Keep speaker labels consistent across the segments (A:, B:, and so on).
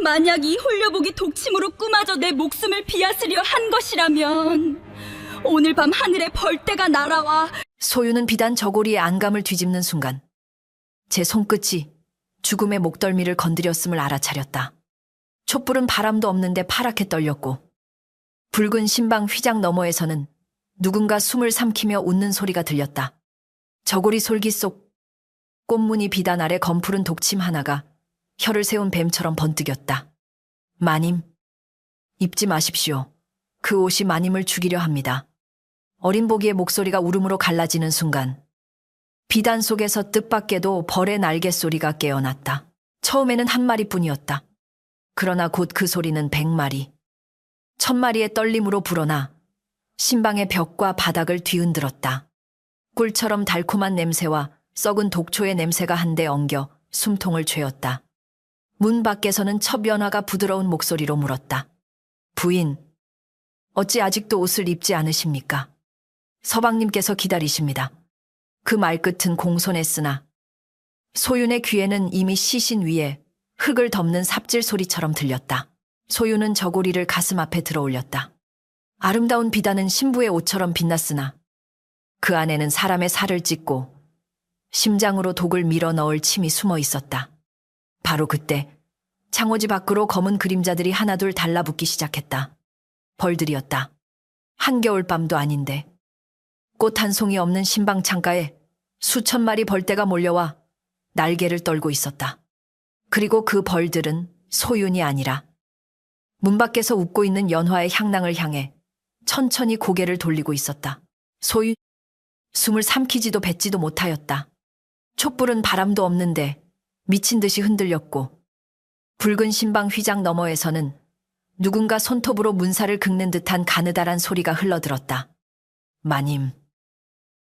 A: 만약 이 홀려보기 독침으로 꾸마져 내 목숨을 비앗으려 한 것이라면 오늘 밤 하늘에 벌떼가 날아와.
B: 소유는 비단 저고리의 안감을 뒤집는 순간 제 손끝이 죽음의 목덜미를 건드렸음을 알아차렸다. 촛불은 바람도 없는데 파랗게 떨렸고 붉은 신방 휘장 너머에서는 누군가 숨을 삼키며 웃는 소리가 들렸다. 저고리 솔기 속 꽃무늬 비단 아래 검푸른 독침 하나가 혀를 세운 뱀처럼 번뜩였다. 마님, 입지 마십시오. 그 옷이 마님을 죽이려 합니다. 어린 보기의 목소리가 울음으로 갈라지는 순간 비단 속에서 뜻밖에도 벌의 날개 소리가 깨어났다. 처음에는 한 마리뿐이었다. 그러나 곧 그 소리는 100마리, 1000마리의 떨림으로 불어나 신방의 벽과 바닥을 뒤흔들었다. 꿀처럼 달콤한 냄새와 썩은 독초의 냄새가 한데 엉겨 숨통을 죄었다. 문 밖에서는 첩연화가 부드러운 목소리로 물었다. 부인, 어찌 아직도 옷을 입지 않으십니까? 서방님께서 기다리십니다. 그 말끝은 공손했으나 소윤의 귀에는 이미 시신 위에 흙을 덮는 삽질 소리처럼 들렸다. 소윤은 저고리를 가슴 앞에 들어 올렸다. 아름다운 비단은 신부의 옷처럼 빛났으나 그 안에는 사람의 살을 찢고 심장으로 독을 밀어 넣을 침이 숨어 있었다. 바로 그때 창호지 밖으로 검은 그림자들이 하나둘 달라붙기 시작했다. 벌들이었다. 한겨울 밤도 아닌데 꽃 한 송이 없는 신방 창가에 수천 마리 벌떼가 몰려와 날개를 떨고 있었다. 그리고 그 벌들은 소윤이 아니라 문 밖에서 웃고 있는 연화의 향낭을 향해 천천히 고개를 돌리고 있었다. 소윤, 숨을 삼키지도 뱉지도 못하였다. 촛불은 바람도 없는데 미친 듯이 흔들렸고 붉은 신방 휘장 너머에서는 누군가 손톱으로 문살을 긁는 듯한 가느다란 소리가 흘러들었다. 마님,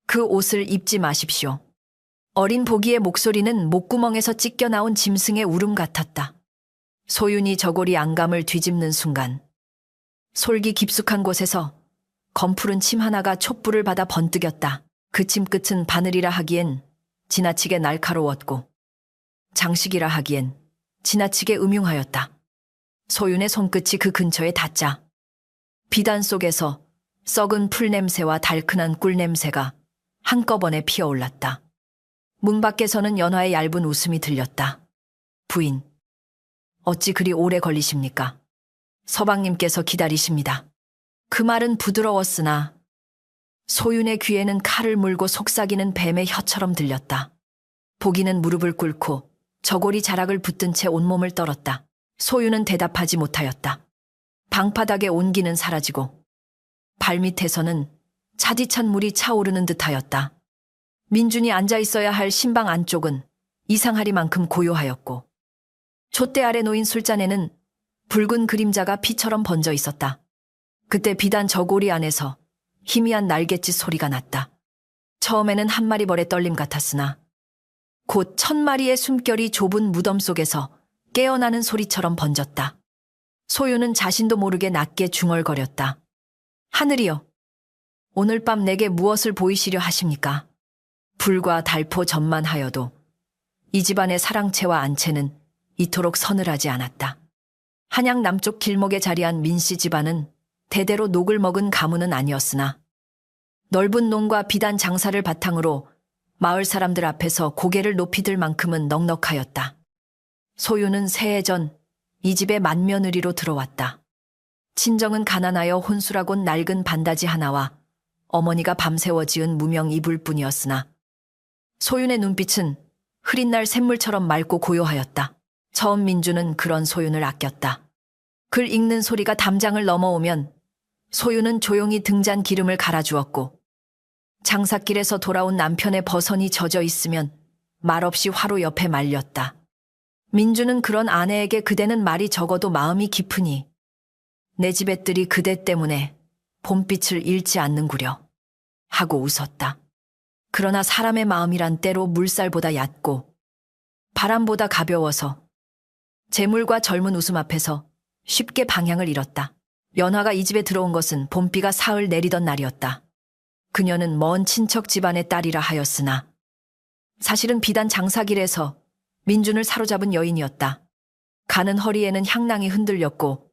B: 그 옷을 입지 마십시오. 어린 보기의 목소리는 목구멍에서 찢겨 나온 짐승의 울음 같았다. 소윤이 저고리 안감을 뒤집는 순간 솔기 깊숙한 곳에서 검푸른 침 하나가 촛불을 받아 번뜩였다. 그 침 끝은 바늘이라 하기엔 지나치게 날카로웠고 장식이라 하기엔 지나치게 음흉하였다. 소윤의 손끝이 그 근처에 닿자 비단 속에서 썩은 풀 냄새와 달큰한 꿀 냄새가 한꺼번에 피어올랐다. 문 밖에서는 연화의 얇은 웃음이 들렸다. 부인, 어찌 그리 오래 걸리십니까? 서방님께서 기다리십니다. 그 말은 부드러웠으나 소윤의 귀에는 칼을 물고 속삭이는 뱀의 혀처럼 들렸다. 보기는 무릎을 꿇고 저고리 자락을 붙든 채 온몸을 떨었다. 소윤은 대답하지 못하였다. 방바닥의 온기는 사라지고 발밑에서는 차디찬 물이 차오르는 듯하였다. 민준이 앉아있어야 할 신방 안쪽은 이상하리만큼 고요하였고 촛대 아래 놓인 술잔에는 붉은 그림자가 피처럼 번져 있었다. 그때 비단 저고리 안에서 희미한 날갯짓 소리가 났다. 처음에는 한 마리 벌의 떨림 같았으나 곧 1000마리의 숨결이 좁은 무덤 속에서 깨어나는 소리처럼 번졌다. 소유는 자신도 모르게 낮게 중얼거렸다. 하늘이여, 오늘 밤 내게 무엇을 보이시려 하십니까? 불과 달포 전만하여도 이 집안의 사랑채와 안채는 이토록 서늘하지 않았다. 한양 남쪽 길목에 자리한 민씨 집안은 대대로 녹을 먹은 가문은 아니었으나 넓은 농과 비단 장사를 바탕으로 마을 사람들 앞에서 고개를 높이 들 만큼은 넉넉하였다. 소유는 새해 전 이 집에 맏며느리로 들어왔다. 친정은 가난하여 혼수라곤 낡은 반다지 하나와 어머니가 밤새워 지은 무명 이불뿐이었으나 소윤의 눈빛은 흐린 날 샘물처럼 맑고 고요하였다. 처음 민주는 그런 소윤을 아꼈다. 글 읽는 소리가 담장을 넘어오면 소윤은 조용히 등잔 기름을 갈아주었고 장삿길에서 돌아온 남편의 버선이 젖어 있으면 말없이 화로 옆에 말렸다. 민주는 그런 아내에게 그대는 말이 적어도 마음이 깊으니 내 집의 뜰이 그대 때문에 봄빛을 잃지 않는구려 하고 웃었다. 그러나 사람의 마음이란 때로 물살보다 얕고 바람보다 가벼워서 재물과 젊은 웃음 앞에서 쉽게 방향을 잃었다. 연화가 이 집에 들어온 것은 봄비가 사흘 내리던 날이었다. 그녀는 먼 친척 집안의 딸이라 하였으나 사실은 비단 장사길에서 민준을 사로잡은 여인이었다. 가는 허리에는 향낭이 흔들렸고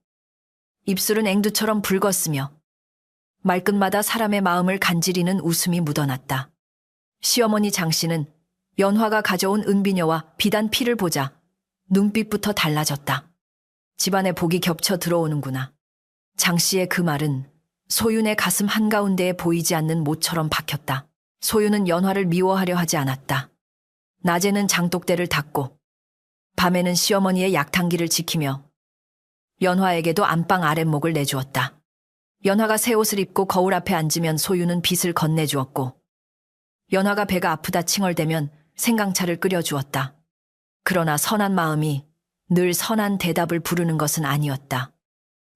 B: 입술은 앵두처럼 붉었으며 말끝마다 사람의 마음을 간지리는 웃음이 묻어났다. 시어머니 장씨는 연화가 가져온 은비녀와 비단 피를 보자 눈빛부터 달라졌다. 집안에 복이 겹쳐 들어오는구나. 장씨의 그 말은 소윤의 가슴 한가운데에 보이지 않는 못처럼 박혔다. 소윤은 연화를 미워하려 하지 않았다. 낮에는 장독대를 닦고 밤에는 시어머니의 약탕기를 지키며 연화에게도 안방 아랫목을 내주었다. 연화가 새 옷을 입고 거울 앞에 앉으면 소윤은 빗을 건네주었고 연화가 배가 아프다 칭얼대면 생강차를 끓여주었다. 그러나 선한 마음이 늘 선한 대답을 부르는 것은 아니었다.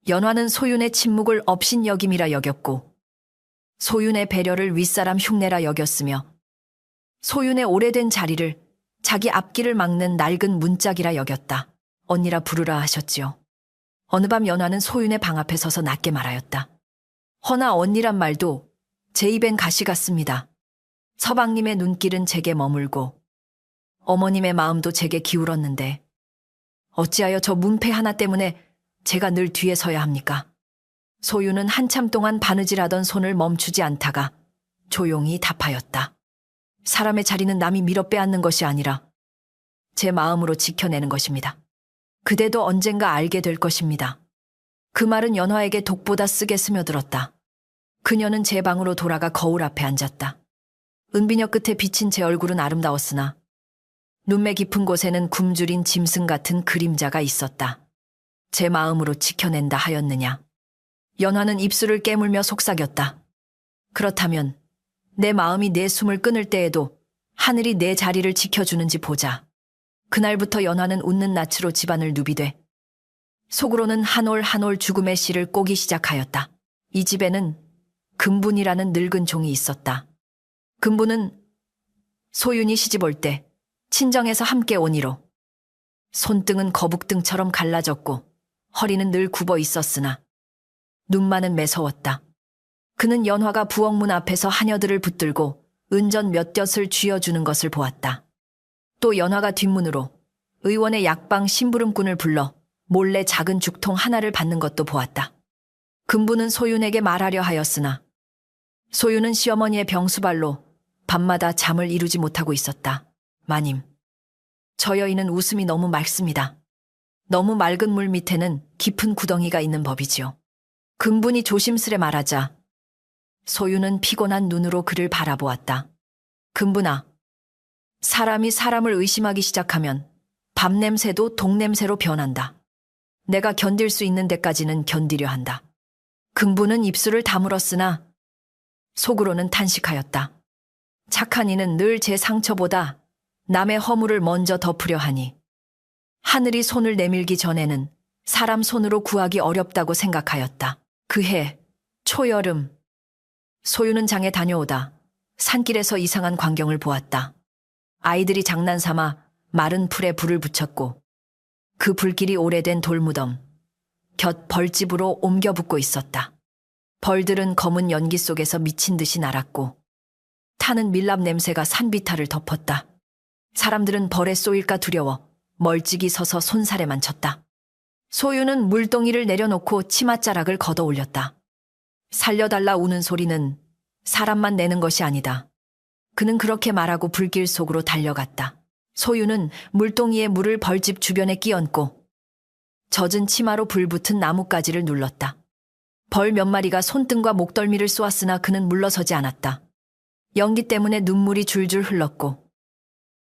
B: 연화는 소윤의 침묵을 업신여김이라 여겼고 소윤의 배려를 윗사람 흉내라 여겼으며 소윤의 오래된 자리를 자기 앞길을 막는 낡은 문짝이라 여겼다. 언니라 부르라 하셨지요. 어느 밤 연화는 소윤의 방 앞에 서서 낮게 말하였다. 허나 언니란 말도 제 입엔 가시 같습니다. 서방님의 눈길은 제게 머물고 어머님의 마음도 제게 기울었는데 어찌하여 저 문패 하나 때문에 제가 늘 뒤에 서야 합니까? 소윤은 한참 동안 바느질하던 손을 멈추지 않다가 조용히 답하였다. 사람의 자리는 남이 밀어 빼앗는 것이 아니라 제 마음으로 지켜내는 것입니다. 그대도 언젠가 알게 될 것입니다. 그 말은 연화에게 독보다 쓰게 스며들었다. 그녀는 제 방으로 돌아가 거울 앞에 앉았다. 은비녀 끝에 비친 제 얼굴은 아름다웠으나 눈매 깊은 곳에는 굶주린 짐승 같은 그림자가 있었다. 제 마음으로 지켜낸다 하였느냐. 연화는 입술을 깨물며 속삭였다. 그렇다면 내 마음이 내 숨을 끊을 때에도 하늘이 내 자리를 지켜주는지 보자. 그날부터 연화는 웃는 낯으로 집안을 누비되 속으로는 한 올 한 올 죽음의 시를 꼬기 시작하였다. 이 집에는 금분이라는 늙은 종이 있었다. 금분은 소윤이 시집 올 때 친정에서 함께 온 이로 손등은 거북등처럼 갈라졌고 허리는 늘 굽어 있었으나 눈만은 매서웠다. 그는 연화가 부엌문 앞에서 하녀들을 붙들고 은전 몇 뼘을 쥐어주는 것을 보았다. 또 연화가 뒷문으로 의원의 약방 심부름꾼을 불러 몰래 작은 죽통 하나를 받는 것도 보았다. 금부는 소윤에게 말하려 하였으나 소윤은 시어머니의 병수발로 밤마다 잠을 이루지 못하고 있었다. 마님, 저 여인은 웃음이 너무 맑습니다. 너무 맑은 물 밑에는 깊은 구덩이가 있는 법이지요. 금분이 조심스레 말하자 소윤은 피곤한 눈으로 그를 바라보았다. 금분아, 사람이 사람을 의심하기 시작하면 밤냄새도 동냄새로 변한다. 내가 견딜 수 있는 데까지는 견디려 한다. 금분은 입술을 다물었으나 속으로는 탄식하였다. 착한 이는 늘 제 상처보다 남의 허물을 먼저 덮으려 하니 하늘이 손을 내밀기 전에는 사람 손으로 구하기 어렵다고 생각하였다. 그해 초여름 소윤은 장에 다녀오다 산길에서 이상한 광경을 보았다. 아이들이 장난삼아 마른 풀에 불을 붙였고 그 불길이 오래된 돌무덤 곁 벌집으로 옮겨 붙고 있었다. 벌들은 검은 연기 속에서 미친 듯이 날았고 타는 밀랍 냄새가 산비탈을 덮었다. 사람들은 벌에 쏘일까 두려워 멀찍이 서서 손살에만 쳤다. 소윤은 물동이를 내려놓고 치맛자락을 걷어 올렸다. 살려달라 우는 소리는 사람만 내는 것이 아니다. 그는 그렇게 말하고 불길 속으로 달려갔다. 소윤은 물동이에 물을 벌집 주변에 끼얹고 젖은 치마로 불붙은 나뭇가지를 눌렀다. 벌 몇 마리가 손등과 목덜미를 쏘았으나 그는 물러서지 않았다. 연기 때문에 눈물이 줄줄 흘렀고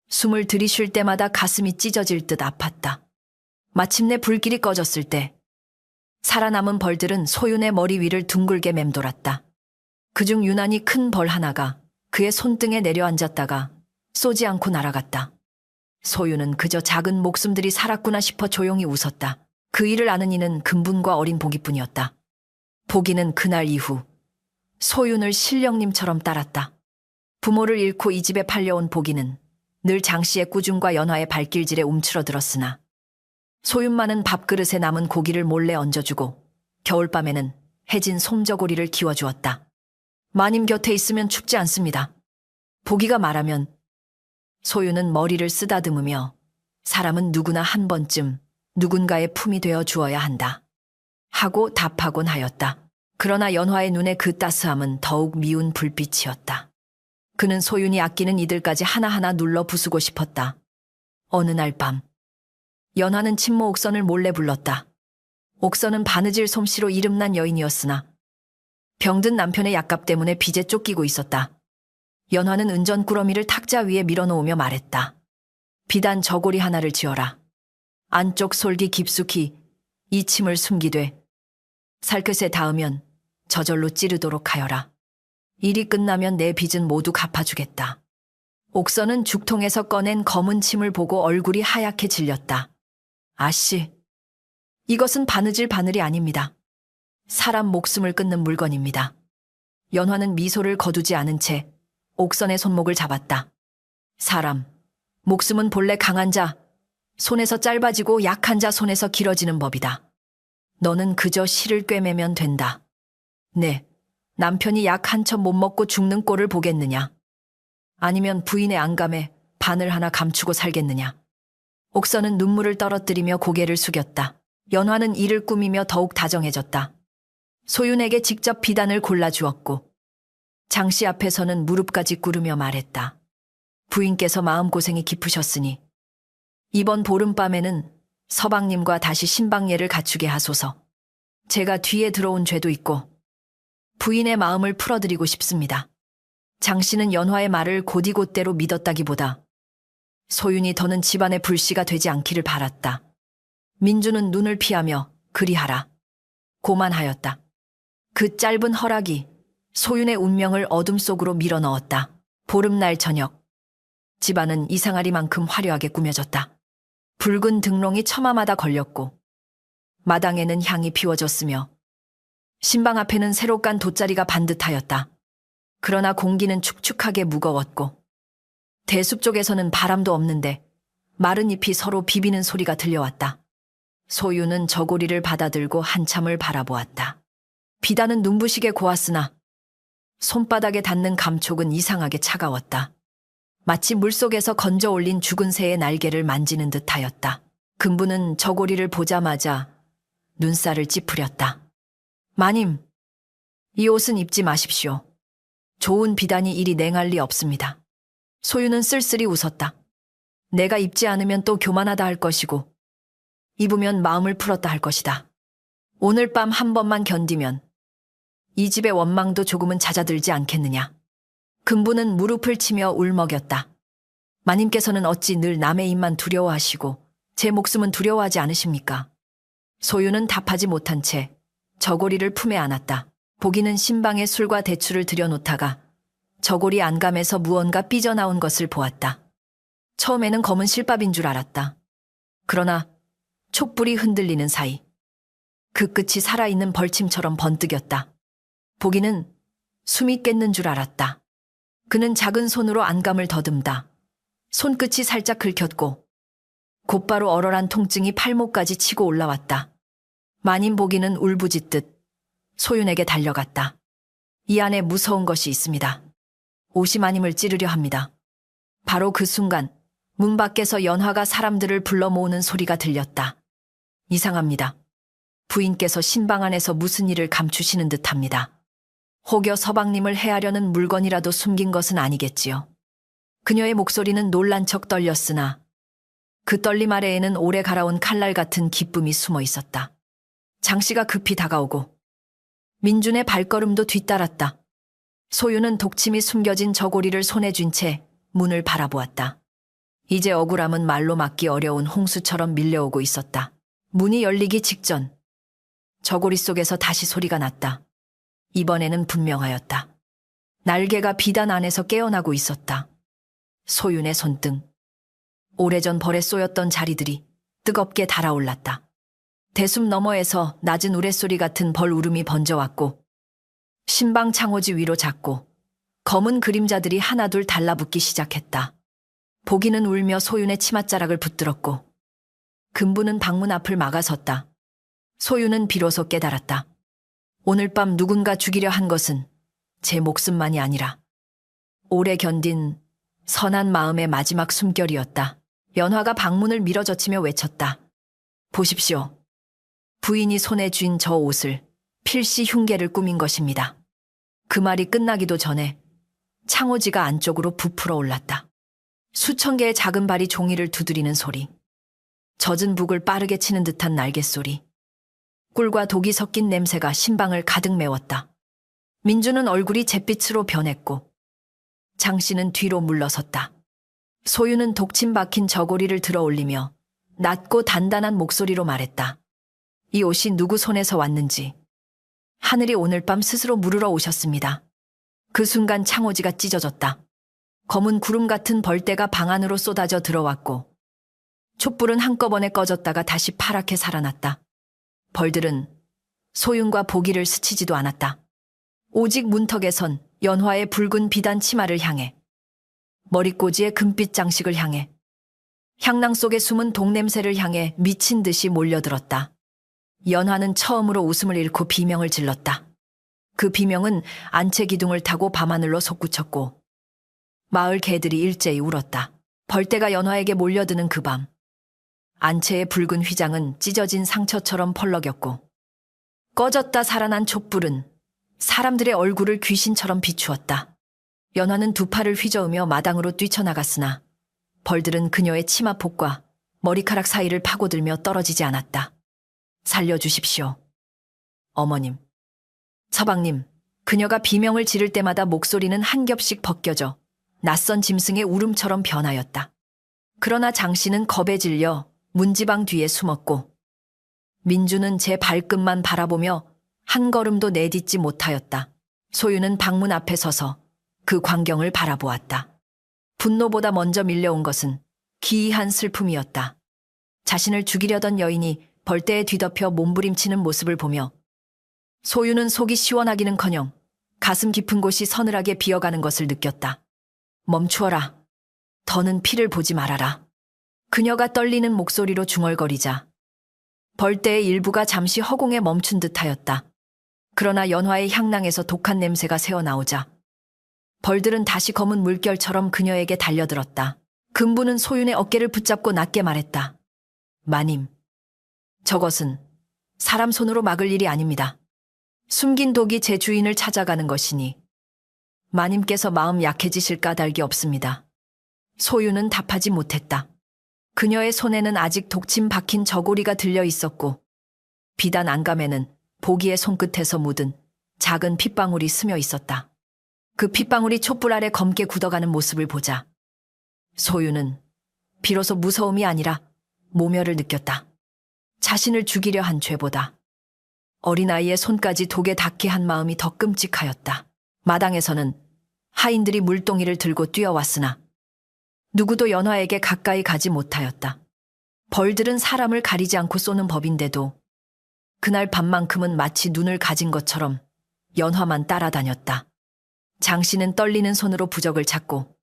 B: 숨을 들이쉴 때마다 가슴이 찢어질 듯 아팠다. 마침내 불길이 꺼졌을 때 살아남은 벌들은 소윤의 머리 위를 둥글게 맴돌았다. 그중 유난히 큰 벌 하나가 그의 손등에 내려앉았다가 쏘지 않고 날아갔다. 소윤은 그저 작은 목숨들이 살았구나 싶어 조용히 웃었다. 그 일을 아는 이는 금분과 어린 보기뿐이었다. 보기는 그날 이후 소윤을 신령님처럼 따랐다. 부모를 잃고 이 집에 팔려온 보기는 늘 장씨의 꾸중과 연화의 발길질에 움츠러들었으나 소윤만은 밥그릇에 남은 고기를 몰래 얹어주고 겨울밤에는 해진 솜저고리를 키워주었다. 마님 곁에 있으면 춥지 않습니다. 보기가 말하면 소윤은 머리를 쓰다듬으며 사람은 누구나 한 번쯤 누군가의 품이 되어 주어야 한다. 하고 답하곤 하였다. 그러나 연화의 눈에 그 따스함은 더욱 미운 불빛이었다. 그는 소윤이 아끼는 이들까지 하나하나 눌러 부수고 싶었다. 어느 날 밤, 연화는 친모 옥선을 몰래 불렀다. 옥선은 바느질 솜씨로 이름난 여인이었으나 병든 남편의 약값 때문에 빚에 쫓기고 있었다. 연화는 은전꾸러미를 탁자 위에 밀어놓으며 말했다. 비단 저고리 하나를 지어라. 안쪽 솔기 깊숙이 이 침을 숨기되 살갗에 닿으면 저절로 찌르도록 하여라. 일이 끝나면 내 빚은 모두 갚아주겠다. 옥선은 죽통에서 꺼낸 검은 침을 보고 얼굴이 하얗게 질렸다. 아씨, 이것은 바느질 바늘이 아닙니다. 사람 목숨을 끊는 물건입니다. 연화는 미소를 거두지 않은 채 옥선의 손목을 잡았다. 사람, 목숨은 본래 강한 자, 손에서 짧아지고 약한 자 손에서 길어지는 법이다. 너는 그저 실을 꿰매면 된다. 네, 남편이 약 한 첩 못 먹고 죽는 꼴을 보겠느냐? 아니면 부인의 안감에 바늘 하나 감추고 살겠느냐? 옥선은 눈물을 떨어뜨리며 고개를 숙였다. 연화는 이를 꾸미며 더욱 다정해졌다. 소윤에게 직접 비단을 골라주었고 장씨 앞에서는 무릎까지 꿇으며 말했다. 부인께서 마음고생이 깊으셨으니 이번 보름밤에는 서방님과 다시 신방예를 갖추게 하소서. 제가 뒤에 들어온 죄도 있고 부인의 마음을 풀어드리고 싶습니다. 장씨는 연화의 말을 곧이곧대로 믿었다기보다 소윤이 더는 집안의 불씨가 되지 않기를 바랐다. 민주는 눈을 피하며 그리하라 고만하였다. 그 짧은 허락이 소윤의 운명을 어둠 속으로 밀어넣었다. 보름날 저녁, 집안은 이상하리만큼 화려하게 꾸며졌다. 붉은 등롱이 처마마다 걸렸고 마당에는 향이 피워졌으며 신방 앞에는 새로 깐 돗자리가 반듯하였다. 그러나 공기는 축축하게 무거웠고 대숲 쪽에서는 바람도 없는데 마른 잎이 서로 비비는 소리가 들려왔다. 소윤은 저고리를 받아들고 한참을 바라보았다. 비단은 눈부시게 고왔으나 손바닥에 닿는 감촉은 이상하게 차가웠다. 마치 물속에서 건져 올린 죽은 새의 날개를 만지는 듯하였다. 금부는 저고리를 보자마자 눈살을 찌푸렸다. 마님, 이 옷은 입지 마십시오. 좋은 비단이 이리 냉할 리 없습니다. 소윤은 쓸쓸히 웃었다. 내가 입지 않으면 또 교만하다 할 것이고 입으면 마음을 풀었다 할 것이다. 오늘 밤 한 번만 견디면 이 집의 원망도 조금은 잦아들지 않겠느냐. 금부는 무릎을 치며 울먹였다. 마님께서는 어찌 늘 남의 입만 두려워하시고 제 목숨은 두려워하지 않으십니까? 소윤은 답하지 못한 채 저고리를 품에 안았다. 보기는 신방에 술과 대추를 들여놓다가 저고리 안감에서 무언가 삐져나온 것을 보았다. 처음에는 검은 실밥인 줄 알았다. 그러나 촛불이 흔들리는 사이 그 끝이 살아있는 벌침처럼 번뜩였다. 보기는 숨이 깼는 줄 알았다. 그는 작은 손으로 안감을 더듬다. 손끝이 살짝 긁혔고 곧바로 얼얼한 통증이 팔목까지 치고 올라왔다. 마님 보기는 울부짖듯 소윤에게 달려갔다. 이 안에 무서운 것이 있습니다. 옷이 마님을 찌르려 합니다. 바로 그 순간 문 밖에서 연화가 사람들을 불러 모으는 소리가 들렸다. 이상합니다. 부인께서 신방 안에서 무슨 일을 감추시는 듯합니다. 혹여 서방님을 해하려는 물건이라도 숨긴 것은 아니겠지요. 그녀의 목소리는 놀란 척 떨렸으나 그 떨림 아래에는 오래 갈아온 칼날 같은 기쁨이 숨어 있었다. 장씨가 급히 다가오고 민준의 발걸음도 뒤따랐다. 소윤은 독침이 숨겨진 저고리를 손에 쥔 채 문을 바라보았다. 이제 억울함은 말로 막기 어려운 홍수처럼 밀려오고 있었다. 문이 열리기 직전 저고리 속에서 다시 소리가 났다. 이번에는 분명하였다. 날개가 비단 안에서 깨어나고 있었다. 소윤의 손등. 오래전 벌에 쏘였던 자리들이 뜨겁게 달아올랐다. 대숲 너머에서 낮은 우레소리 같은 벌 울음이 번져왔고 신방 창호지 위로 잤고 검은 그림자들이 하나둘 달라붙기 시작했다. 보기는 울며 소윤의 치맛자락을 붙들었고 금부는 방문 앞을 막아섰다. 소윤은 비로소 깨달았다. 오늘 밤 누군가 죽이려 한 것은 제 목숨만이 아니라 오래 견딘 선한 마음의 마지막 숨결이었다. 연화가 방문을 밀어젖히며 외쳤다. 보십시오. 부인이 손에 쥔 저 옷을 필시 흉계를 꾸민 것입니다. 그 말이 끝나기도 전에 창호지가 안쪽으로 부풀어 올랐다. 수천 개의 작은 발이 종이를 두드리는 소리. 젖은 북을 빠르게 치는 듯한 날갯소리. 꿀과 독이 섞인 냄새가 신방을 가득 메웠다. 민주는 얼굴이 잿빛으로 변했고 장 씨는 뒤로 물러섰다. 소유는 독침 박힌 저고리를 들어 올리며 낮고 단단한 목소리로 말했다. 이 옷이 누구 손에서 왔는지 하늘이 오늘 밤 스스로 물으러 오셨습니다. 그 순간 창호지가 찢어졌다. 검은 구름 같은 벌떼가 방 안으로 쏟아져 들어왔고 촛불은 한꺼번에 꺼졌다가 다시 파랗게 살아났다. 벌들은 소윤과 보기를 스치지도 않았다. 오직 문턱에선 연화의 붉은 비단 치마를 향해, 머리꼬지의 금빛 장식을 향해, 향낭 속에 숨은 독냄새를 향해 미친 듯이 몰려들었다. 연화는 처음으로 웃음을 잃고 비명을 질렀다. 그 비명은 안채 기둥을 타고 밤하늘로 솟구쳤고 마을 개들이 일제히 울었다. 벌떼가 연화에게 몰려드는 그 밤, 안채의 붉은 휘장은 찢어진 상처처럼 펄럭였고 꺼졌다 살아난 촛불은 사람들의 얼굴을 귀신처럼 비추었다. 연화는 두 팔을 휘저으며 마당으로 뛰쳐나갔으나 벌들은 그녀의 치마폭과 머리카락 사이를 파고들며 떨어지지 않았다. 살려주십시오. 어머님. 서방님. 그녀가 비명을 지를 때마다 목소리는 한 겹씩 벗겨져 낯선 짐승의 울음처럼 변하였다. 그러나 장씨는 겁에 질려 문지방 뒤에 숨었고 민주는 제 발끝만 바라보며 한 걸음도 내딛지 못하였다. 소유는 방문 앞에 서서 그 광경을 바라보았다. 분노보다 먼저 밀려온 것은 기이한 슬픔이었다. 자신을 죽이려던 여인이 벌떼에 뒤덮여 몸부림치는 모습을 보며 소유는 속이 시원하기는커녕 가슴 깊은 곳이 서늘하게 비어가는 것을 느꼈다. 멈추어라. 더는 피를 보지 말아라. 그녀가 떨리는 목소리로 중얼거리자 벌떼의 일부가 잠시 허공에 멈춘 듯하였다. 그러나 연화의 향낭에서 독한 냄새가 새어나오자 벌들은 다시 검은 물결처럼 그녀에게 달려들었다. 금부는 소윤의 어깨를 붙잡고 낮게 말했다. 마님, 저것은 사람 손으로 막을 일이 아닙니다. 숨긴 독이 제 주인을 찾아가는 것이니 마님께서 마음 약해지실 까닭이 없습니다. 소윤은 답하지 못했다. 그녀의 손에는 아직 독침 박힌 저고리가 들려 있었고 비단 안감에는 보기의 손끝에서 묻은 작은 핏방울이 스며 있었다. 그 핏방울이 촛불 아래 검게 굳어가는 모습을 보자 소윤은 비로소 무서움이 아니라 모멸을 느꼈다. 자신을 죽이려 한 죄보다 어린아이의 손까지 독에 닿게 한 마음이 더 끔찍하였다. 마당에서는 하인들이 물동이를 들고 뛰어왔으나 누구도 연화에게 가까이 가지 못하였다. 벌들은 사람을 가리지 않고 쏘는 법인데도 그날 밤만큼은 마치 눈을 가진 것처럼 연화만 따라다녔다. 장씨는 떨리는 손으로 부적을 찾고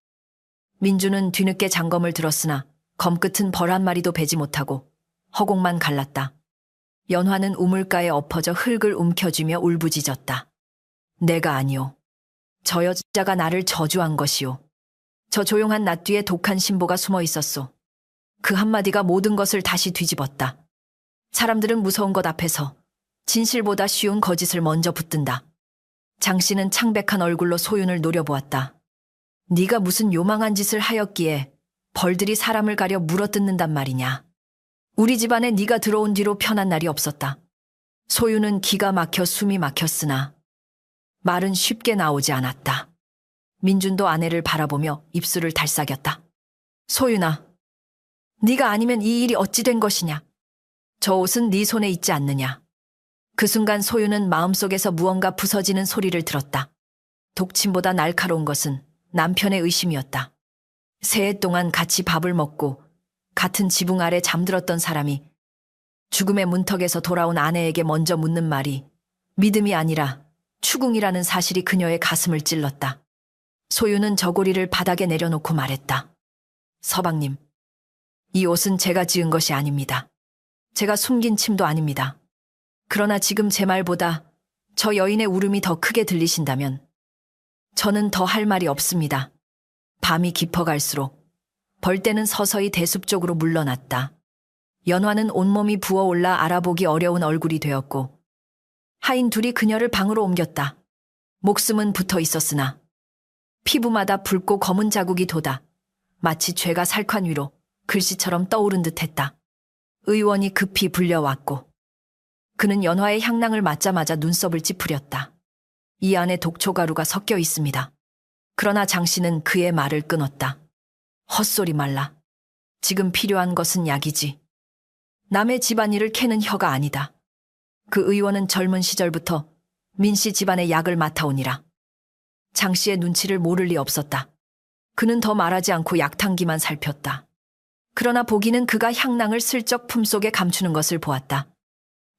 B: 민주는 뒤늦게 장검을 들었으나 검끝은 벌 한 마리도 베지 못하고 허공만 갈랐다. 연화는 우물가에 엎어져 흙을 움켜쥐며 울부짖었다. 내가 아니오. 저 여자가 나를 저주한 것이오. 저 조용한 낫 뒤에 독한 신보가 숨어 있었소. 그 한마디가 모든 것을 다시 뒤집었다. 사람들은 무서운 것 앞에서 진실보다 쉬운 거짓을 먼저 붙든다. 장씨는 창백한 얼굴로 소윤을 노려보았다. 네가 무슨 요망한 짓을 하였기에 벌들이 사람을 가려 물어뜯는단 말이냐. 우리 집안에 네가 들어온 뒤로 편한 날이 없었다. 소윤은 기가 막혀 숨이 막혔으나 말은 쉽게 나오지 않았다. 민준도 아내를 바라보며 입술을 달싹였다. 소윤아, 네가 아니면 이 일이 어찌 된 것이냐. 저 옷은 네 손에 있지 않느냐. 그 순간 소윤은 마음속에서 무언가 부서지는 소리를 들었다. 독침보다 날카로운 것은 남편의 의심이었다. 새해 동안 같이 밥을 먹고 같은 지붕 아래 잠들었던 사람이 죽음의 문턱에서 돌아온 아내에게 먼저 묻는 말이 믿음이 아니라 추궁이라는 사실이 그녀의 가슴을 찔렀다. 소윤은 저고리를 바닥에 내려놓고 말했다. 서방님, 이 옷은 제가 지은 것이 아닙니다. 제가 숨긴 침도 아닙니다. 그러나 지금 제 말보다 저 여인의 울음이 더 크게 들리신다면 저는 더 할 말이 없습니다. 밤이 깊어갈수록 벌떼는 서서히 대숲 쪽으로 물러났다. 연화는 온몸이 부어올라 알아보기 어려운 얼굴이 되었고 하인 둘이 그녀를 방으로 옮겼다. 목숨은 붙어 있었으나 피부마다 붉고 검은 자국이 돋아 마치 죄가 살칸 위로 글씨처럼 떠오른 듯했다. 의원이 급히 불려왔고 그는 연화의 향낭을 맞자마자 눈썹을 찌푸렸다. 이 안에 독초가루가 섞여 있습니다. 그러나 장 씨는 그의 말을 끊었다. 헛소리 말라. 지금 필요한 것은 약이지. 남의 집안일을 캐는 혀가 아니다. 그 의원은 젊은 시절부터 민 씨 집안의 약을 맡아오니라. 장 씨의 눈치를 모를 리 없었다. 그는 더 말하지 않고 약탕기만 살폈다. 그러나 보기는 그가 향낭을 슬쩍 품속에 감추는 것을 보았다.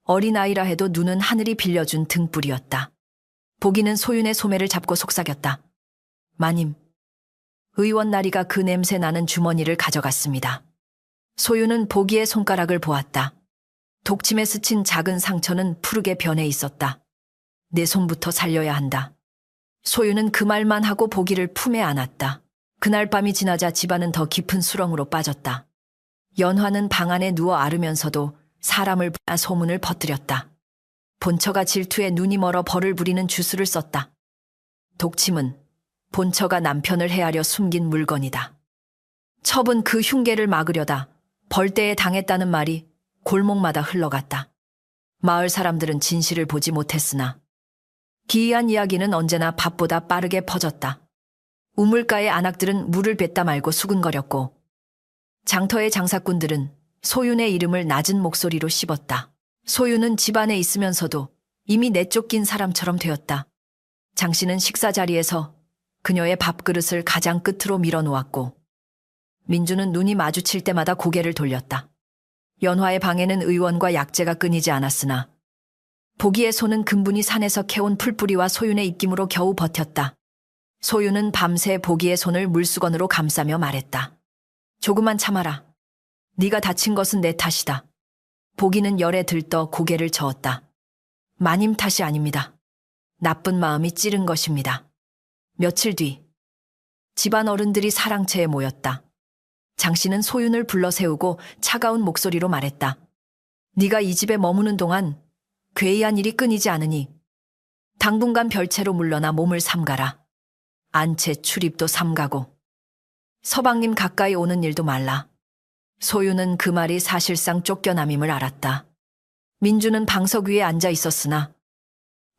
B: 어린아이라 해도 눈은 하늘이 빌려준 등불이었다. 보기는 소윤의 소매를 잡고 속삭였다. 마님. 의원 나리가 그 냄새 나는 주머니를 가져갔습니다. 소윤은 보기의 손가락을 보았다. 독침에 스친 작은 상처는 푸르게 변해 있었다. 내 손부터 살려야 한다. 소윤은 그 말만 하고 보기를 품에 안았다. 그날 밤이 지나자 집안은 더 깊은 수렁으로 빠졌다. 연화는 방 안에 누워 앓으면서도 사람을 보아 소문을 퍼뜨렸다. 본처가 질투에 눈이 멀어 벌을 부리는 주술을 썼다. 독침은 본처가 남편을 헤아려 숨긴 물건이다. 첩은 그 흉계를 막으려다 벌떼에 당했다는 말이 골목마다 흘러갔다. 마을 사람들은 진실을 보지 못했으나 기이한 이야기는 언제나 밥보다 빠르게 퍼졌다. 우물가의 안악들은 물을 뱉다 말고 수근거렸고 장터의 장사꾼들은 소윤의 이름을 낮은 목소리로 씹었다. 소윤은 집안에 있으면서도 이미 내쫓긴 사람처럼 되었다. 장 씨는 식사 자리에서 그녀의 밥그릇을 가장 끝으로 밀어놓았고 민주는 눈이 마주칠 때마다 고개를 돌렸다. 연화의 방에는 의원과 약재가 끊이지 않았으나 보기의 손은 근분이 산에서 캐온 풀뿌리와 소윤의 입김으로 겨우 버텼다. 소윤은 밤새 보기의 손을 물수건으로 감싸며 말했다. 조금만 참아라. 네가 다친 것은 내 탓이다. 보기는 열에 들떠 고개를 저었다. 마님 탓이 아닙니다. 나쁜 마음이 찌른 것입니다. 며칠 뒤 집안 어른들이 사랑채에 모였다. 장 씨는 소윤을 불러 세우고 차가운 목소리로 말했다. 네가 이 집에 머무는 동안 괴이한 일이 끊이지 않으니 당분간 별채로 물러나 몸을 삼가라. 안채 출입도 삼가고 서방님 가까이 오는 일도 말라. 소윤은 그 말이 사실상 쫓겨남임을 알았다. 민주는 방석 위에 앉아 있었으나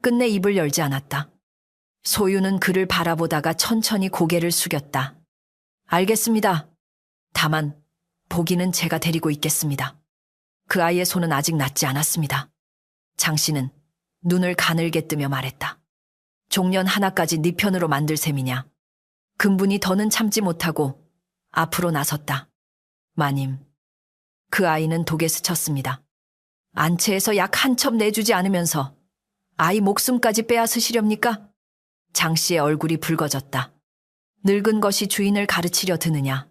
B: 끝내 입을 열지 않았다. 소윤은 그를 바라보다가 천천히 고개를 숙였다. 알겠습니다. 다만 보기는 제가 데리고 있겠습니다. 그 아이의 손은 아직 낫지 않았습니다. 장 씨는 눈을 가늘게 뜨며 말했다. 종년 하나까지 네 편으로 만들 셈이냐. 근분이 더는 참지 못하고 앞으로 나섰다. 마님, 그 아이는 독에 스쳤습니다. 안채에서 약 한 첩 내주지 않으면서 아이 목숨까지 빼앗으시렵니까? 장 씨의 얼굴이 붉어졌다. 늙은 것이 주인을 가르치려 드느냐.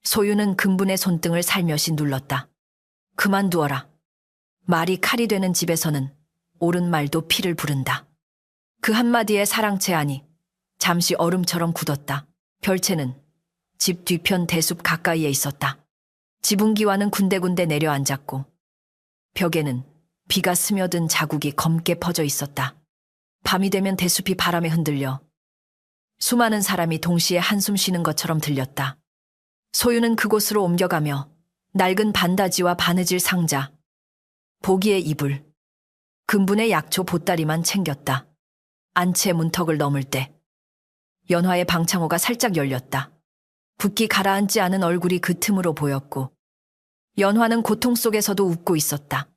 B: 소윤은 근분의 손등을 살며시 눌렀다. 그만두어라. 말이 칼이 되는 집에서는 옳은 말도 피를 부른다. 그 한마디에 사랑채 안이 잠시 얼음처럼 굳었다. 별채는 집 뒤편 대숲 가까이에 있었다. 지붕기와는 군데군데 내려앉았고 벽에는 비가 스며든 자국이 검게 퍼져 있었다. 밤이 되면 대숲이 바람에 흔들려 수많은 사람이 동시에 한숨 쉬는 것처럼 들렸다. 소윤은 그곳으로 옮겨가며 낡은 반다지와 바느질 상자, 보기의 이불, 근분의 약초 보따리만 챙겼다. 안채 문턱을 넘을 때 연화의 방창호가 살짝 열렸다. 붓기 가라앉지 않은 얼굴이 그 틈으로 보였고 연화는 고통 속에서도 웃고 있었다.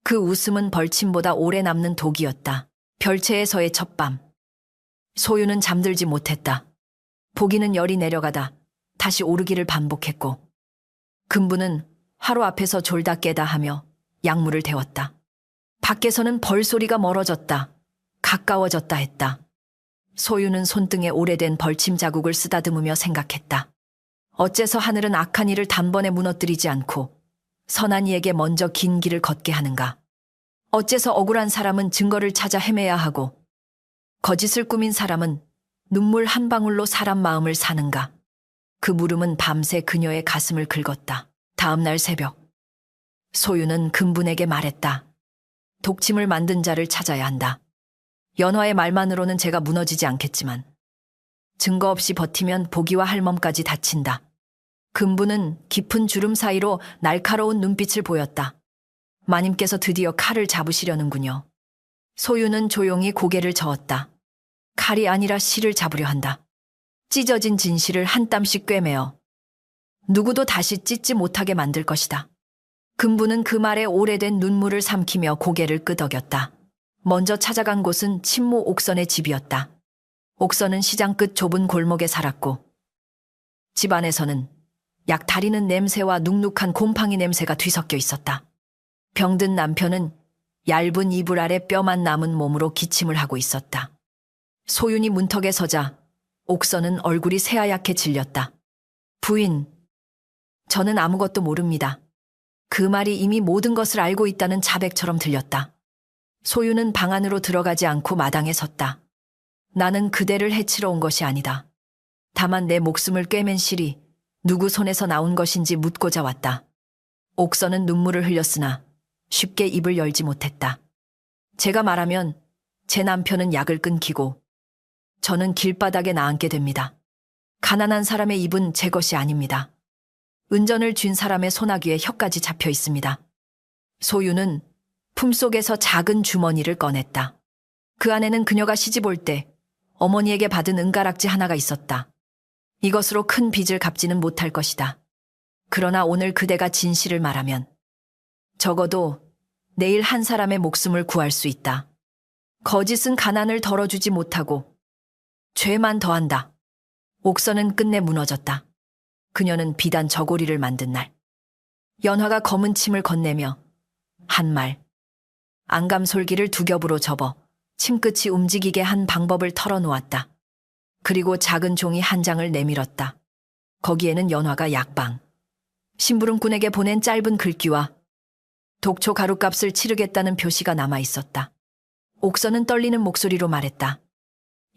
B: 그 웃음은 벌침보다 오래 남는 독이었다. 별채에서의 첫밤. 소윤은 잠들지 못했다. 보기는 열이 내려가다 다시 오르기를 반복했고 근분은 화로 앞에서 졸다 깨다 하며 약물을 데웠다. 밖에서는 벌소리가 멀어졌다. 가까워졌다 했다. 소윤은 손등에 오래된 벌침 자국을 쓰다듬으며 생각했다. 어째서 하늘은 악한 이를 단번에 무너뜨리지 않고 선한 이에게 먼저 긴 길을 걷게 하는가? 어째서 억울한 사람은 증거를 찾아 헤매야 하고 거짓을 꾸민 사람은 눈물 한 방울로 사람 마음을 사는가? 그 물음은 밤새 그녀의 가슴을 긁었다. 다음 날 새벽 소유는 금분에게 말했다. 독침을 만든 자를 찾아야 한다. 연화의 말만으로는 제가 무너지지 않겠지만 증거 없이 버티면 보기와 할멈까지 다친다. 금분은 깊은 주름 사이로 날카로운 눈빛을 보였다. 마님께서 드디어 칼을 잡으시려는군요. 소유는 조용히 고개를 저었다. 칼이 아니라 실을 잡으려 한다. 찢어진 진실을 한 땀씩 꿰매어 누구도 다시 찢지 못하게 만들 것이다. 금부는 그 말에 오래된 눈물을 삼키며 고개를 끄덕였다. 먼저 찾아간 곳은 친모 옥선의 집이었다. 옥선은 시장 끝 좁은 골목에 살았고 집 안에서는 약 다리는 냄새와 눅눅한 곰팡이 냄새가 뒤섞여 있었다. 병든 남편은 얇은 이불 아래 뼈만 남은 몸으로 기침을 하고 있었다. 소윤이 문턱에 서자 옥선은 얼굴이 새하얗게 질렸다. 부인, 저는 아무것도 모릅니다. 그 말이 이미 모든 것을 알고 있다는 자백처럼 들렸다. 소윤은 방 안으로 들어가지 않고 마당에 섰다. 나는 그대를 해치러 온 것이 아니다. 다만 내 목숨을 꿰맨 실이 누구 손에서 나온 것인지 묻고자 왔다. 옥선은 눈물을 흘렸으나 쉽게 입을 열지 못했다. 제가 말하면 제 남편은 약을 끊기고 저는 길바닥에 나앉게 됩니다. 가난한 사람의 입은 제 것이 아닙니다. 은전을 쥔 사람의 소나귀에 혀까지 잡혀 있습니다. 소유는 품속에서 작은 주머니를 꺼냈다. 그 안에는 그녀가 시집 올 때 어머니에게 받은 은가락지 하나가 있었다. 이것으로 큰 빚을 갚지는 못할 것이다. 그러나 오늘 그대가 진실을 말하면 적어도 내일 한 사람의 목숨을 구할 수 있다. 거짓은 가난을 덜어주지 못하고 죄만 더한다. 옥선은 끝내 무너졌다. 그녀는 비단 저고리를 만든 날 연화가 검은 침을 건네며 한 말, 안감솔기를 두 겹으로 접어 침끝이 움직이게 한 방법을 털어놓았다. 그리고 작은 종이 한 장을 내밀었다. 거기에는 연화가 약방, 심부름꾼에게 보낸 짧은 글귀와 독초 가루값을 치르겠다는 표시가 남아있었다. 옥선은 떨리는 목소리로 말했다.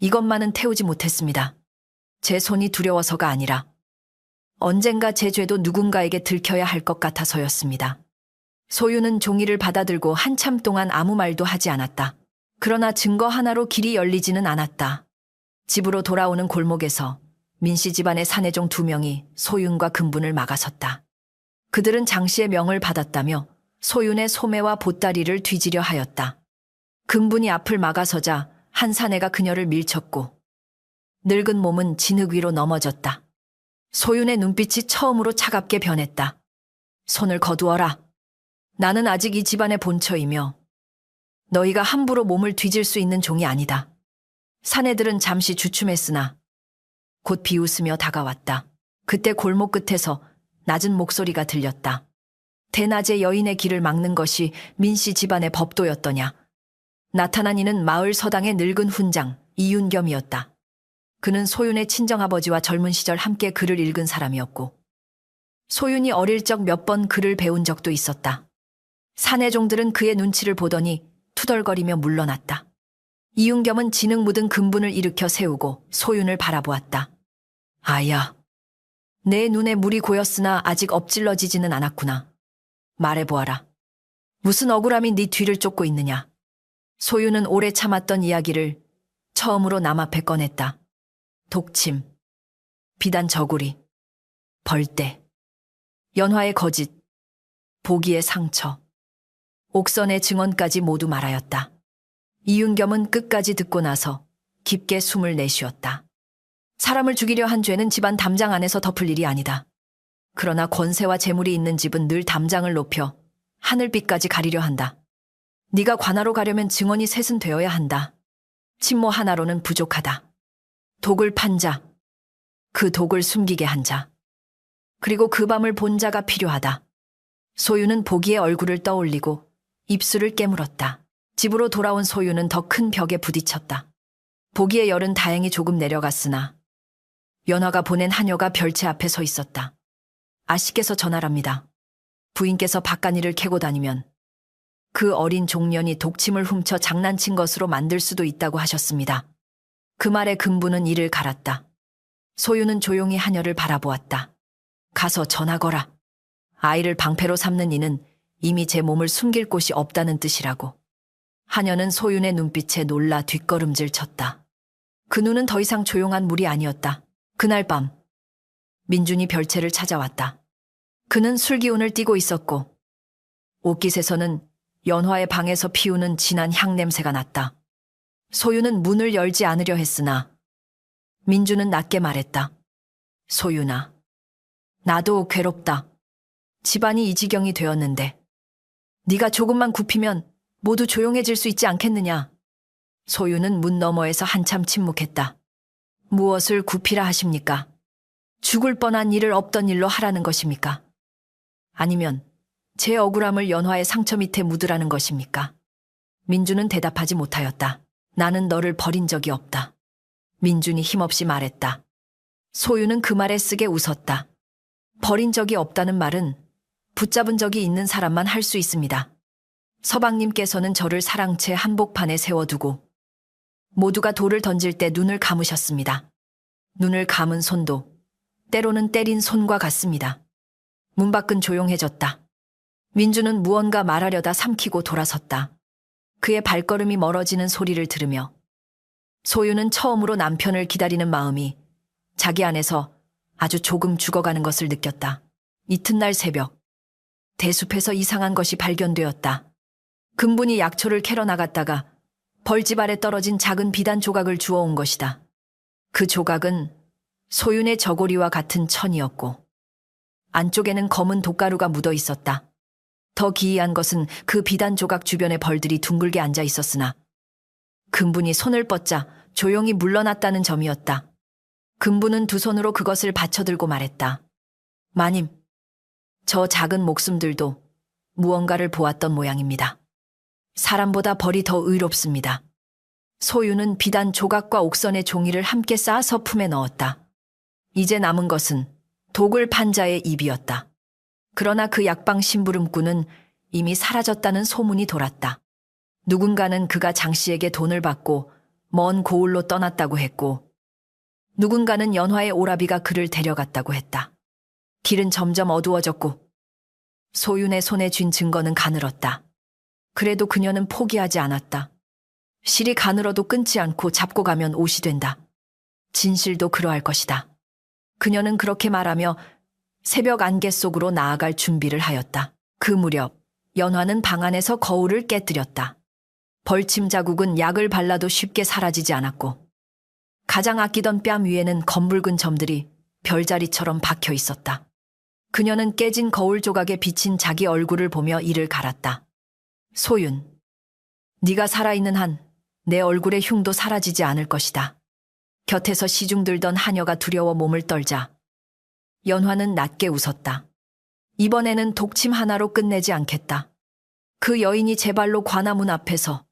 B: 이것만은 태우지 못했습니다. 제 손이 두려워서가 아니라 언젠가 제 죄도 누군가에게 들켜야 할 것 같아서였습니다. 소유는 종이를 받아들고 한참 동안 아무 말도 하지 않았다. 그러나 증거 하나로 길이 열리지는 않았다. 집으로 돌아오는 골목에서 민씨 집안의 사내종 2명이 소윤과 금분을 막아섰다. 그들은 장 씨의 명을 받았다며 소윤의 소매와 보따리를 뒤지려 하였다. 금분이 앞을 막아서자 한 사내가 그녀를 밀쳤고 늙은 몸은 진흙 위로 넘어졌다. 소윤의 눈빛이 처음으로 차갑게 변했다. 손을 거두어라. 나는 아직 이 집안의 본처이며 너희가 함부로 몸을 뒤질 수 있는 종이 아니다. 사내들은 잠시 주춤했으나 곧 비웃으며 다가왔다. 그때 골목 끝에서 낮은 목소리가 들렸다. 대낮에 여인의 길을 막는 것이 민씨 집안의 법도였더냐. 나타난 이는 마을 서당의 늙은 훈장 이윤겸이었다. 그는 소윤의 친정아버지와 젊은 시절 함께 글을 읽은 사람이었고 소윤이 어릴 적 몇 번 글을 배운 적도 있었다. 사내종들은 그의 눈치를 보더니 투덜거리며 물러났다. 이윤겸은 진흙 묻은 금분을 일으켜 세우고 소윤을 바라보았다. 아야, 내 눈에 물이 고였으나 아직 엎질러지지는 않았구나. 말해보아라. 무슨 억울함이 네 뒤를 쫓고 있느냐. 소윤은 오래 참았던 이야기를 처음으로 남 앞에 꺼냈다. 독침, 비단 저고리, 벌떼, 연화의 거짓, 보기의 상처, 옥선의 증언까지 모두 말하였다. 이윤겸은 끝까지 듣고 나서 깊게 숨을 내쉬었다. 사람을 죽이려 한 죄는 집안 담장 안에서 덮을 일이 아니다. 그러나 권세와 재물이 있는 집은 늘 담장을 높여 하늘빛까지 가리려 한다. 네가 관하로 가려면 증언이 셋은 되어야 한다. 친모 하나로는 부족하다. 독을 판 자, 그 독을 숨기게 한 자, 그리고 그 밤을 본 자가 필요하다. 소유는 보기의 얼굴을 떠올리고 입술을 깨물었다. 집으로 돌아온 소유는 더 큰 벽에 부딪혔다. 보기의 열은 다행히 조금 내려갔으나 연화가 보낸 한여가 별채 앞에 서 있었다. 아씨께서 전하랍니다. 부인께서 바깥일을 캐고 다니면 그 어린 종년이 독침을 훔쳐 장난친 것으로 만들 수도 있다고 하셨습니다. 그 말에 금부는 이를 갈았다. 소유는 조용히 한여를 바라보았다. 가서 전하거라. 아이를 방패로 삼는 이는 이미 제 몸을 숨길 곳이 없다는 뜻이라고. 하녀는 소윤의 눈빛에 놀라 뒷걸음질 쳤다. 그 눈은 더 이상 조용한 물이 아니었다. 그날 밤 민준이 별채를 찾아왔다. 그는 술기운을 띠고 있었고 옷깃에서는 연화의 방에서 피우는 진한 향냄새가 났다. 소윤은 문을 열지 않으려 했으나 민준은 낮게 말했다. 소윤아, 나도 괴롭다. 집안이 이 지경이 되었는데 네가 조금만 굽히면 모두 조용해질 수 있지 않겠느냐. 소윤은 문 너머에서 한참 침묵했다. 무엇을 굽히라 하십니까? 죽을 뻔한 일을 없던 일로 하라는 것입니까? 아니면 제 억울함을 연화의 상처 밑에 묻으라는 것입니까? 민준은 대답하지 못하였다. 나는 너를 버린 적이 없다. 민준이 힘없이 말했다. 소윤은 그 말에 쓰게 웃었다. 버린 적이 없다는 말은 붙잡은 적이 있는 사람만 할 수 있습니다. 서방님께서는 저를 사랑채 한복판에 세워두고 모두가 돌을 던질 때 눈을 감으셨습니다. 눈을 감은 손도 때로는 때린 손과 같습니다. 문 밖은 조용해졌다. 민주는 무언가 말하려다 삼키고 돌아섰다. 그의 발걸음이 멀어지는 소리를 들으며 소유는 처음으로 남편을 기다리는 마음이 자기 안에서 아주 조금 죽어가는 것을 느꼈다. 이튿날 새벽, 대숲에서 이상한 것이 발견되었다. 금분이 약초를 캐러 나갔다가 벌집 아래 떨어진 작은 비단 조각을 주워온 것이다. 그 조각은 소윤의 저고리와 같은 천이었고 안쪽에는 검은 독가루가 묻어 있었다. 더 기이한 것은 그 비단 조각 주변에 벌들이 둥글게 앉아 있었으나 금분이 손을 뻗자 조용히 물러났다는 점이었다. 금분은 두 손으로 그것을 받쳐들고 말했다. 마님, 저 작은 목숨들도 무언가를 보았던 모양입니다. 사람보다 벌이 더 의롭습니다. 소유는 비단 조각과 옥선의 종이를 함께 쌓아서 품에 넣었다. 이제 남은 것은 독을 판 자의 입이었다. 그러나 그 약방 심부름꾼은 이미 사라졌다는 소문이 돌았다. 누군가는 그가 장 씨에게 돈을 받고 먼 고을로 떠났다고 했고 누군가는 연화의 오라비가 그를 데려갔다고 했다. 길은 점점 어두워졌고 소윤의 손에 쥔 증거는 가늘었다. 그래도 그녀는 포기하지 않았다. 실이 가늘어도 끊지 않고 잡고 가면 옷이 된다. 진실도 그러할 것이다. 그녀는 그렇게 말하며 새벽 안개 속으로 나아갈 준비를 하였다. 그 무렵 연화는 방 안에서 거울을 깨뜨렸다. 벌침 자국은 약을 발라도 쉽게 사라지지 않았고 가장 아끼던 뺨 위에는 검붉은 점들이 별자리처럼 박혀 있었다. 그녀는 깨진 거울 조각에 비친 자기 얼굴을 보며 이를 갈았다. 소윤, 네가 살아있는 한 내 얼굴의 흉도 사라지지 않을 것이다. 곁에서 시중 들던 하녀가 두려워 몸을 떨자 연화는 낮게 웃었다. 이번에는 독침 하나로 끝내지 않겠다. 그 여인이 제 발로 관아문 앞에서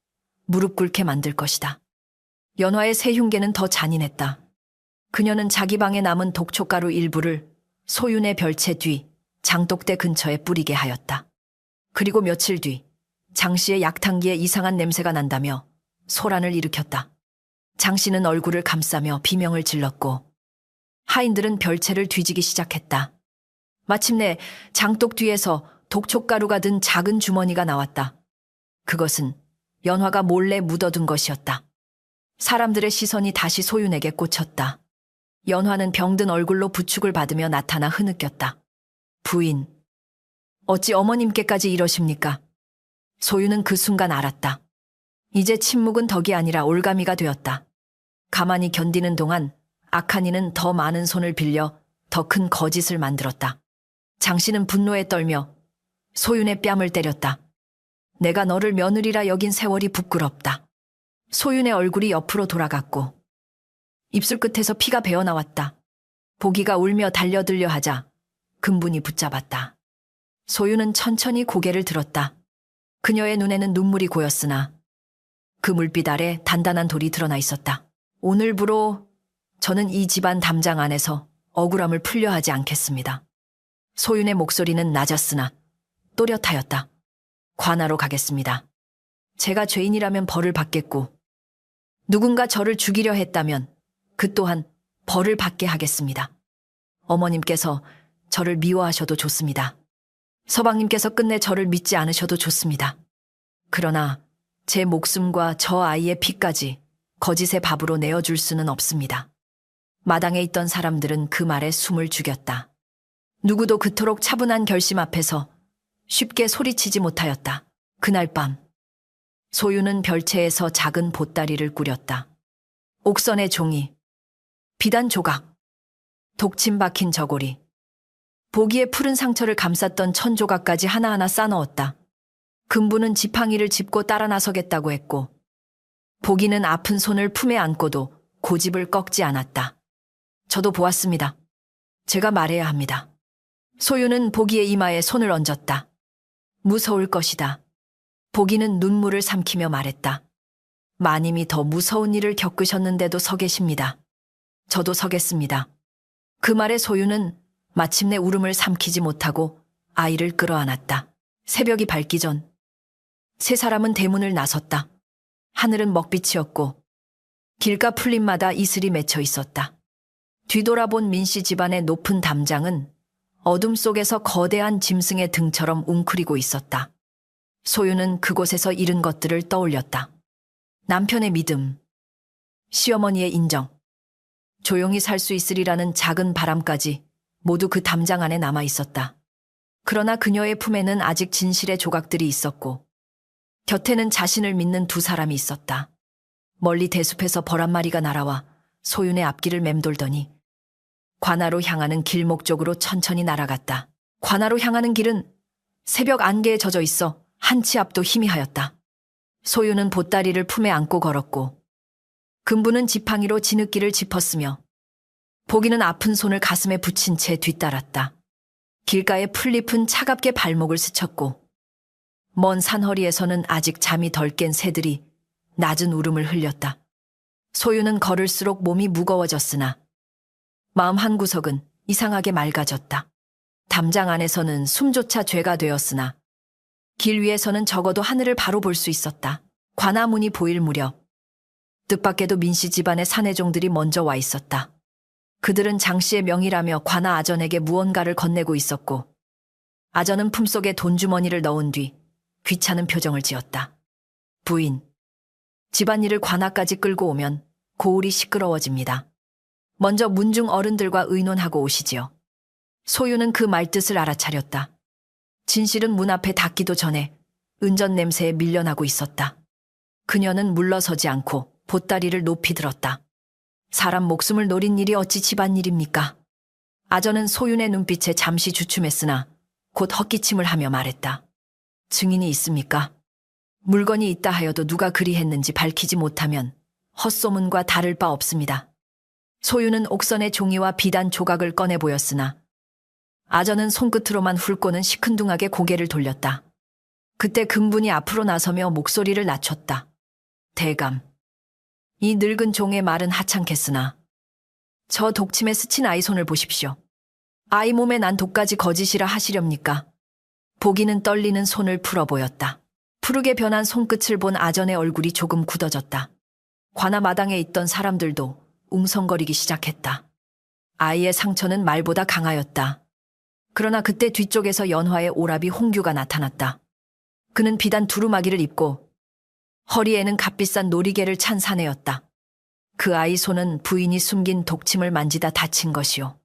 B: 무릎 꿇게 만들 것이다. 연화의 새 흉계는 더 잔인했다. 그녀는 자기 방에 남은 독초가루 일부를 소윤의 별채 뒤 장독대 근처에 뿌리게 하였다. 그리고 며칠 뒤 장씨의 약탕기에 이상한 냄새가 난다며 소란을 일으켰다. 장씨는 얼굴을 감싸며 비명을 질렀고 하인들은 별채를 뒤지기 시작했다. 마침내 장독 뒤에서 독촉가루가 든 작은 주머니가 나왔다. 그것은 연화가 몰래 묻어둔 것이었다. 사람들의 시선이 다시 소윤에게 꽂혔다. 연화는 병든 얼굴로 부축을 받으며 나타나 흐느꼈다. 부인, 어찌 어머님께까지 이러십니까? 소윤은 그 순간 알았다. 이제 침묵은 덕이 아니라 올가미가 되었다. 가만히 견디는 동안 악한 이는 더 많은 손을 빌려 더 큰 거짓을 만들었다. 장씨는 분노에 떨며 소윤의 뺨을 때렸다. 내가 너를 며느리라 여긴 세월이 부끄럽다. 소윤의 얼굴이 옆으로 돌아갔고 입술 끝에서 피가 배어나왔다. 보기가 울며 달려들려 하자 금분이 붙잡았다. 소윤은 천천히 고개를 들었다. 그녀의 눈에는 눈물이 고였으나 그 물빛 아래 단단한 돌이 드러나 있었다. 오늘부로 저는 이 집안 담장 안에서 억울함을 풀려 하지 않겠습니다. 소윤의 목소리는 낮았으나 또렷하였다. 관하로 가겠습니다. 제가 죄인이라면 벌을 받겠고 누군가 저를 죽이려 했다면 그 또한 벌을 받게 하겠습니다. 어머님께서 저를 미워하셔도 좋습니다. 서방님께서 끝내 저를 믿지 않으셔도 좋습니다. 그러나 제 목숨과 저 아이의 피까지 거짓의 밥으로 내어줄 수는 없습니다. 마당에 있던 사람들은 그 말에 숨을 죽였다. 누구도 그토록 차분한 결심 앞에서 쉽게 소리치지 못하였다. 그날 밤 소유는 별채에서 작은 보따리를 꾸렸다. 옥선의 종이, 비단 조각, 독침 박힌 저고리, 보기에 푸른 상처를 감쌌던 천조각까지 하나하나 싸넣었다. 금부는 지팡이를 짚고 따라 나서겠다고 했고 보기는 아픈 손을 품에 안고도 고집을 꺾지 않았다. 저도 보았습니다. 제가 말해야 합니다. 소유는 보기의 이마에 손을 얹었다. 무서울 것이다. 보기는 눈물을 삼키며 말했다. 마님이 더 무서운 일을 겪으셨는데도 서 계십니다. 저도 서겠습니다. 그 말에 소유는 마침내 울음을 삼키지 못하고 아이를 끌어안았다. 새벽이 밝기 전 세 사람은 대문을 나섰다. 하늘은 먹빛이었고 길가 풀잎마다 이슬이 맺혀 있었다. 뒤돌아본 민씨 집안의 높은 담장은 어둠 속에서 거대한 짐승의 등처럼 웅크리고 있었다. 소유는 그곳에서 잃은 것들을 떠올렸다. 남편의 믿음, 시어머니의 인정, 조용히 살 수 있으리라는 작은 바람까지 모두 그 담장 안에 남아 있었다. 그러나 그녀의 품에는 아직 진실의 조각들이 있었고 곁에는 자신을 믿는 두 사람이 있었다. 멀리 대숲에서 벌 한 마리가 날아와 소윤의 앞길을 맴돌더니 관아로 향하는 길목 쪽으로 천천히 날아갔다. 관아로 향하는 길은 새벽 안개에 젖어 있어 한 치 앞도 희미하였다. 소윤은 보따리를 품에 안고 걸었고 금부는 지팡이로 진흙길을 짚었으며 보기는 아픈 손을 가슴에 붙인 채 뒤따랐다. 길가의 풀잎은 차갑게 발목을 스쳤고 먼 산허리에서는 아직 잠이 덜 깬 새들이 낮은 울음을 흘렸다. 소유는 걸을수록 몸이 무거워졌으나 마음 한구석은 이상하게 맑아졌다. 담장 안에서는 숨조차 죄가 되었으나 길 위에서는 적어도 하늘을 바로 볼 수 있었다. 관아문이 보일 무렵 뜻밖에도 민씨 집안의 사내종들이 먼저 와 있었다. 그들은 장씨의 명의라며 관아 아전에게 무언가를 건네고 있었고 아전은 품속에 돈주머니를 넣은 뒤 귀찮은 표정을 지었다. 부인, 집안일을 관아까지 끌고 오면 고울이 시끄러워집니다. 먼저 문중 어른들과 의논하고 오시지요. 소유는 그 말뜻을 알아차렸다. 진실은 문 앞에 닿기도 전에 은전 냄새에 밀려나고 있었다. 그녀는 물러서지 않고 보따리를 높이 들었다. 사람 목숨을 노린 일이 어찌 집안일입니까? 아전은 소윤의 눈빛에 잠시 주춤했으나 곧 헛기침을 하며 말했다. 증인이 있습니까? 물건이 있다 하여도 누가 그리 했는지 밝히지 못하면 헛소문과 다를 바 없습니다. 소유는 옥선의 종이와 비단 조각을 꺼내 보였으나 아전은 손끝으로만 훑고는 시큰둥하게 고개를 돌렸다. 그때 금분이 앞으로 나서며 목소리를 낮췄다. 대감, 이 늙은 종의 말은 하찮겠으나 저 독침에 스친 아이 손을 보십시오. 아이 몸에 난 독까지 거짓이라 하시렵니까? 보기는 떨리는 손을 풀어 보였다. 푸르게 변한 손끝을 본 아전의 얼굴이 조금 굳어졌다. 관아 마당에 있던 사람들도 웅성거리기 시작했다. 아이의 상처는 말보다 강하였다. 그러나 그때 뒤쪽에서 연화의 오라비 홍규가 나타났다. 그는 비단 두루마기를 입고 허리에는 값비싼 놀이개를 찬 사내였다. 그 아이 손은 부인이 숨긴 독침을 만지다 다친 것이요.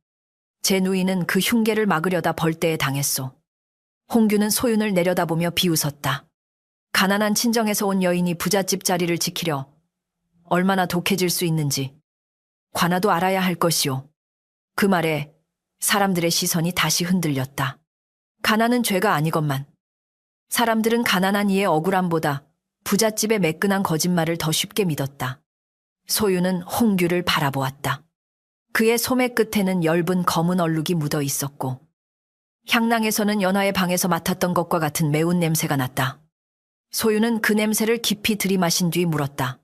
B: 제 누이는 그 흉계를 막으려다 벌떼에 당했소. 홍규는 소윤을 내려다보며 비웃었다. 가난한 친정에서 온 여인이 부잣집 자리를 지키려 얼마나 독해질 수 있는지 관아도 알아야 할 것이오. 그 말에 사람들의 시선이 다시 흔들렸다. 가난은 죄가 아니건만 사람들은 가난한 이의 억울함보다 부잣집의 매끈한 거짓말을 더 쉽게 믿었다. 소유는 홍규를 바라보았다. 그의 소매 끝에는 엷은 검은 얼룩이 묻어 있었고 향낭에서는 연화의 방에서 맡았던 것과 같은 매운 냄새가 났다. 소유는 그 냄새를 깊이 들이마신 뒤 물었다.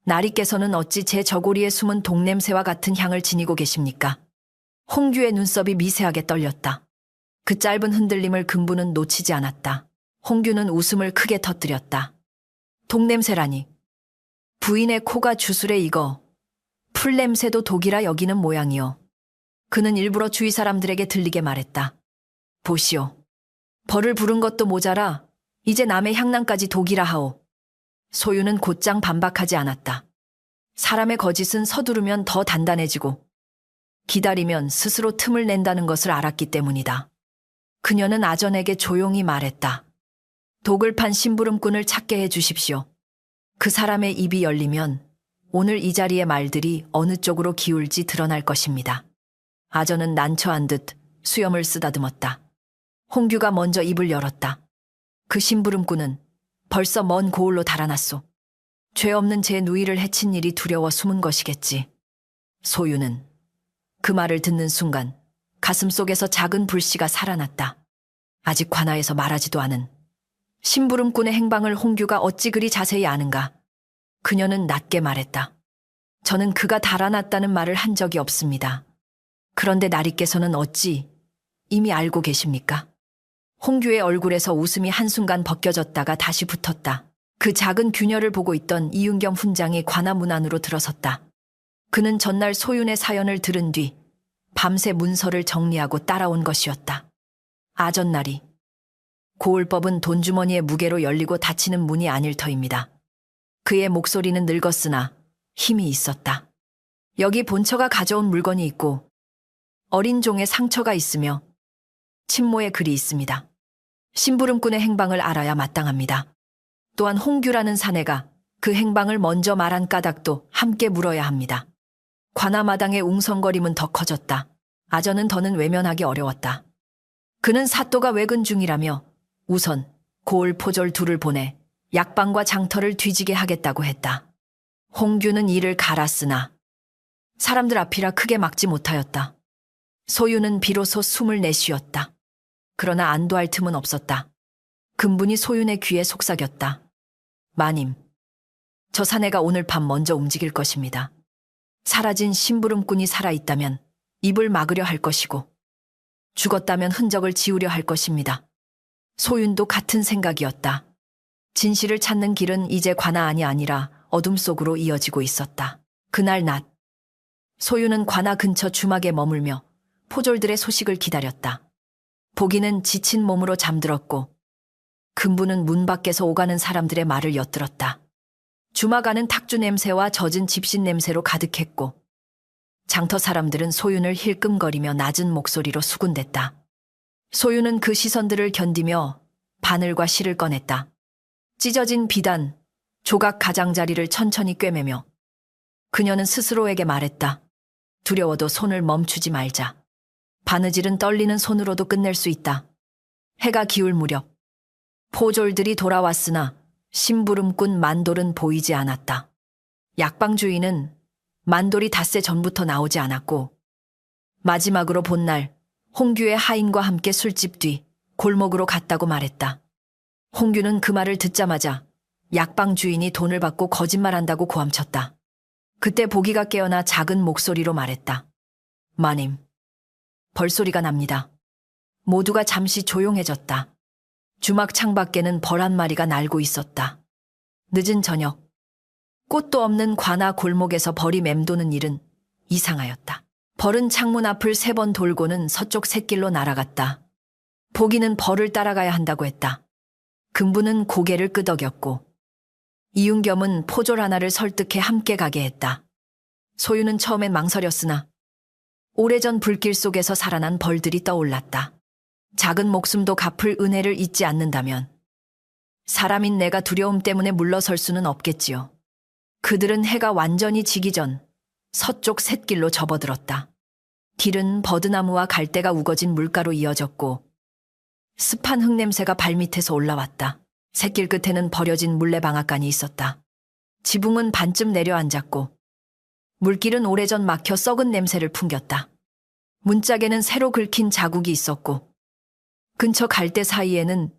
B: 나리께서는 어찌 제 저고리에 숨은 독냄새와 같은 향을 지니고 계십니까? 홍규의 눈썹이 미세하게 떨렸다. 그 짧은 흔들림을 금부는 놓치지 않았다. 홍규는 웃음을 크게 터뜨렸다. 독냄새라니. 부인의 코가 주술에 익어 풀냄새도 독이라 여기는 모양이요. 그는 일부러 주위 사람들에게 들리게 말했다. 보시오. 벌을 부른 것도 모자라 이제 남의 향난까지 독이라 하오. 소유는 곧장 반박하지 않았다. 사람의 거짓은 서두르면 더 단단해지고 기다리면 스스로 틈을 낸다는 것을 알았기 때문이다. 그녀는 아전에게 조용히 말했다. 독을 판 심부름꾼을 찾게 해 주십시오. 그 사람의 입이 열리면 오늘 이 자리의 말들이 어느 쪽으로 기울지 드러날 것입니다. 아전은 난처한 듯 수염을 쓰다듬었다. 홍규가 먼저 입을 열었다. 그 심부름꾼은 벌써 먼 고을로 달아났소. 죄 없는 제 누이를 해친 일이 두려워 숨은 것이겠지. 소유는 그 말을 듣는 순간 가슴속에서 작은 불씨가 살아났다. 아직 관아에서 말하지도 않은 심부름꾼의 행방을 홍규가 어찌 그리 자세히 아는가. 그녀는 낮게 말했다. 저는 그가 달아났다는 말을 한 적이 없습니다. 그런데 나리께서는 어찌 이미 알고 계십니까? 홍규의 얼굴에서 웃음이 한순간 벗겨졌다가 다시 붙었다. 그 작은 균열을 보고 있던 이윤겸 훈장이 관아 문 안으로 들어섰다. 그는 전날 소윤의 사연을 들은 뒤 밤새 문서를 정리하고 따라온 것이었다. 아전날이 고을법은 돈주머니의 무게로 열리고 닫히는 문이 아닐 터입니다. 그의 목소리는 늙었으나 힘이 있었다. 여기 본처가 가져온 물건이 있고 어린 종의 상처가 있으며 친모의 글이 있습니다. 심부름꾼의 행방을 알아야 마땅합니다. 또한 홍규라는 사내가 그 행방을 먼저 말한 까닭도 함께 물어야 합니다. 관아마당의 웅성거림은 더 커졌다. 아전은 더는 외면하기 어려웠다. 그는 사또가 외근 중이라며 우선 고을 포졸 둘을 보내 약방과 장터를 뒤지게 하겠다고 했다. 홍규는 이를 갈았으나 사람들 앞이라 크게 막지 못하였다. 소유는 비로소 숨을 내쉬었다. 그러나 안도할 틈은 없었다. 근분이 소윤의 귀에 속삭였다. 마님, 저 사내가 오늘 밤 먼저 움직일 것입니다. 사라진 심부름꾼이 살아있다면 입을 막으려 할 것이고 죽었다면 흔적을 지우려 할 것입니다. 소윤도 같은 생각이었다. 진실을 찾는 길은 이제 관아 안이 아니라 어둠 속으로 이어지고 있었다. 그날 낮, 소윤은 관아 근처 주막에 머물며 포졸들의 소식을 기다렸다. 보기는 지친 몸으로 잠들었고 근부는 문 밖에서 오가는 사람들의 말을 엿들었다. 주막 안은 탁주 냄새와 젖은 집신 냄새로 가득했고 장터 사람들은 소윤을 힐끔거리며 낮은 목소리로 수군댔다. 소윤은 그 시선들을 견디며 바늘과 실을 꺼냈다. 찢어진 비단, 조각 가장자리를 천천히 꿰매며 그녀는 스스로에게 말했다. 두려워도 손을 멈추지 말자. 바느질은 떨리는 손으로도 끝낼 수 있다. 해가 기울 무렵 포졸들이 돌아왔으나 심부름꾼 만돌은 보이지 않았다. 약방 주인은 만돌이 닷새 전부터 나오지 않았고 마지막으로 본 날 홍규의 하인과 함께 술집 뒤 골목으로 갔다고 말했다. 홍규는 그 말을 듣자마자 약방 주인이 돈을 받고 거짓말한다고 고함쳤다. 그때 보기가 깨어나 작은 목소리로 말했다. 마님, 벌소리가 납니다. 모두가 잠시 조용해졌다. 주막 창밖에는 벌 한 마리가 날고 있었다. 늦은 저녁, 꽃도 없는 관아 골목에서 벌이 맴도는 일은 이상하였다. 벌은 창문 앞을 3번 돌고는 서쪽 샛길로 날아갔다. 보기는 벌을 따라가야 한다고 했다. 근부는 고개를 끄덕였고 이윤겸은 포졸 하나를 설득해 함께 가게 했다. 소유는 처음엔 망설였으나 오래전 불길 속에서 살아난 벌들이 떠올랐다. 작은 목숨도 갚을 은혜를 잊지 않는다면 사람인 내가 두려움 때문에 물러설 수는 없겠지요. 그들은 해가 완전히 지기 전 서쪽 샛길로 접어들었다. 길은 버드나무와 갈대가 우거진 물가로 이어졌고 습한 흙냄새가 발밑에서 올라왔다. 샛길 끝에는 버려진 물레방앗간이 있었다. 지붕은 반쯤 내려앉았고 물길은 오래전 막혀 썩은 냄새를 풍겼다. 문짝에는 새로 긁힌 자국이 있었고 근처 갈대 사이에는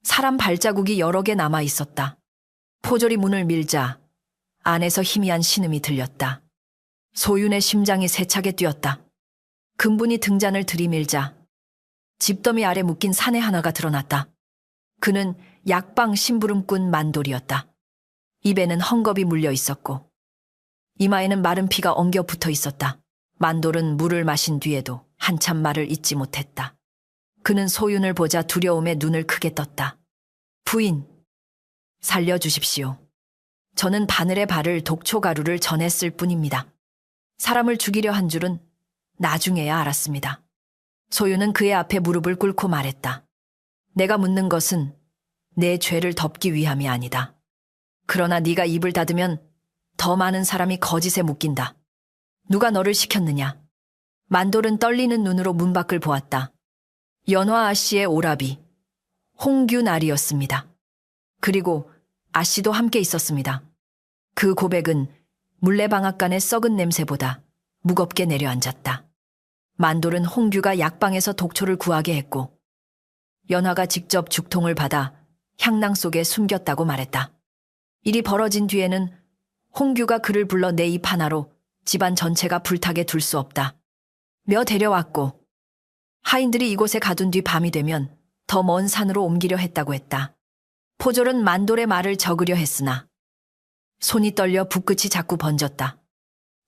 B: 사람 발자국이 여러 개 남아 있었다. 포졸이 문을 밀자 안에서 희미한 신음이 들렸다. 소윤의 심장이 세차게 뛰었다. 근분이 등잔을 들이밀자 집더미 아래 묶인 사내 하나가 드러났다. 그는 약방 심부름꾼 만돌이었다. 입에는 헝겊이 물려 있었고 이마에는 마른 피가 엉겨 붙어 있었다. 만돌은 물을 마신 뒤에도 한참 말을 잇지 못했다. 그는 소윤을 보자 두려움에 눈을 크게 떴다. 부인, 살려주십시오. 저는 바늘에 바를 독초가루를 전했을 뿐입니다. 사람을 죽이려 한 줄은 나중에야 알았습니다. 소윤은 그의 앞에 무릎을 꿇고 말했다. 내가 묻는 것은 내 죄를 덮기 위함이 아니다. 그러나 네가 입을 닫으면 더 많은 사람이 거짓에 묶인다. 누가 너를 시켰느냐? 만돌은 떨리는 눈으로 문 밖을 보았다. 연화 아씨의 오라비, 홍규날이었습니다. 그리고 아씨도 함께 있었습니다. 그 고백은 물레방앗간의 썩은 냄새보다 무겁게 내려앉았다. 만돌은 홍규가 약방에서 독초를 구하게 했고 연화가 직접 죽통을 받아 향낭 속에 숨겼다고 말했다. 일이 벌어진 뒤에는 홍규가 그를 불러 내 입 하나로 집안 전체가 불타게 둘 수 없다. 며 데려왔고 하인들이 이곳에 가둔 뒤 밤이 되면 더 먼 산으로 옮기려 했다고 했다. 포졸은 만돌의 말을 적으려 했으나 손이 떨려 붓끝이 자꾸 번졌다.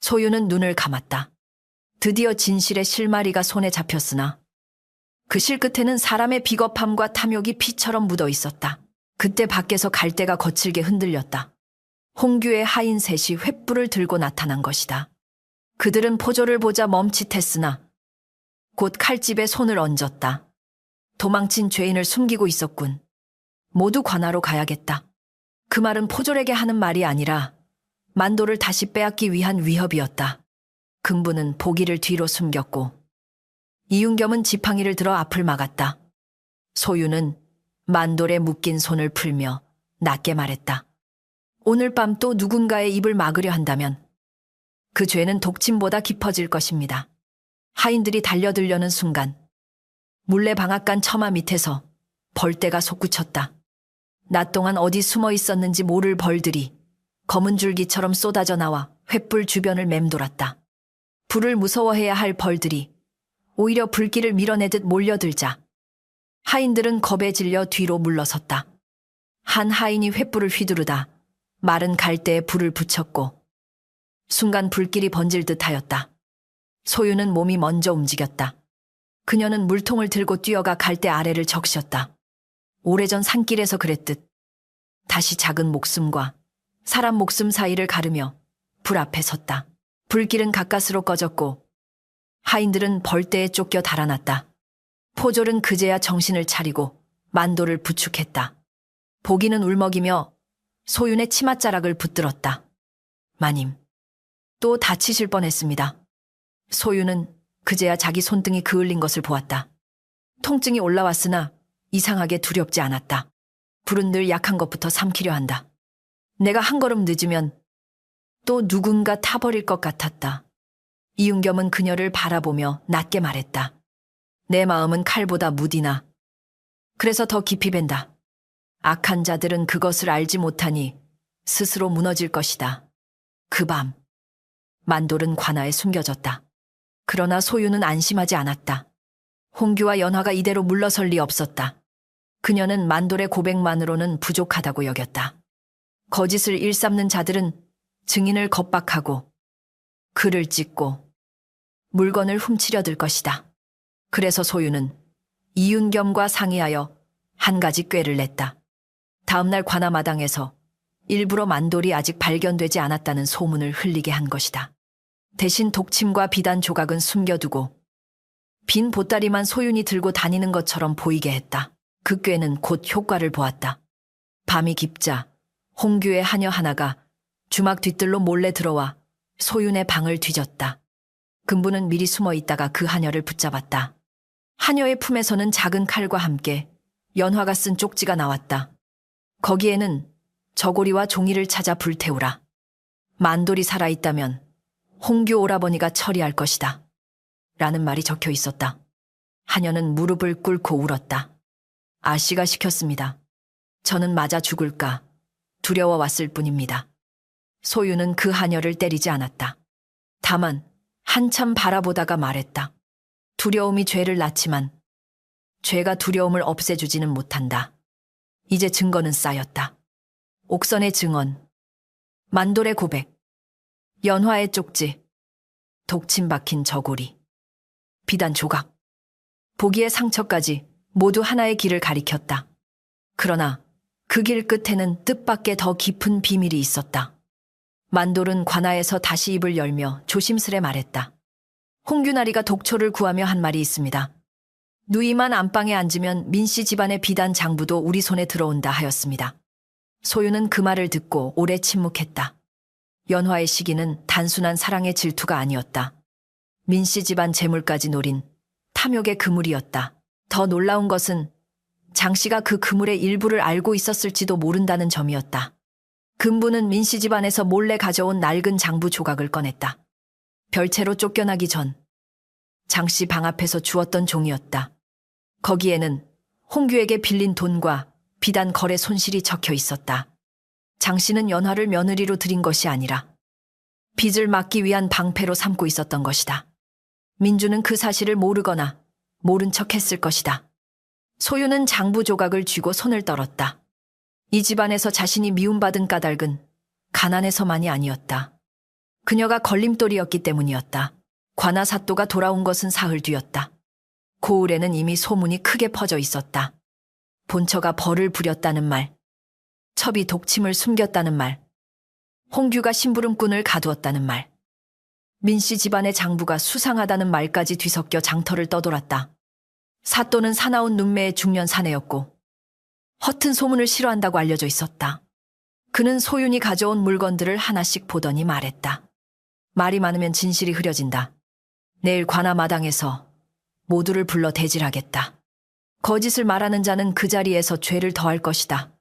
B: 소유는 눈을 감았다. 드디어 진실의 실마리가 손에 잡혔으나 그 실 끝에는 사람의 비겁함과 탐욕이 피처럼 묻어 있었다. 그때 밖에서 갈대가 거칠게 흔들렸다. 홍규의 하인 셋이 횃불을 들고 나타난 것이다. 그들은 포졸을 보자 멈칫했으나 곧 칼집에 손을 얹었다. 도망친 죄인을 숨기고 있었군. 모두 관하로 가야겠다. 그 말은 포졸에게 하는 말이 아니라 만돌을 다시 빼앗기 위한 위협이었다. 금부는 보기를 뒤로 숨겼고 이윤겸은 지팡이를 들어 앞을 막았다. 소유는 만돌의 묶인 손을 풀며 낮게 말했다. 오늘 밤 또 누군가의 입을 막으려 한다면 그 죄는 독침보다 깊어질 것입니다. 하인들이 달려들려는 순간 물레방앗간 처마 밑에서 벌떼가 솟구쳤다. 낮 동안 어디 숨어 있었는지 모를 벌들이 검은 줄기처럼 쏟아져 나와 횃불 주변을 맴돌았다. 불을 무서워해야 할 벌들이 오히려 불길을 밀어내듯 몰려들자 하인들은 겁에 질려 뒤로 물러섰다. 한 하인이 횃불을 휘두르다 마른 갈대에 불을 붙였고 순간 불길이 번질 듯하였다. 소유는 몸이 먼저 움직였다. 그녀는 물통을 들고 뛰어가 갈대 아래를 적셨다. 오래전 산길에서 그랬듯 다시 작은 목숨과 사람 목숨 사이를 가르며 불 앞에 섰다. 불길은 가까스로 꺼졌고 하인들은 벌떼에 쫓겨 달아났다. 포졸은 그제야 정신을 차리고 만돌을 부축했다. 보기는 울먹이며 소윤의 치맛자락을 붙들었다. 마님, 또 다치실 뻔했습니다. 소윤은 그제야 자기 손등이 그을린 것을 보았다. 통증이 올라왔으나 이상하게 두렵지 않았다. 불은 늘 약한 것부터 삼키려 한다. 내가 한 걸음 늦으면 또 누군가 타버릴 것 같았다. 이윤겸은 그녀를 바라보며 낮게 말했다. 내 마음은 칼보다 무디나. 그래서 더 깊이 벤다. 악한 자들은 그것을 알지 못하니 스스로 무너질 것이다. 그 밤 만돌은 관아에 숨겨졌다. 그러나 소유는 안심하지 않았다. 홍규와 연화가 이대로 물러설 리 없었다. 그녀는 만돌의 고백만으로는 부족하다고 여겼다. 거짓을 일삼는 자들은 증인을 겁박하고 글을 찍고 물건을 훔치려 들 것이다. 그래서 소유는 이윤겸과 상의하여 한 가지 꾀를 냈다. 다음날 관아마당에서 일부러 만돌이 아직 발견되지 않았다는 소문을 흘리게 한 것이다. 대신 독침과 비단 조각은 숨겨두고 빈 보따리만 소윤이 들고 다니는 것처럼 보이게 했다. 그 꾀는 곧 효과를 보았다. 밤이 깊자 홍규의 하녀 하나가 주막 뒤뜰로 몰래 들어와 소윤의 방을 뒤졌다. 금부는 미리 숨어 있다가 그 하녀를 붙잡았다. 하녀의 품에서는 작은 칼과 함께 연화가 쓴 쪽지가 나왔다. 거기에는 저고리와 종이를 찾아 불태우라. 만돌이 살아있다면 홍규 오라버니가 처리할 것이다. 라는 말이 적혀 있었다. 하녀는 무릎을 꿇고 울었다. 아씨가 시켰습니다. 저는 맞아 죽을까 두려워왔을 뿐입니다. 소유는 그 하녀를 때리지 않았다. 다만 한참 바라보다가 말했다. 두려움이 죄를 낳지만 죄가 두려움을 없애주지는 못한다. 이제 증거는 쌓였다. 옥선의 증언, 만돌의 고백, 연화의 쪽지, 독침 박힌 저고리, 비단 조각, 보기의 상처까지 모두 하나의 길을 가리켰다. 그러나 그 길 끝에는 뜻밖의 더 깊은 비밀이 있었다. 만돌은 관아에서 다시 입을 열며 조심스레 말했다. 홍규나리가 독초를 구하며 한 말이 있습니다. 누이만 안방에 앉으면 민씨 집안의 비단 장부도 우리 손에 들어온다 하였습니다. 소유는 그 말을 듣고 오래 침묵했다. 연화의 시기는 단순한 사랑의 질투가 아니었다. 민씨 집안 재물까지 노린 탐욕의 그물이었다. 더 놀라운 것은 장씨가 그 그물의 일부를 알고 있었을지도 모른다는 점이었다. 금부는 민씨 집안에서 몰래 가져온 낡은 장부 조각을 꺼냈다. 별채로 쫓겨나기 전 장씨 방 앞에서 주었던 종이었다. 거기에는 홍규에게 빌린 돈과 비단 거래 손실이 적혀 있었다. 장씨는 연화를 며느리로 들인 것이 아니라 빚을 막기 위한 방패로 삼고 있었던 것이다. 민주는 그 사실을 모르거나 모른 척 했을 것이다. 소유는 장부 조각을 쥐고 손을 떨었다. 이 집안에서 자신이 미움받은 까닭은 가난해서만이 아니었다. 그녀가 걸림돌이었기 때문이었다. 관아 사또가 돌아온 것은 사흘 뒤였다. 고을에는 이미 소문이 크게 퍼져 있었다. 본처가 벌을 부렸다는 말, 첩이 독침을 숨겼다는 말, 홍규가 심부름꾼을 가두었다는 말, 민씨 집안의 장부가 수상하다는 말까지 뒤섞여 장터를 떠돌았다. 사또는 사나운 눈매의 중년 사내였고 허튼 소문을 싫어한다고 알려져 있었다. 그는 소윤이 가져온 물건들을 하나씩 보더니 말했다. 말이 많으면 진실이 흐려진다. 내일 관아 마당에서 모두를 불러 대질하겠다. 거짓을 말하는 자는 그 자리에서 죄를 더할 것이다.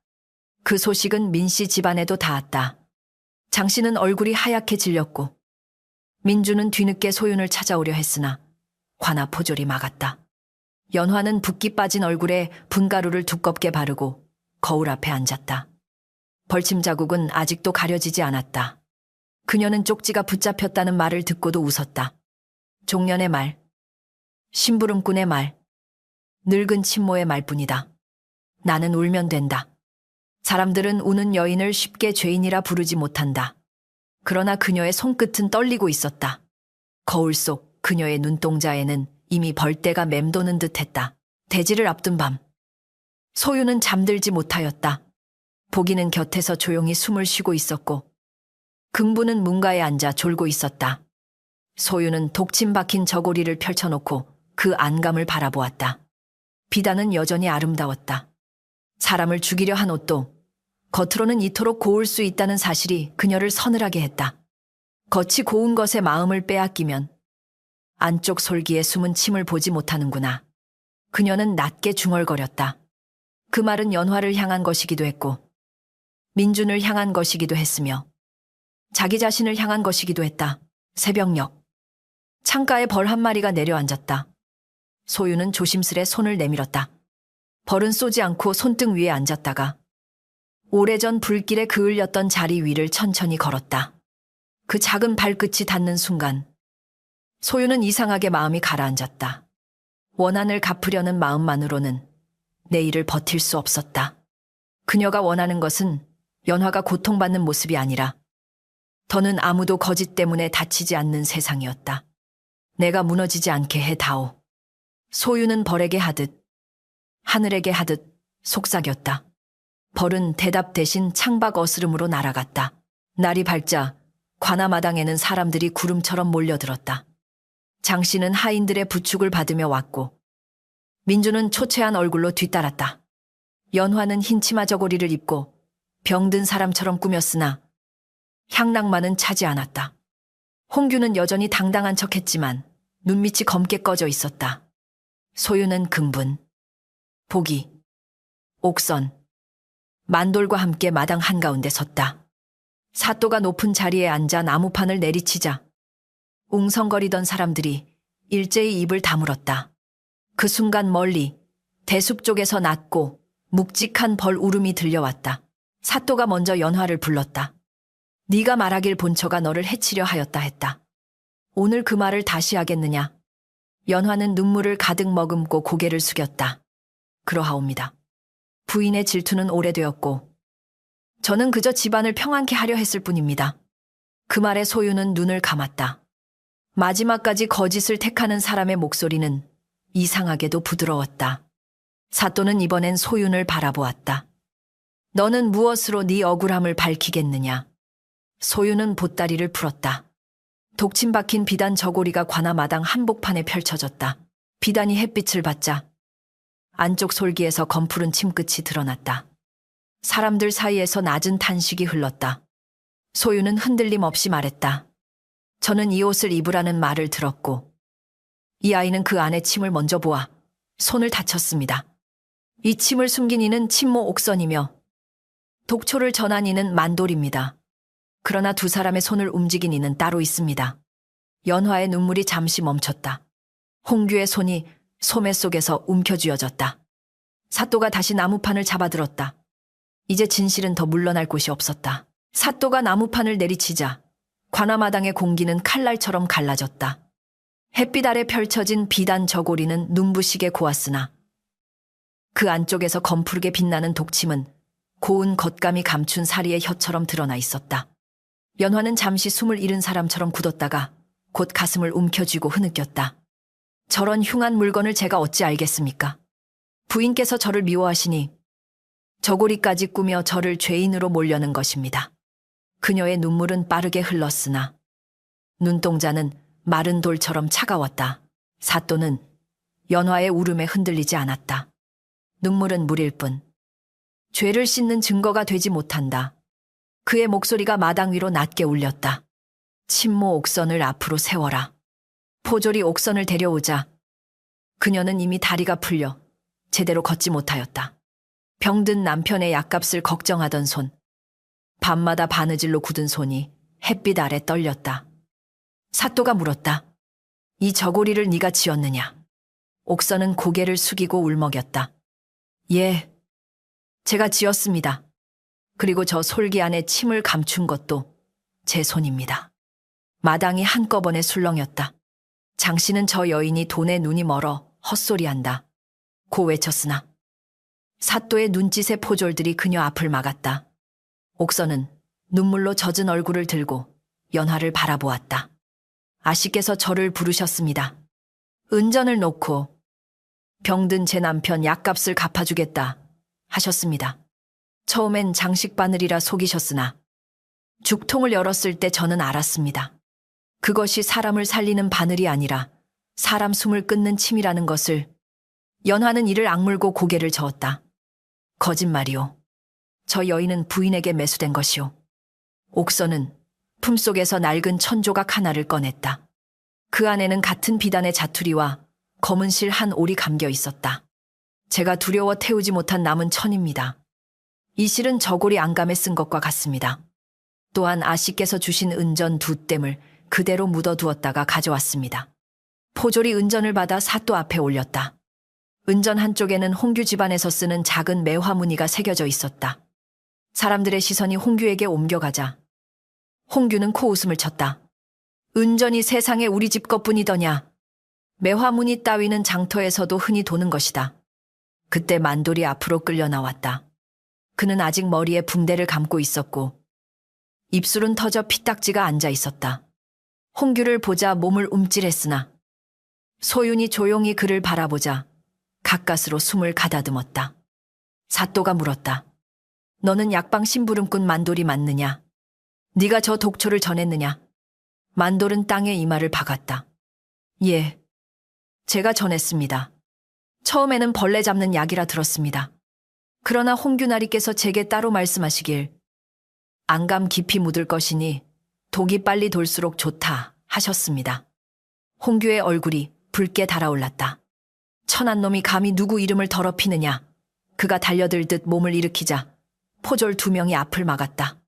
B: 그 소식은 민씨 집안에도 닿았다. 장씨는 얼굴이 하얗게 질렸고 민주는 뒤늦게 소윤을 찾아오려 했으나 관아 포졸이 막았다. 연화는 붓기 빠진 얼굴에 분가루를 두껍게 바르고 거울 앞에 앉았다. 벌침 자국은 아직도 가려지지 않았다. 그녀는 쪽지가 붙잡혔다는 말을 듣고도 웃었다. 종년의 말, 심부름꾼의 말, 늙은 친모의 말뿐이다. 나는 울면 된다. 사람들은 우는 여인을 쉽게 죄인이라 부르지 못한다. 그러나 그녀의 손끝은 떨리고 있었다. 거울 속 그녀의 눈동자에는 이미 벌떼가 맴도는 듯했다. 대지를 앞둔 밤. 소유는 잠들지 못하였다. 보기는 곁에서 조용히 숨을 쉬고 있었고 긍부는 문가에 앉아 졸고 있었다. 소유는 독침 박힌 저고리를 펼쳐놓고 그 안감을 바라보았다. 비단은 여전히 아름다웠다. 사람을 죽이려 한 옷도 겉으로는 이토록 고울 수 있다는 사실이 그녀를 서늘하게 했다. 겉이 고운 것에 마음을 빼앗기면 안쪽 솔기에 숨은 침을 보지 못하는구나. 그녀는 낮게 중얼거렸다. 그 말은 연화를 향한 것이기도 했고 민준을 향한 것이기도 했으며 자기 자신을 향한 것이기도 했다. 새벽녘 창가에 벌 한 마리가 내려앉았다. 소유는 조심스레 손을 내밀었다. 벌은 쏘지 않고 손등 위에 앉았다가 오래전 불길에 그을렸던 자리 위를 천천히 걸었다. 그 작은 발끝이 닿는 순간 소유는 이상하게 마음이 가라앉았다. 원한을 갚으려는 마음만으로는 내일을 버틸 수 없었다. 그녀가 원하는 것은 연화가 고통받는 모습이 아니라 더는 아무도 거짓 때문에 다치지 않는 세상이었다. 내가 무너지지 않게 해다오. 소유는 벌에게 하듯 하늘에게 하듯 속삭였다. 벌은 대답 대신 창밖 어스름으로 날아갔다. 날이 밝자 관아 마당에는 사람들이 구름처럼 몰려들었다. 장씨는 하인들의 부축을 받으며 왔고 민주는 초췌한 얼굴로 뒤따랐다. 연화는 흰 치마 저고리를 입고 병든 사람처럼 꾸몄으나 향락만은 차지 않았다. 홍규는 여전히 당당한 척했지만 눈밑이 검게 꺼져 있었다. 소유는 금분, 보기, 옥선, 만돌과 함께 마당 한가운데 섰다. 사또가 높은 자리에 앉아 나무판을 내리치자 웅성거리던 사람들이 일제히 입을 다물었다. 그 순간 멀리 대숲 쪽에서 낮고 묵직한 벌 울음이 들려왔다. 사또가 먼저 연화를 불렀다. 네가 말하길 본처가 너를 해치려 하였다 했다. 오늘 그 말을 다시 하겠느냐? 연화는 눈물을 가득 머금고 고개를 숙였다. 그러하옵니다. 부인의 질투는 오래되었고 저는 그저 집안을 평안케 하려 했을 뿐입니다. 그 말에 소유는 눈을 감았다. 마지막까지 거짓을 택하는 사람의 목소리는 이상하게도 부드러웠다. 사또는 이번엔 소윤을 바라보았다. 너는 무엇으로 네 억울함을 밝히겠느냐? 소윤은 보따리를 풀었다. 독침 박힌 비단 저고리가 관아 마당 한복판에 펼쳐졌다. 비단이 햇빛을 받자 안쪽 솔기에서 검푸른 침끝이 드러났다. 사람들 사이에서 낮은 탄식이 흘렀다. 소윤은 흔들림 없이 말했다. 저는 이 옷을 입으라는 말을 들었고 이 아이는 그 안에 침을 먼저 보아 손을 다쳤습니다. 이 침을 숨긴 이는 친모 옥선이며 독초를 전한 이는 만돌입니다. 그러나 두 사람의 손을 움직인 이는 따로 있습니다. 연화의 눈물이 잠시 멈췄다. 홍규의 손이 소매 속에서 움켜쥐어졌다. 사또가 다시 나무판을 잡아들었다. 이제 진실은 더 물러날 곳이 없었다. 사또가 나무판을 내리치자 관아마당의 공기는 칼날처럼 갈라졌다. 햇빛 아래 펼쳐진 비단 저고리는 눈부시게 고왔으나 그 안쪽에서 검푸르게 빛나는 독침은 고운 겉감이 감춘 사리의 혀처럼 드러나 있었다. 연화는 잠시 숨을 잃은 사람처럼 굳었다가 곧 가슴을 움켜쥐고 흐느꼈다. 저런 흉한 물건을 제가 어찌 알겠습니까? 부인께서 저를 미워하시니 저고리까지 꾸며 저를 죄인으로 몰려는 것입니다. 그녀의 눈물은 빠르게 흘렀으나 눈동자는 마른 돌처럼 차가웠다. 사또는 연화의 울음에 흔들리지 않았다. 눈물은 물일 뿐 죄를 씻는 증거가 되지 못한다. 그의 목소리가 마당 위로 낮게 울렸다. 친모 옥선을 앞으로 세워라. 포졸이 옥선을 데려오자 그녀는 이미 다리가 풀려 제대로 걷지 못하였다. 병든 남편의 약값을 걱정하던 손, 밤마다 바느질로 굳은 손이 햇빛 아래 떨렸다. 사또가 물었다. 이 저고리를 네가 지었느냐? 옥선은 고개를 숙이고 울먹였다. 예, 제가 지었습니다. 그리고 저 솔기 안에 침을 감춘 것도 제 손입니다. 마당이 한꺼번에 술렁였다. 장씨는 저 여인이 돈에 눈이 멀어 헛소리한다. 고 외쳤으나 사또의 눈짓에 포졸들이 그녀 앞을 막았다. 옥선은 눈물로 젖은 얼굴을 들고 연화를 바라보았다. 아씨께서 저를 부르셨습니다. 은전을 놓고 병든 제 남편 약값을 갚아주겠다 하셨습니다. 처음엔 장식 바늘이라 속이셨으나 죽통을 열었을 때 저는 알았습니다. 그것이 사람을 살리는 바늘이 아니라 사람 숨을 끊는 침이라는 것을. 연화는 이를 악물고 고개를 저었다. 거짓말이오. 저 여인은 부인에게 매수된 것이오. 옥선은 품속에서 낡은 천조각 하나를 꺼냈다. 그 안에는 같은 비단의 자투리와 검은 실 한 올이 감겨 있었다. 제가 두려워 태우지 못한 남은 천입니다. 이 실은 저고리 안감에 쓴 것과 같습니다. 또한 아씨께서 주신 은전 2댐을 그대로 묻어두었다가 가져왔습니다. 포졸이 은전을 받아 사또 앞에 올렸다. 은전 한쪽에는 홍규 집안에서 쓰는 작은 매화 무늬가 새겨져 있었다. 사람들의 시선이 홍규에게 옮겨가자 홍규는 코웃음을 쳤다. 은전이 세상에 우리 집 것뿐이더냐. 매화 무늬 따위는 장터에서도 흔히 도는 것이다. 그때 만돌이 앞으로 끌려 나왔다. 그는 아직 머리에 붕대를 감고 있었고 입술은 터져 피딱지가 앉아 있었다. 홍규를 보자 몸을 움찔했으나 소윤이 조용히 그를 바라보자 가까스로 숨을 가다듬었다. 사또가 물었다. 너는 약방 심부름꾼 만돌이 맞느냐? 네가 저 독초를 전했느냐? 만돌은 땅에 이마를 박았다. 예, 제가 전했습니다. 처음에는 벌레 잡는 약이라 들었습니다. 그러나 홍규나리께서 제게 따로 말씀하시길 안감 깊이 묻을 것이니 독이 빨리 돌수록 좋다 하셨습니다. 홍규의 얼굴이 붉게 달아올랐다. 천한 놈이 감히 누구 이름을 더럽히느냐. 그가 달려들듯 몸을 일으키자 포졸 2명이 앞을 막았다.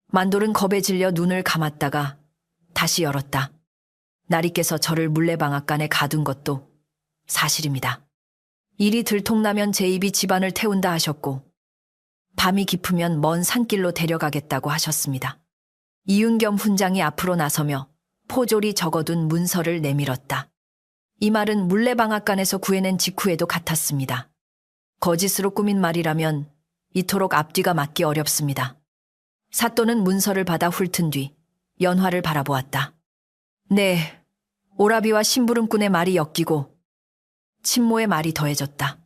B: 만돌은 겁에 질려 눈을 감았다가 다시 열었다. 나리께서 저를 물레방앗간에 가둔 것도 사실입니다. 일이 들통나면 제 입이 집안을 태운다 하셨고 밤이 깊으면 먼 산길로 데려가겠다고 하셨습니다. 이윤겸 훈장이 앞으로 나서며 포졸이 적어둔 문서를 내밀었다. 이 말은 물레방앗간에서 구해낸 직후에도 같았습니다. 거짓으로 꾸민 말이라면 이토록 앞뒤가 맞기 어렵습니다. 사또는 문서를 받아 훑은 뒤 연화를 바라보았다. 네, 오라비와 심부름꾼의 말이 엮이고 친모의 말이 더해졌다.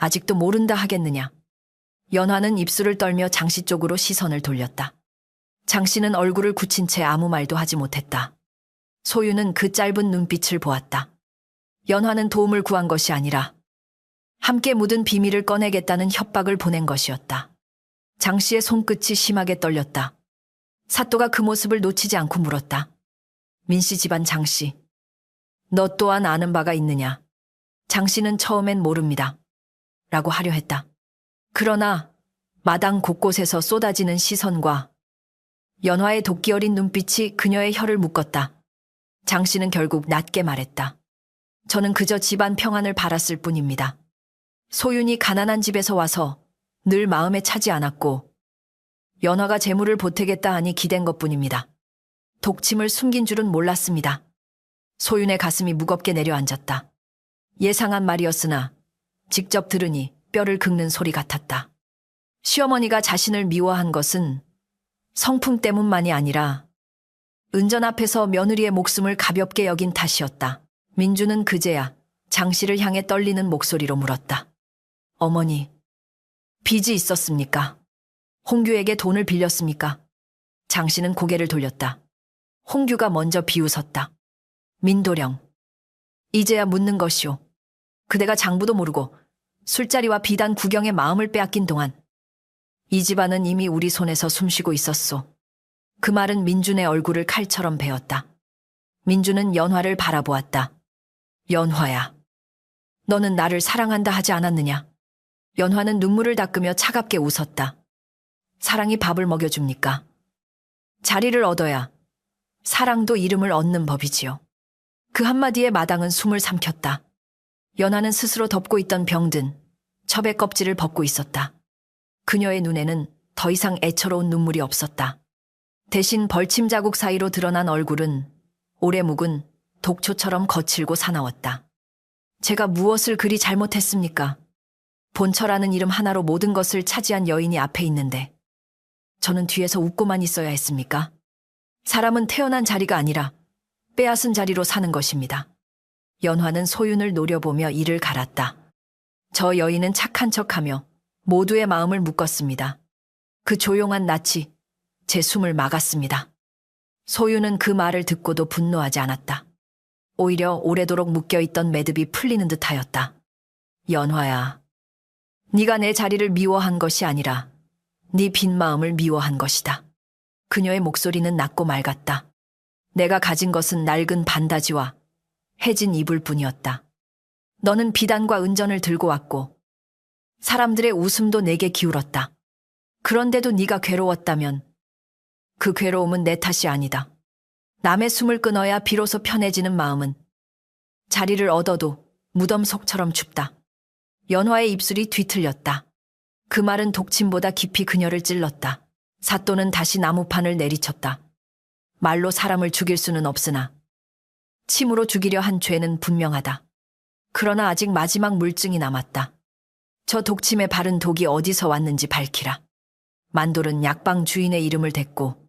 B: 아직도 모른다 하겠느냐. 연화는 입술을 떨며 장씨 쪽으로 시선을 돌렸다. 장씨는 얼굴을 굳힌 채 아무 말도 하지 못했다. 소유는 그 짧은 눈빛을 보았다. 연화는 도움을 구한 것이 아니라 함께 묻은 비밀을 꺼내겠다는 협박을 보낸 것이었다. 장씨의 손끝이 심하게 떨렸다. 사또가 그 모습을 놓치지 않고 물었다. 민씨 집안 장씨, 너 또한 아는 바가 있느냐? 장씨는 처음엔 모릅니다. 라고 하려 했다. 그러나 마당 곳곳에서 쏟아지는 시선과 연화의 도끼 어린 눈빛이 그녀의 혀를 묶었다. 장씨는 결국 낮게 말했다. 저는 그저 집안 평안을 바랐을 뿐입니다. 소윤이 가난한 집에서 와서 늘 마음에 차지 않았고 연화가 재물을 보태겠다 하니 기댄 것뿐입니다. 독침을 숨긴 줄은 몰랐습니다. 소윤의 가슴이 무겁게 내려앉았다. 예상한 말이었으나 직접 들으니 뼈를 긁는 소리 같았다. 시어머니가 자신을 미워한 것은 성품 때문만이 아니라 은전 앞에서 며느리의 목숨을 가볍게 여긴 탓이었다. 민주는 그제야 장씨를 향해 떨리는 목소리로 물었다. 어머니, 빚이 있었습니까? 홍규에게 돈을 빌렸습니까? 장씨는 고개를 돌렸다. 홍규가 먼저 비웃었다. 민도령, 이제야 묻는 것이오. 그대가 장부도 모르고 술자리와 비단 구경에 마음을 빼앗긴 동안 이 집안은 이미 우리 손에서 숨쉬고 있었소. 그 말은 민준의 얼굴을 칼처럼 베었다. 민준은 연화를 바라보았다. 연화야, 너는 나를 사랑한다 하지 않았느냐? 연화는 눈물을 닦으며 차갑게 웃었다. 사랑이 밥을 먹여줍니까? 자리를 얻어야 사랑도 이름을 얻는 법이지요. 그 한마디에 마당은 숨을 삼켰다. 연화는 스스로 덮고 있던 병든 첩의 껍질을 벗고 있었다. 그녀의 눈에는 더 이상 애처로운 눈물이 없었다. 대신 벌침 자국 사이로 드러난 얼굴은 오래 묵은 독초처럼 거칠고 사나웠다. 제가 무엇을 그리 잘못했습니까? 본처라는 이름 하나로 모든 것을 차지한 여인이 앞에 있는데 저는 뒤에서 웃고만 있어야 했습니까? 사람은 태어난 자리가 아니라 빼앗은 자리로 사는 것입니다. 연화는 소윤을 노려보며 이를 갈았다. 저 여인은 착한 척하며 모두의 마음을 묶었습니다. 그 조용한 낯이 제 숨을 막았습니다. 소윤은 그 말을 듣고도 분노하지 않았다. 오히려 오래도록 묶여있던 매듭이 풀리는 듯하였다. 연화야, 네가 내 자리를 미워한 것이 아니라 네 빈 마음을 미워한 것이다. 그녀의 목소리는 낮고 맑았다. 내가 가진 것은 낡은 반다지와 해진 이불 뿐이었다. 너는 비단과 은전을 들고 왔고 사람들의 웃음도 내게 기울었다. 그런데도 네가 괴로웠다면 그 괴로움은 내 탓이 아니다. 남의 숨을 끊어야 비로소 편해지는 마음은 자리를 얻어도 무덤 속처럼 춥다. 연화의 입술이 뒤틀렸다. 그 말은 독침보다 깊이 그녀를 찔렀다. 사또는 다시 나무판을 내리쳤다. 말로 사람을 죽일 수는 없으나 침으로 죽이려 한 죄는 분명하다. 그러나 아직 마지막 물증이 남았다. 저 독침에 바른 독이 어디서 왔는지 밝히라. 만돌은 약방 주인의 이름을 댔고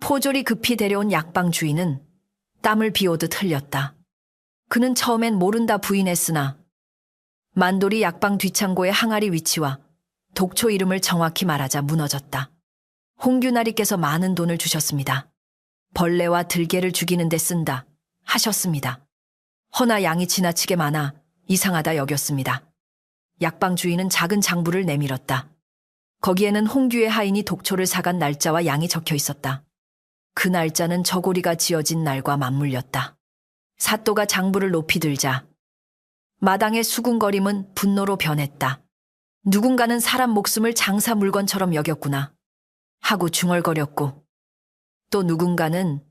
B: 포졸이 급히 데려온 약방 주인은 땀을 비오듯 흘렸다. 그는 처음엔 모른다 부인했으나 만돌이 약방 뒷창고의 항아리 위치와 독초 이름을 정확히 말하자 무너졌다. 홍규나리께서 많은 돈을 주셨습니다. 벌레와 들개를 죽이는 데 쓴다 하셨습니다. 허나 양이 지나치게 많아 이상하다 여겼습니다. 약방 주인은 작은 장부를 내밀었다. 거기에는 홍규의 하인이 독초를 사간 날짜와 양이 적혀 있었다. 그 날짜는 저고리가 지어진 날과 맞물렸다. 사또가 장부를 높이 들자 마당의 수군거림은 분노로 변했다. 누군가는 사람 목숨을 장사 물건처럼 여겼구나 하고 중얼거렸고 또 누군가는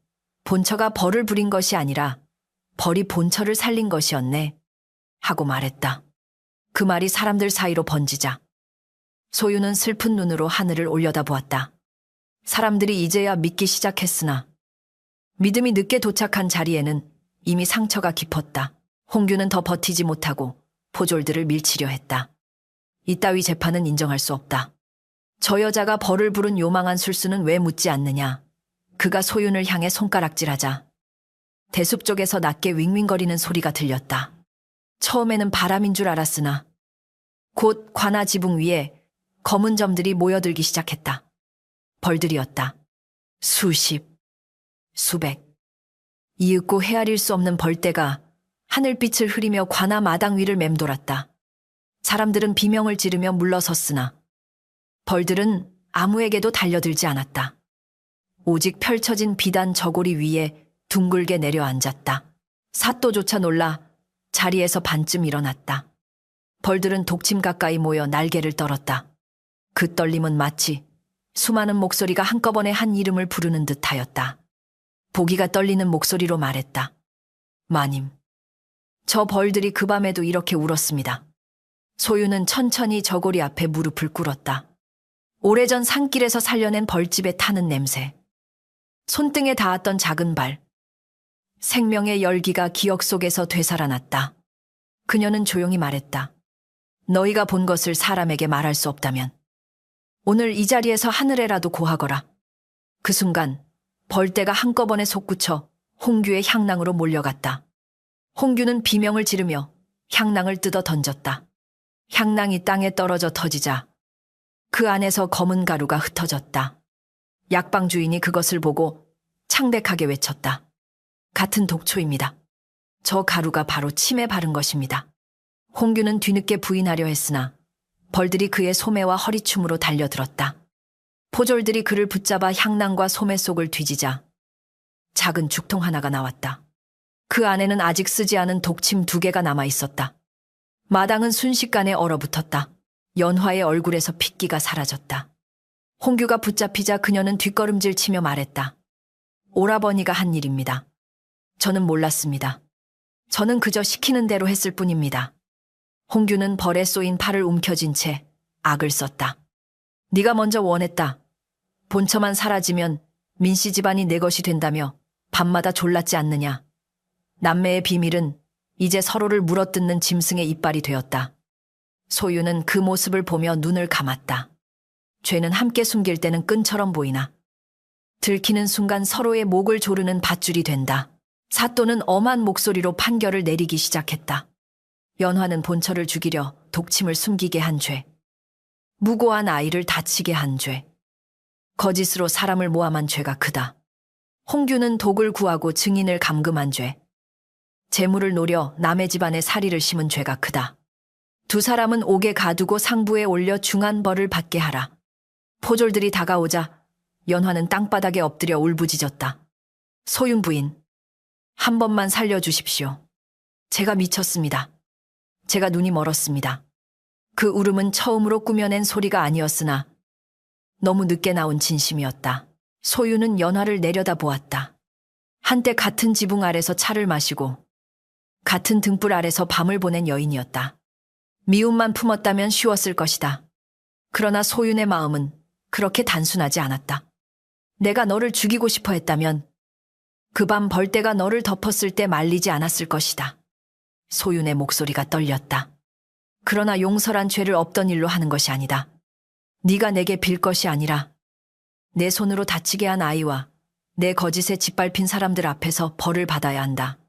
B: 본처가 벌을 부린 것이 아니라 벌이 본처를 살린 것이었네 하고 말했다. 그 말이 사람들 사이로 번지자 소유는 슬픈 눈으로 하늘을 올려다보았다. 사람들이 이제야 믿기 시작했으나 믿음이 늦게 도착한 자리에는 이미 상처가 깊었다. 홍규는 더 버티지 못하고 포졸들을 밀치려 했다. 이따위 재판은 인정할 수 없다. 저 여자가 벌을 부른 요망한 술수는 왜 묻지 않느냐. 그가 소윤을 향해 손가락질하자 대숲 쪽에서 낮게 윙윙거리는 소리가 들렸다. 처음에는 바람인 줄 알았으나 곧 관아 지붕 위에 검은 점들이 모여들기 시작했다. 벌들이었다. 수십, 수백. 이윽고 헤아릴 수 없는 벌떼가 하늘빛을 흐리며 관아 마당 위를 맴돌았다. 사람들은 비명을 지르며 물러섰으나 벌들은 아무에게도 달려들지 않았다. 오직 펼쳐진 비단 저고리 위에 둥글게 내려앉았다. 사또조차 놀라 자리에서 반쯤 일어났다. 벌들은 독침 가까이 모여 날개를 떨었다. 그 떨림은 마치 수많은 목소리가 한꺼번에 한 이름을 부르는 듯하였다. 보기가 떨리는 목소리로 말했다. 마님. 저 벌들이 그 밤에도 이렇게 울었습니다. 소유는 천천히 저고리 앞에 무릎을 꿇었다. 오래전 산길에서 살려낸 벌집에 타는 냄새. 손등에 닿았던 작은 발. 생명의 열기가 기억 속에서 되살아났다. 그녀는 조용히 말했다. 너희가 본 것을 사람에게 말할 수 없다면 오늘 이 자리에서 하늘에라도 고하거라. 그 순간 벌떼가 한꺼번에 솟구쳐 홍규의 향낭으로 몰려갔다. 홍규는 비명을 지르며 향낭을 뜯어 던졌다. 향낭이 땅에 떨어져 터지자 그 안에서 검은 가루가 흩어졌다. 약방 주인이 그것을 보고 창백하게 외쳤다. 같은 독초입니다. 저 가루가 바로 침에 바른 것입니다. 홍규는 뒤늦게 부인하려 했으나 벌들이 그의 소매와 허리춤으로 달려들었다. 포졸들이 그를 붙잡아 향낭과 소매 속을 뒤지자 작은 죽통 하나가 나왔다. 그 안에는 아직 쓰지 않은 독침 2개가 남아 있었다. 마당은 순식간에 얼어붙었다. 연화의 얼굴에서 핏기가 사라졌다. 홍규가 붙잡히자 그녀는 뒷걸음질 치며 말했다. 오라버니가 한 일입니다. 저는 몰랐습니다. 저는 그저 시키는 대로 했을 뿐입니다. 홍규는 벌에 쏘인 팔을 움켜쥔 채 악을 썼다. 네가 먼저 원했다. 본처만 사라지면 민씨 집안이 내 것이 된다며 밤마다 졸랐지 않느냐. 남매의 비밀은 이제 서로를 물어뜯는 짐승의 이빨이 되었다. 소유는 그 모습을 보며 눈을 감았다. 죄는 함께 숨길 때는 끈처럼 보이나 들키는 순간 서로의 목을 조르는 밧줄이 된다. 사또는 엄한 목소리로 판결을 내리기 시작했다. 연화는 본처를 죽이려 독침을 숨기게 한 죄. 무고한 아이를 다치게 한 죄. 거짓으로 사람을 모함한 죄가 크다. 홍규는 독을 구하고 증인을 감금한 죄. 재물을 노려 남의 집안에 사리를 심은 죄가 크다. 2 사람은 옥에 가두고 상부에 올려 중한 벌을 받게 하라. 포졸들이 다가오자 연화는 땅바닥에 엎드려 울부짖었다. 소윤 부인, 한 번만 살려주십시오. 제가 미쳤습니다. 제가 눈이 멀었습니다. 그 울음은 처음으로 꾸며낸 소리가 아니었으나 너무 늦게 나온 진심이었다. 소유는 연화를 내려다보았다. 한때 같은 지붕 아래서 차를 마시고 같은 등불 아래서 밤을 보낸 여인이었다. 미움만 품었다면 쉬웠을 것이다. 그러나 소윤의 마음은 그렇게 단순하지 않았다. 내가 너를 죽이고 싶어 했다면 그 밤 벌떼가 너를 덮었을 때 말리지 않았을 것이다. 소윤의 목소리가 떨렸다. 그러나 용서란 죄를 없던 일로 하는 것이 아니다. 네가 내게 빌 것이 아니라 내 손으로 다치게 한 아이와 내 거짓에 짓밟힌 사람들 앞에서 벌을 받아야 한다.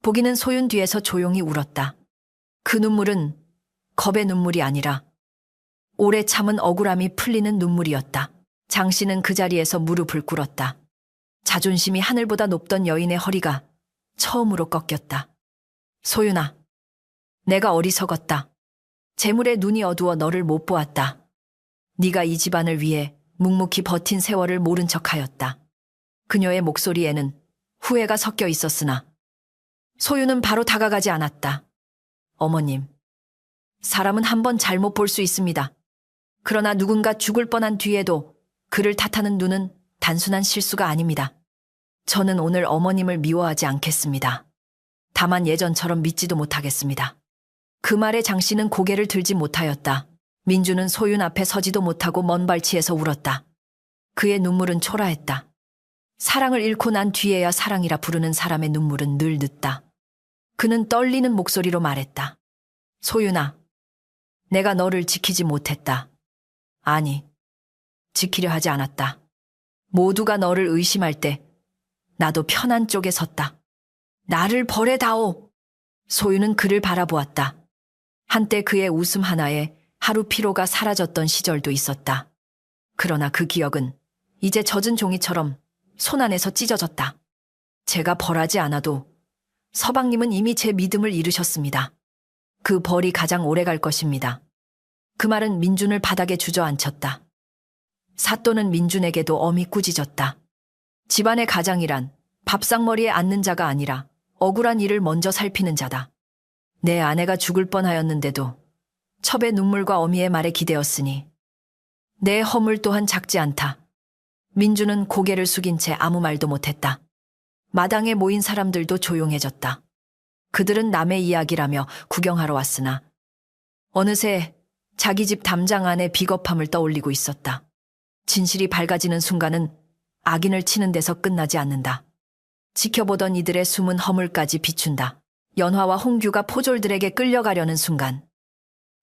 B: 보기는 소윤 뒤에서 조용히 울었다. 그 눈물은 겁의 눈물이 아니라 오래 참은 억울함이 풀리는 눈물이었다. 장씨는 그 자리에서 무릎을 꿇었다. 자존심이 하늘보다 높던 여인의 허리가 처음으로 꺾였다. 소윤아, 내가 어리석었다. 재물에 눈이 어두워 너를 못 보았다. 네가 이 집안을 위해 묵묵히 버틴 세월을 모른 척하였다. 그녀의 목소리에는 후회가 섞여 있었으나 소윤은 바로 다가가지 않았다. 어머님, 사람은 한번 잘못 볼 수 있습니다. 그러나 누군가 죽을 뻔한 뒤에도 그를 탓하는 눈은 단순한 실수가 아닙니다. 저는 오늘 어머님을 미워하지 않겠습니다. 다만 예전처럼 믿지도 못하겠습니다. 그 말에 장씨는 고개를 들지 못하였다. 민주는 소윤 앞에 서지도 못하고 먼 발치에서 울었다. 그의 눈물은 초라했다. 사랑을 잃고 난 뒤에야 사랑이라 부르는 사람의 눈물은 늘 늦다. 그는 떨리는 목소리로 말했다. 소윤아, 내가 너를 지키지 못했다. 아니, 지키려 하지 않았다. 모두가 너를 의심할 때 나도 편한 쪽에 섰다. 나를 벌에 다오. 소윤은 그를 바라보았다. 한때 그의 웃음 하나에 하루 피로가 사라졌던 시절도 있었다. 그러나 그 기억은 이제 젖은 종이처럼 손 안에서 찢어졌다. 제가 벌하지 않아도 서방님은 이미 제 믿음을 잃으셨습니다. 그 벌이 가장 오래 갈 것입니다. 그 말은 민준을 바닥에 주저앉혔다. 사또는 민준에게도 엄히 꾸짖었다. 집안의 가장이란 밥상머리에 앉는 자가 아니라 억울한 일을 먼저 살피는 자다. 내 아내가 죽을 뻔하였는데도 첩의 눈물과 어미의 말에 기대었으니 내 허물 또한 작지 않다. 민준은 고개를 숙인 채 아무 말도 못했다. 마당에 모인 사람들도 조용해졌다. 그들은 남의 이야기라며 구경하러 왔으나 어느새 자기 집 담장 안에 비겁함을 떠올리고 있었다. 진실이 밝아지는 순간은 악인을 치는 데서 끝나지 않는다. 지켜보던 이들의 숨은 허물까지 비춘다. 연화와 홍규가 포졸들에게 끌려가려는 순간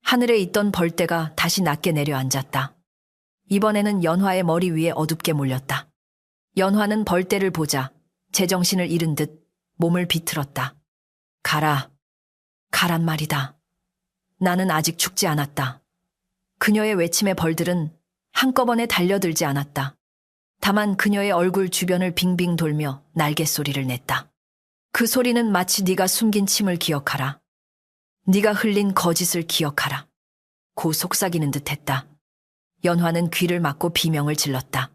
B: 하늘에 있던 벌떼가 다시 낮게 내려앉았다. 이번에는 연화의 머리 위에 어둡게 몰렸다. 연화는 벌떼를 보자 제정신을 잃은 듯 몸을 비틀었다. 가라. 가란 말이다. 나는 아직 죽지 않았다. 그녀의 외침에 벌들은 한꺼번에 달려들지 않았다. 다만 그녀의 얼굴 주변을 빙빙 돌며 날개 소리를 냈다. 그 소리는 마치 네가 숨긴 침을 기억하라. 네가 흘린 거짓을 기억하라. 고 속삭이는 듯했다. 연화는 귀를 막고 비명을 질렀다.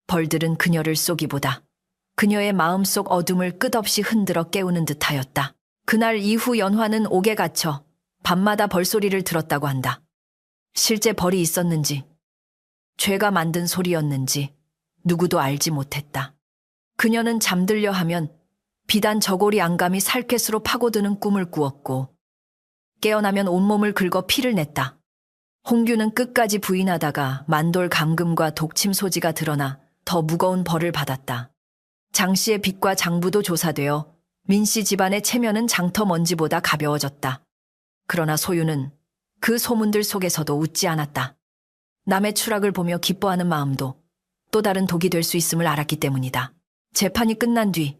B: 벌들은 그녀를 쏘기보다 그녀의 마음속 어둠을 끝없이 흔들어 깨우는 듯하였다. 그날 이후 연화는 옥에 갇혀 밤마다 벌소리를 들었다고 한다. 실제 벌이 있었는지 죄가 만든 소리였는지 누구도 알지 못했다. 그녀는 잠들려 하면 비단 저고리 안감이 살갗으로 파고드는 꿈을 꾸었고 깨어나면 온몸을 긁어 피를 냈다. 홍규는 끝까지 부인하다가 만돌 감금과 독침 소지가 드러나 더 무거운 벌을 받았다. 장 씨의 빚과 장부도 조사되어 민 씨 집안의 체면은 장터 먼지보다 가벼워졌다. 그러나 소유는 그 소문들 속에서도 웃지 않았다. 남의 추락을 보며 기뻐하는 마음도 또 다른 독이 될 수 있음을 알았기 때문이다. 재판이 끝난 뒤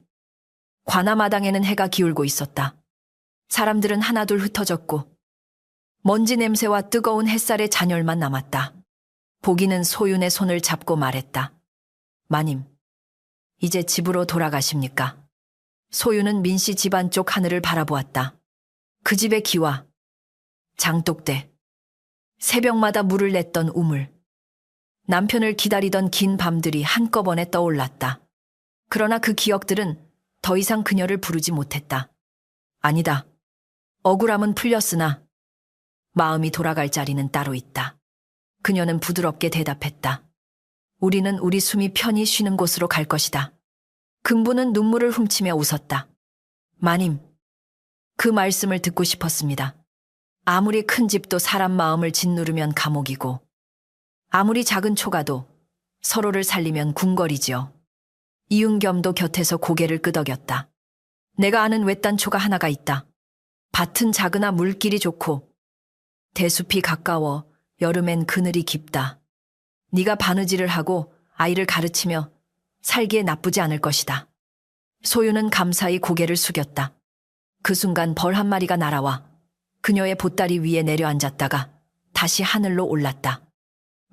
B: 관아마당에는 해가 기울고 있었다. 사람들은 하나둘 흩어졌고 먼지 냄새와 뜨거운 햇살의 잔열만 남았다. 보기는 소윤의 손을 잡고 말했다. 마님, 이제 집으로 돌아가십니까? 소윤은 민씨 집안 쪽 하늘을 바라보았다. 그 집의 기와 장독대, 새벽마다 물을 냈던 우물, 남편을 기다리던 긴 밤들이 한꺼번에 떠올랐다. 그러나 그 기억들은 더 이상 그녀를 부르지 못했다. 아니다. 억울함은 풀렸으나 마음이 돌아갈 자리는 따로 있다. 그녀는 부드럽게 대답했다. 우리는 우리 숨이 편히 쉬는 곳으로 갈 것이다. 금부는 눈물을 훔치며 웃었다. 마님, 그 말씀을 듣고 싶었습니다. 아무리 큰 집도 사람 마음을 짓누르면 감옥이고 아무리 작은 초가도 서로를 살리면 궁궐이지요. 이윤겸도 곁에서 고개를 끄덕였다. 내가 아는 외딴 초가 하나가 있다. 밭은 작으나 물길이 좋고 대숲이 가까워 여름엔 그늘이 깊다. 네가 바느질을 하고 아이를 가르치며 살기에 나쁘지 않을 것이다. 소유는 감사히 고개를 숙였다. 그 순간 벌 한 마리가 날아와 그녀의 보따리 위에 내려앉았다가 다시 하늘로 올랐다.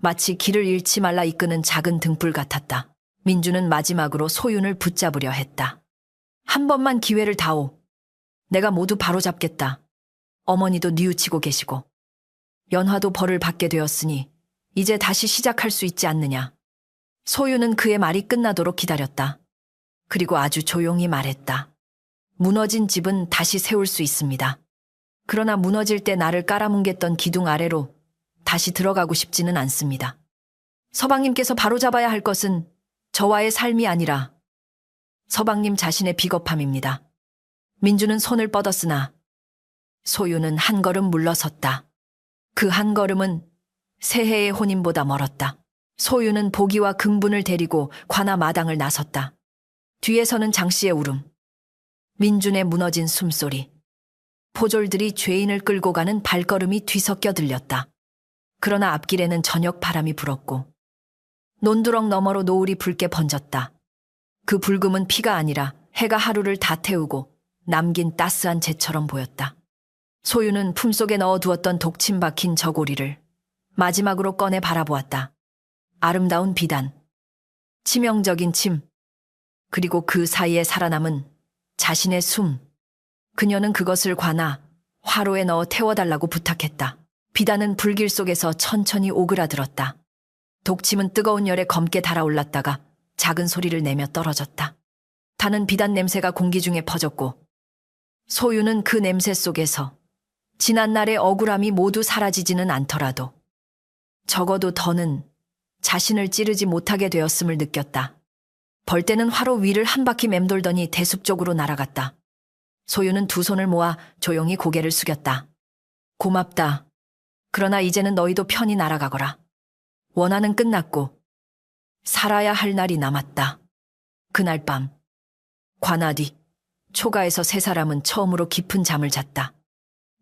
B: 마치 길을 잃지 말라 이끄는 작은 등불 같았다. 민주는 마지막으로 소윤을 붙잡으려 했다. 한 번만 기회를 다오. 내가 모두 바로잡겠다. 어머니도 뉘우치고 계시고 연화도 벌을 받게 되었으니 이제 다시 시작할 수 있지 않느냐. 소윤은 그의 말이 끝나도록 기다렸다. 그리고 아주 조용히 말했다. 무너진 집은 다시 세울 수 있습니다. 그러나 무너질 때 나를 깔아뭉갰던 기둥 아래로 다시 들어가고 싶지는 않습니다. 서방님께서 바로잡아야 할 것은 저와의 삶이 아니라 서방님 자신의 비겁함입니다. 민주는 손을 뻗었으나 소유는 한 걸음 물러섰다. 그 한 걸음은 새해의 혼인보다 멀었다. 소유는 보기와 금분을 데리고 관아 마당을 나섰다. 뒤에서는 장씨의 울음, 민준의 무너진 숨소리, 포졸들이 죄인을 끌고 가는 발걸음이 뒤섞여 들렸다. 그러나 앞길에는 저녁 바람이 불었고 논두렁 너머로 노을이 붉게 번졌다. 그 붉음은 피가 아니라 해가 하루를 다 태우고 남긴 따스한 재처럼 보였다. 소유는 품속에 넣어두었던 독침 박힌 저고리를 마지막으로 꺼내 바라보았다. 아름다운 비단, 치명적인 침, 그리고 그 사이에 살아남은 자신의 숨. 그녀는 그것을 관아 화로에 넣어 태워달라고 부탁했다. 비단은 불길 속에서 천천히 오그라들었다. 독침은 뜨거운 열에 검게 달아올랐다가 작은 소리를 내며 떨어졌다. 타는 비단 냄새가 공기 중에 퍼졌고 소유는 그 냄새 속에서 지난날의 억울함이 모두 사라지지는 않더라도 적어도 더는 자신을 찌르지 못하게 되었음을 느꼈다. 벌떼는 화로 위를 한 바퀴 맴돌더니 대숲 쪽으로 날아갔다. 소유는 두 손을 모아 조용히 고개를 숙였다. 고맙다. 그러나 이제는 너희도 편히 날아가거라. 원한은 끝났고 살아야 할 날이 남았다. 그날 밤 관아 뒤 초가에서 세 사람은 처음으로 깊은 잠을 잤다.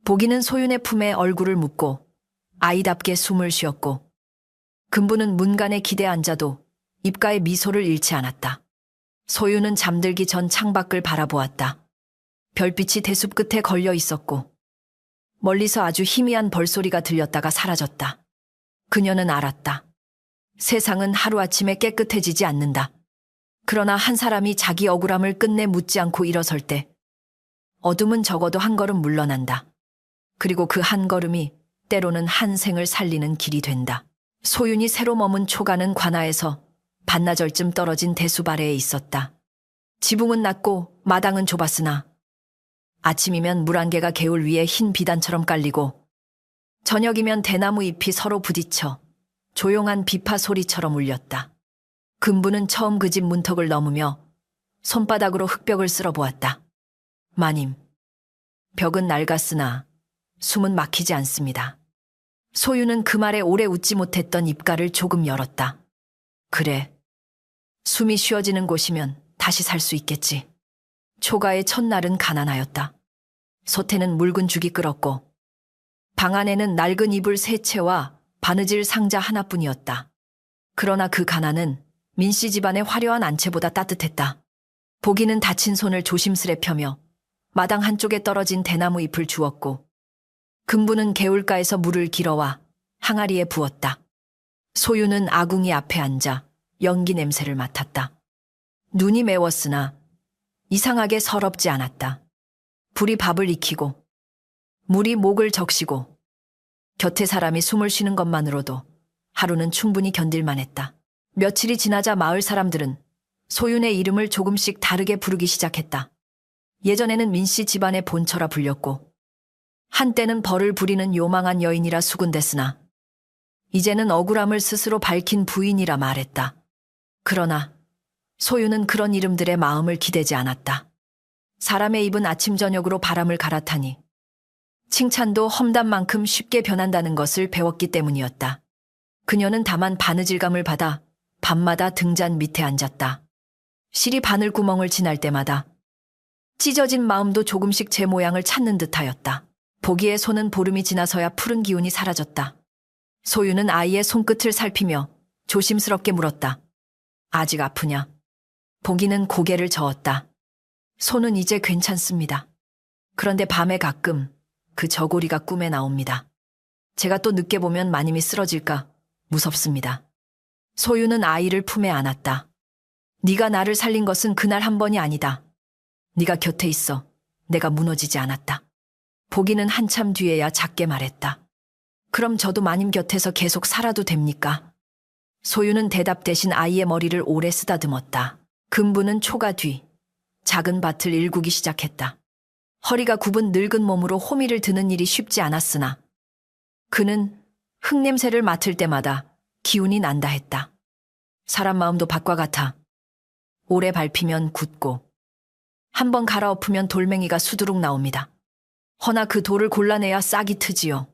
B: 보기는 소윤의 품에 얼굴을 묻고 아이답게 숨을 쉬었고 금부는 문간에 기대 앉아도 입가에 미소를 잃지 않았다. 소윤은 잠들기 전 창밖을 바라보았다. 별빛이 대숲 끝에 걸려 있었고 멀리서 아주 희미한 벌소리가 들렸다가 사라졌다. 그녀는 알았다. 세상은 하루아침에 깨끗해지지 않는다. 그러나 한 사람이 자기 억울함을 끝내 묻지 않고 일어설 때 어둠은 적어도 한 걸음 물러난다. 그리고 그 한 걸음이 때로는 한 생을 살리는 길이 된다. 소윤이 새로 머문 초가는 관아에서 반나절쯤 떨어진 대숲 아래에 있었다. 지붕은 낮고 마당은 좁았으나 아침이면 물 한 개가 개울 위에 흰 비단처럼 깔리고 저녁이면 대나무 잎이 서로 부딪혀 조용한 비파 소리처럼 울렸다. 금부는 처음 그 집 문턱을 넘으며 손바닥으로 흙벽을 쓸어보았다. 마님, 벽은 낡았으나 숨은 막히지 않습니다. 소유는 그 말에 오래 웃지 못했던 입가를 조금 열었다. 그래, 숨이 쉬어지는 곳이면 다시 살 수 있겠지. 초가의 첫날은 가난하였다. 소태는 묽은 죽이 끓었고 방 안에는 낡은 이불 세 채와 바느질 상자 하나뿐이었다. 그러나 그 가난은 민씨 집안의 화려한 안채보다 따뜻했다. 보기는 다친 손을 조심스레 펴며 마당 한쪽에 떨어진 대나무 잎을 주웠고 금부는 개울가에서 물을 길어와 항아리에 부었다. 소유는 아궁이 앞에 앉아 연기 냄새를 맡았다. 눈이 매웠으나 이상하게 서럽지 않았다. 불이 밥을 익히고 물이 목을 적시고 곁에 사람이 숨을 쉬는 것만으로도 하루는 충분히 견딜만 했다. 며칠이 지나자 마을 사람들은 소윤의 이름을 조금씩 다르게 부르기 시작했다. 예전에는 민씨 집안의 본처라 불렸고 한때는 벌을 부리는 요망한 여인이라 수군댔으나 이제는 억울함을 스스로 밝힌 부인이라 말했다. 그러나 소윤은 그런 이름들의 마음을 기대지 않았다. 사람의 입은 아침 저녁으로 바람을 갈아타니 칭찬도 험담만큼 쉽게 변한다는 것을 배웠기 때문이었다. 그녀는 다만 바느질감을 받아 밤마다 등잔 밑에 앉았다. 실이 바늘구멍을 지날 때마다 찢어진 마음도 조금씩 제 모양을 찾는 듯하였다. 보기에 손은 보름이 지나서야 푸른 기운이 사라졌다. 소유는 아이의 손끝을 살피며 조심스럽게 물었다. 아직 아프냐? 보기는 고개를 저었다. 손은 이제 괜찮습니다. 그런데 밤에 가끔 그 저고리가 꿈에 나옵니다. 제가 또 늦게 보면 마님이 쓰러질까 무섭습니다. 소유는 아이를 품에 안았다. 네가 나를 살린 것은 그날 한 번이 아니다. 네가 곁에 있어 내가 무너지지 않았다. 보기는 한참 뒤에야 작게 말했다. 그럼 저도 마님 곁에서 계속 살아도 됩니까? 소유는 대답 대신 아이의 머리를 오래 쓰다듬었다. 금부는 초가 뒤 작은 밭을 일구기 시작했다. 허리가 굽은 늙은 몸으로 호미를 드는 일이 쉽지 않았으나 그는 흙냄새를 맡을 때마다 기운이 난다 했다. 사람 마음도 밭과 같아. 오래 밟히면 굳고 한번 갈아엎으면 돌멩이가 수두룩 나옵니다. 허나 그 돌을 골라내야 싹이 트지요.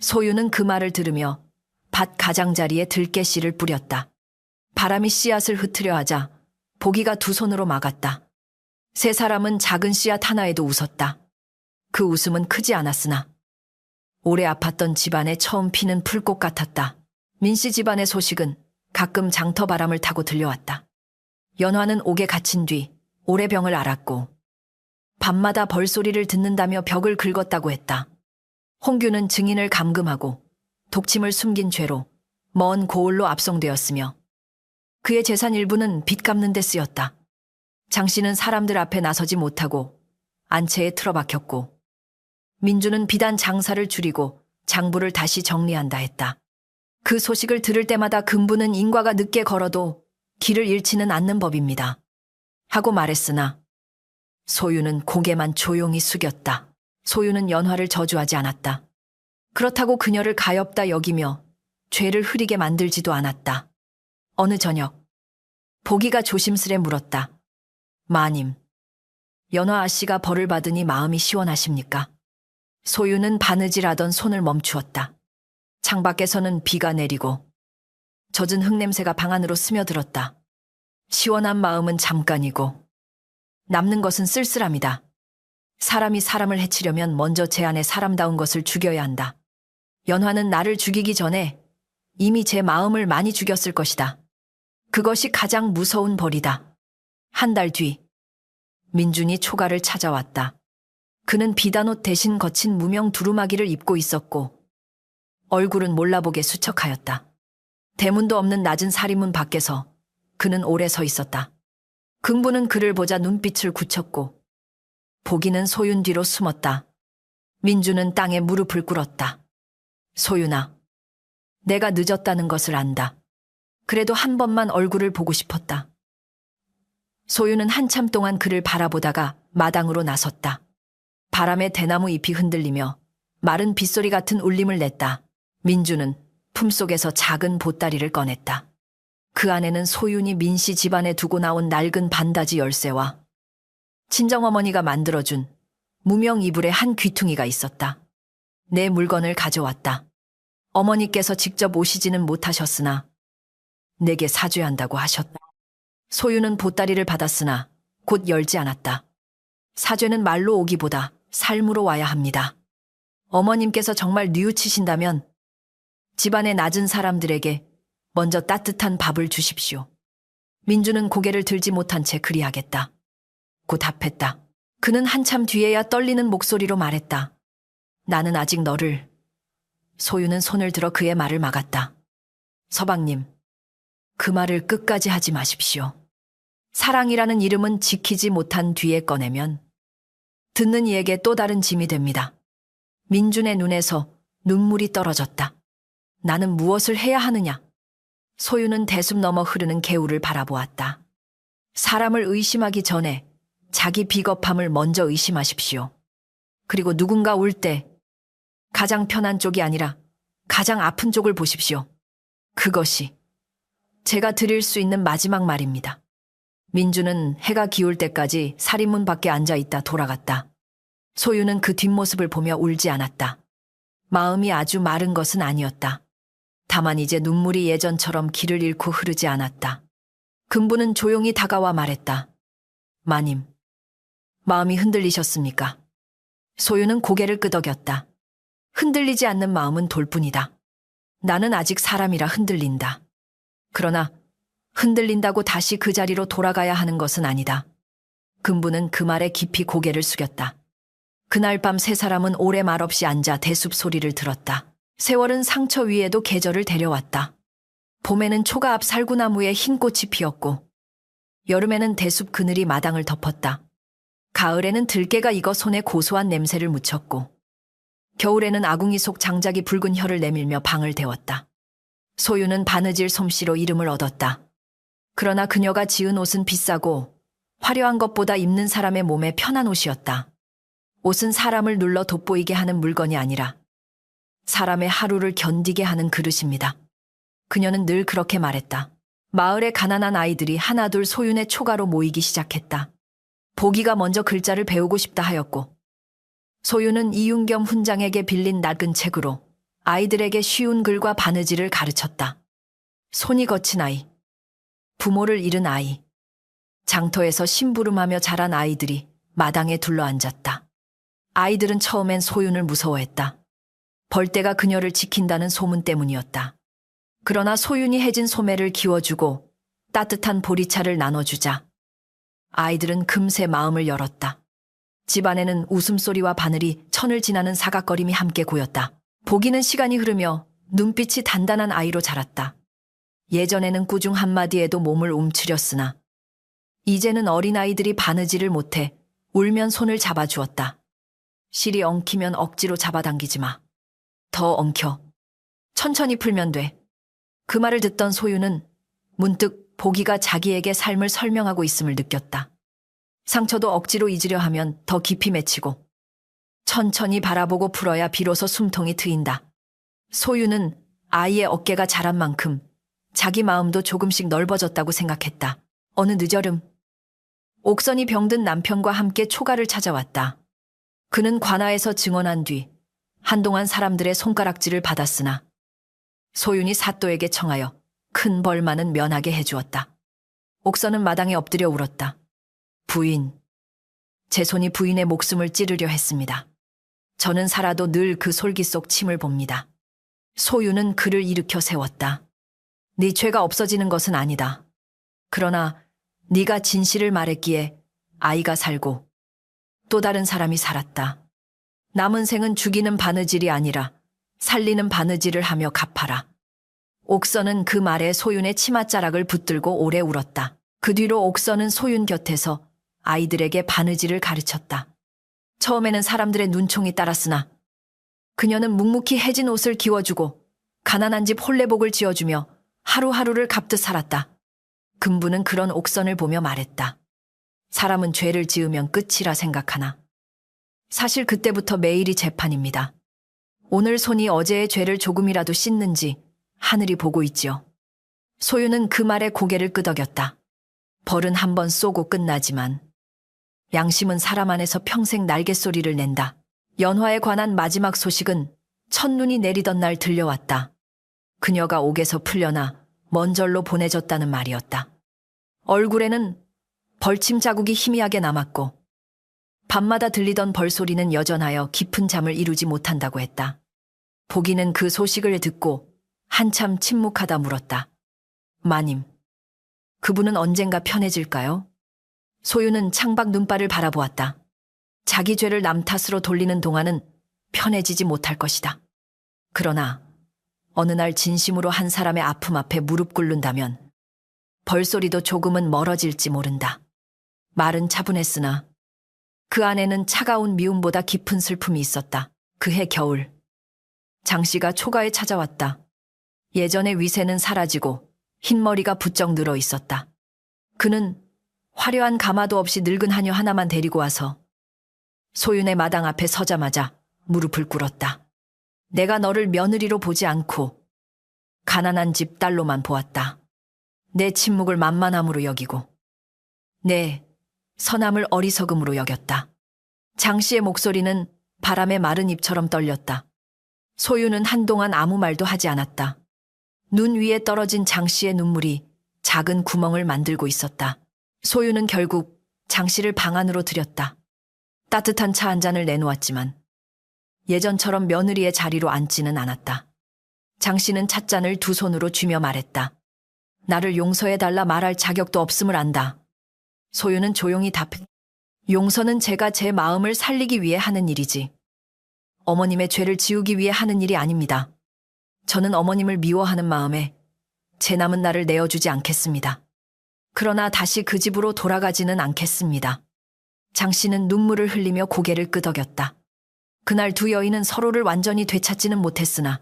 B: 소유는 그 말을 들으며 밭 가장자리에 들깨씨를 뿌렸다. 바람이 씨앗을 흩으려 하자 보기가 두 손으로 막았다. 세 사람은 작은 씨앗 하나에도 웃었다. 그 웃음은 크지 않았으나 오래 아팠던 집안에 처음 피는 풀꽃 같았다. 민씨 집안의 소식은 가끔 장터바람을 타고 들려왔다. 연화는 옥에 갇힌 뒤 오래 병을 앓았고 밤마다 벌소리를 듣는다며 벽을 긁었다고 했다. 홍규는 증인을 감금하고 독침을 숨긴 죄로 먼 고을로 압송되었으며 그의 재산 일부는 빚 갚는 데 쓰였다. 장 씨는 사람들 앞에 나서지 못하고 안채에 틀어박혔고 민주는 비단 장사를 줄이고 장부를 다시 정리한다 했다. 그 소식을 들을 때마다 금부는 인과가 늦게 걸어도 길을 잃지는 않는 법입니다. 하고 말했으나 소유는 고개만 조용히 숙였다. 소유는 연화를 저주하지 않았다. 그렇다고 그녀를 가엾다 여기며 죄를 흐리게 만들지도 않았다. 어느 저녁 보기가 조심스레 물었다. 마님, 연화 아씨가 벌을 받으니 마음이 시원하십니까? 소유는 바느질하던 손을 멈추었다. 창밖에서는 비가 내리고 젖은 흙냄새가 방 안으로 스며들었다. 시원한 마음은 잠깐이고 남는 것은 쓸쓸함이다. 사람이 사람을 해치려면 먼저 제 안에 사람다운 것을 죽여야 한다. 연화는 나를 죽이기 전에 이미 제 마음을 많이 죽였을 것이다. 그것이 가장 무서운 벌이다. 한 달 뒤 민준이 초가를 찾아왔다. 그는 비단옷 대신 거친 무명 두루마기를 입고 있었고 얼굴은 몰라보게 수척하였다. 대문도 없는 낮은 사리문 밖에서 그는 오래 서 있었다. 긍부는 그를 보자 눈빛을 굳혔고 보기는 소윤 뒤로 숨었다. 민주는 땅에 무릎을 꿇었다. 소윤아, 내가 늦었다는 것을 안다. 그래도 한 번만 얼굴을 보고 싶었다. 소윤은 한참 동안 그를 바라보다가 마당으로 나섰다. 바람에 대나무 잎이 흔들리며 마른 빗소리 같은 울림을 냈다. 민주는 품속에서 작은 보따리를 꺼냈다. 그 안에는 소윤이 민씨 집안에 두고 나온 낡은 반다지 열쇠와 친정어머니가 만들어준 무명 이불의 한 귀퉁이가 있었다. 내 물건을 가져왔다. 어머니께서 직접 오시지는 못하셨으나 내게 사줘야 한다고 하셨다. 소윤은 보따리를 받았으나 곧 열지 않았다. 사죄는 말로 오기보다 삶으로 와야 합니다. 어머님께서 정말 뉘우치신다면 집안의 낮은 사람들에게 먼저 따뜻한 밥을 주십시오. 민주는 고개를 들지 못한 채 그리하겠다. 곧 답했다. 그는 한참 뒤에야 떨리는 목소리로 말했다. 나는 아직 너를. 소유는 손을 들어 그의 말을 막았다. 서방님, 그 말을 끝까지 하지 마십시오. 사랑이라는 이름은 지키지 못한 뒤에 꺼내면 듣는 이에게 또 다른 짐이 됩니다. 민준의 눈에서 눈물이 떨어졌다. 나는 무엇을 해야 하느냐? 소유는 대숲 넘어 흐르는 개울을 바라보았다. 사람을 의심하기 전에 자기 비겁함을 먼저 의심하십시오. 그리고 누군가 울 때 가장 편한 쪽이 아니라 가장 아픈 쪽을 보십시오. 그것이 제가 드릴 수 있는 마지막 말입니다. 민주는 해가 기울 때까지 사리문 밖에 앉아 있다 돌아갔다. 소유는 그 뒷모습을 보며 울지 않았다. 마음이 아주 마른 것은 아니었다. 다만 이제 눈물이 예전처럼 길을 잃고 흐르지 않았다. 금부는 조용히 다가와 말했다. 마님, 마음이 흔들리셨습니까? 소유는 고개를 끄덕였다. 흔들리지 않는 마음은 돌뿐이다. 나는 아직 사람이라 흔들린다. 그러나 흔들린다고 다시 그 자리로 돌아가야 하는 것은 아니다. 금부는 그 말에 깊이 고개를 숙였다. 그날 밤 세 사람은 오래 말없이 앉아 대숲 소리를 들었다. 세월은 상처 위에도 계절을 데려왔다. 봄에는 초가 앞 살구나무에 흰 꽃이 피었고 여름에는 대숲 그늘이 마당을 덮었다. 가을에는 들깨가 익어 손에 고소한 냄새를 묻혔고 겨울에는 아궁이 속 장작이 붉은 혀를 내밀며 방을 데웠다. 소유는 바느질 솜씨로 이름을 얻었다. 그러나 그녀가 지은 옷은 비싸고 화려한 것보다 입는 사람의 몸에 편한 옷이었다. 옷은 사람을 눌러 돋보이게 하는 물건이 아니라 사람의 하루를 견디게 하는 그릇입니다. 그녀는 늘 그렇게 말했다. 마을의 가난한 아이들이 하나둘 소윤의 초가로 모이기 시작했다. 보기가 먼저 글자를 배우고 싶다 하였고 소윤은 이윤겸 훈장에게 빌린 낡은 책으로 아이들에게 쉬운 글과 바느질을 가르쳤다. 손이 거친 아이, 부모를 잃은 아이, 장터에서 심부름하며 자란 아이들이 마당에 둘러앉았다. 아이들은 처음엔 소윤을 무서워했다. 벌떼가 그녀를 지킨다는 소문 때문이었다. 그러나 소윤이 해진 소매를 기워주고 따뜻한 보리차를 나눠주자 아이들은 금세 마음을 열었다. 집안에는 웃음소리와 바늘이 천을 지나는 사각거림이 함께 고였다. 보기는 시간이 흐르며 눈빛이 단단한 아이로 자랐다. 예전에는 꾸중 한마디에도 몸을 움츠렸으나 이제는 어린아이들이 바느질을 못해 울면 손을 잡아주었다. 실이 엉키면 억지로 잡아당기지 마. 더 엉켜. 천천히 풀면 돼. 그 말을 듣던 소유는 문득 보기가 자기에게 삶을 설명하고 있음을 느꼈다. 상처도 억지로 잊으려 하면 더 깊이 맺히고 천천히 바라보고 풀어야 비로소 숨통이 트인다. 소유는 아이의 어깨가 자란 만큼 자기 마음도 조금씩 넓어졌다고 생각했다. 어느 늦여름 옥선이 병든 남편과 함께 초가를 찾아왔다. 그는 관아에서 증언한 뒤 한동안 사람들의 손가락질을 받았으나 소윤이 사또에게 청하여 큰 벌만은 면하게 해주었다. 옥선은 마당에 엎드려 울었다. 부인, 제 손이 부인의 목숨을 찌르려 했습니다. 저는 살아도 늘 그 솔기 속 침을 봅니다. 소유는 그를 일으켜 세웠다. 네 죄가 없어지는 것은 아니다. 그러나 네가 진실을 말했기에 아이가 살고 또 다른 사람이 살았다. 남은 생은 죽이는 바느질이 아니라 살리는 바느질을 하며 갚아라. 옥선은 그 말에 소윤의 치맛자락을 붙들고 오래 울었다. 그 뒤로 옥선은 소윤 곁에서 아이들에게 바느질을 가르쳤다. 처음에는 사람들의 눈총이 따랐으나 그녀는 묵묵히 해진 옷을 기워주고 가난한 집 홀레복을 지어주며 하루하루를 갚듯 살았다. 금부는 그런 옥선을 보며 말했다. 사람은 죄를 지으면 끝이라 생각하나. 사실 그때부터 매일이 재판입니다. 오늘 손이 어제의 죄를 조금이라도 씻는지 하늘이 보고 있지요. 소유는 그 말에 고개를 끄덕였다. 벌은 한 번 쏘고 끝나지만 양심은 사람 안에서 평생 날갯소리를 낸다. 연화에 관한 마지막 소식은 첫눈이 내리던 날 들려왔다. 그녀가 옥에서 풀려나 먼 절로 보내졌다는 말이었다. 얼굴에는 벌침 자국이 희미하게 남았고 밤마다 들리던 벌소리는 여전하여 깊은 잠을 이루지 못한다고 했다. 보기는 그 소식을 듣고 한참 침묵하다 물었다. 마님, 그분은 언젠가 편해질까요? 소유는 창밖 눈발을 바라보았다. 자기 죄를 남 탓으로 돌리는 동안은 편해지지 못할 것이다. 그러나 어느 날 진심으로 한 사람의 아픔 앞에 무릎 꿇는다면 벌소리도 조금은 멀어질지 모른다. 말은 차분했으나 그 안에는 차가운 미움보다 깊은 슬픔이 있었다. 그해 겨울 장 씨가 초가에 찾아왔다. 예전의 위세는 사라지고 흰머리가 부쩍 늘어 있었다. 그는 화려한 가마도 없이 늙은 하녀 하나만 데리고 와서 소윤의 마당 앞에 서자마자 무릎을 꿇었다. 내가 너를 며느리로 보지 않고 가난한 집 딸로만 보았다. 내 침묵을 만만함으로 여기고 내 선함을 어리석음으로 여겼다. 장 씨의 목소리는 바람에 마른 잎처럼 떨렸다. 소유는 한동안 아무 말도 하지 않았다. 눈 위에 떨어진 장 씨의 눈물이 작은 구멍을 만들고 있었다. 소유는 결국 장 씨를 방 안으로 들였다. 따뜻한 차 한 잔을 내놓았지만 예전처럼 며느리의 자리로 앉지는 않았다. 장 씨는 찻잔을 두 손으로 쥐며 말했다. 나를 용서해달라 말할 자격도 없음을 안다. 소유는 조용히 답했다. 용서는 제가 제 마음을 살리기 위해 하는 일이지. 어머님의 죄를 지우기 위해 하는 일이 아닙니다. 저는 어머님을 미워하는 마음에 제 남은 날을 내어주지 않겠습니다. 그러나 다시 그 집으로 돌아가지는 않겠습니다. 장 씨는 눈물을 흘리며 고개를 끄덕였다. 그날 두 여인은 서로를 완전히 되찾지는 못했으나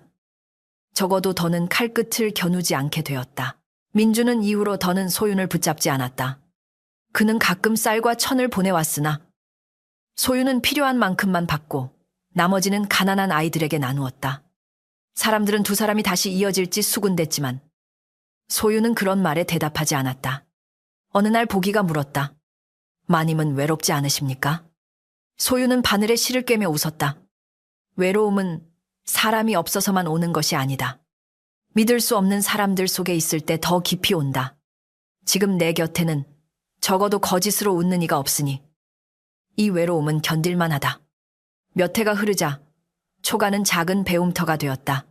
B: 적어도 더는 칼끝을 겨누지 않게 되었다. 민주는 이후로 더는 소윤을 붙잡지 않았다. 그는 가끔 쌀과 천을 보내왔으나 소윤은 필요한 만큼만 받고 나머지는 가난한 아이들에게 나누었다. 사람들은 두 사람이 다시 이어질지 수군댔지만 소윤은 그런 말에 대답하지 않았다. 어느 날 보기가 물었다. 마님은 외롭지 않으십니까? 소윤은 바늘에 실을 꿰며 웃었다. 외로움은 사람이 없어서만 오는 것이 아니다. 믿을 수 없는 사람들 속에 있을 때 더 깊이 온다. 지금 내 곁에는 적어도 거짓으로 웃는 이가 없으니 이 외로움은 견딜만하다. 몇 해가 흐르자 초가는 작은 배움터가 되었다.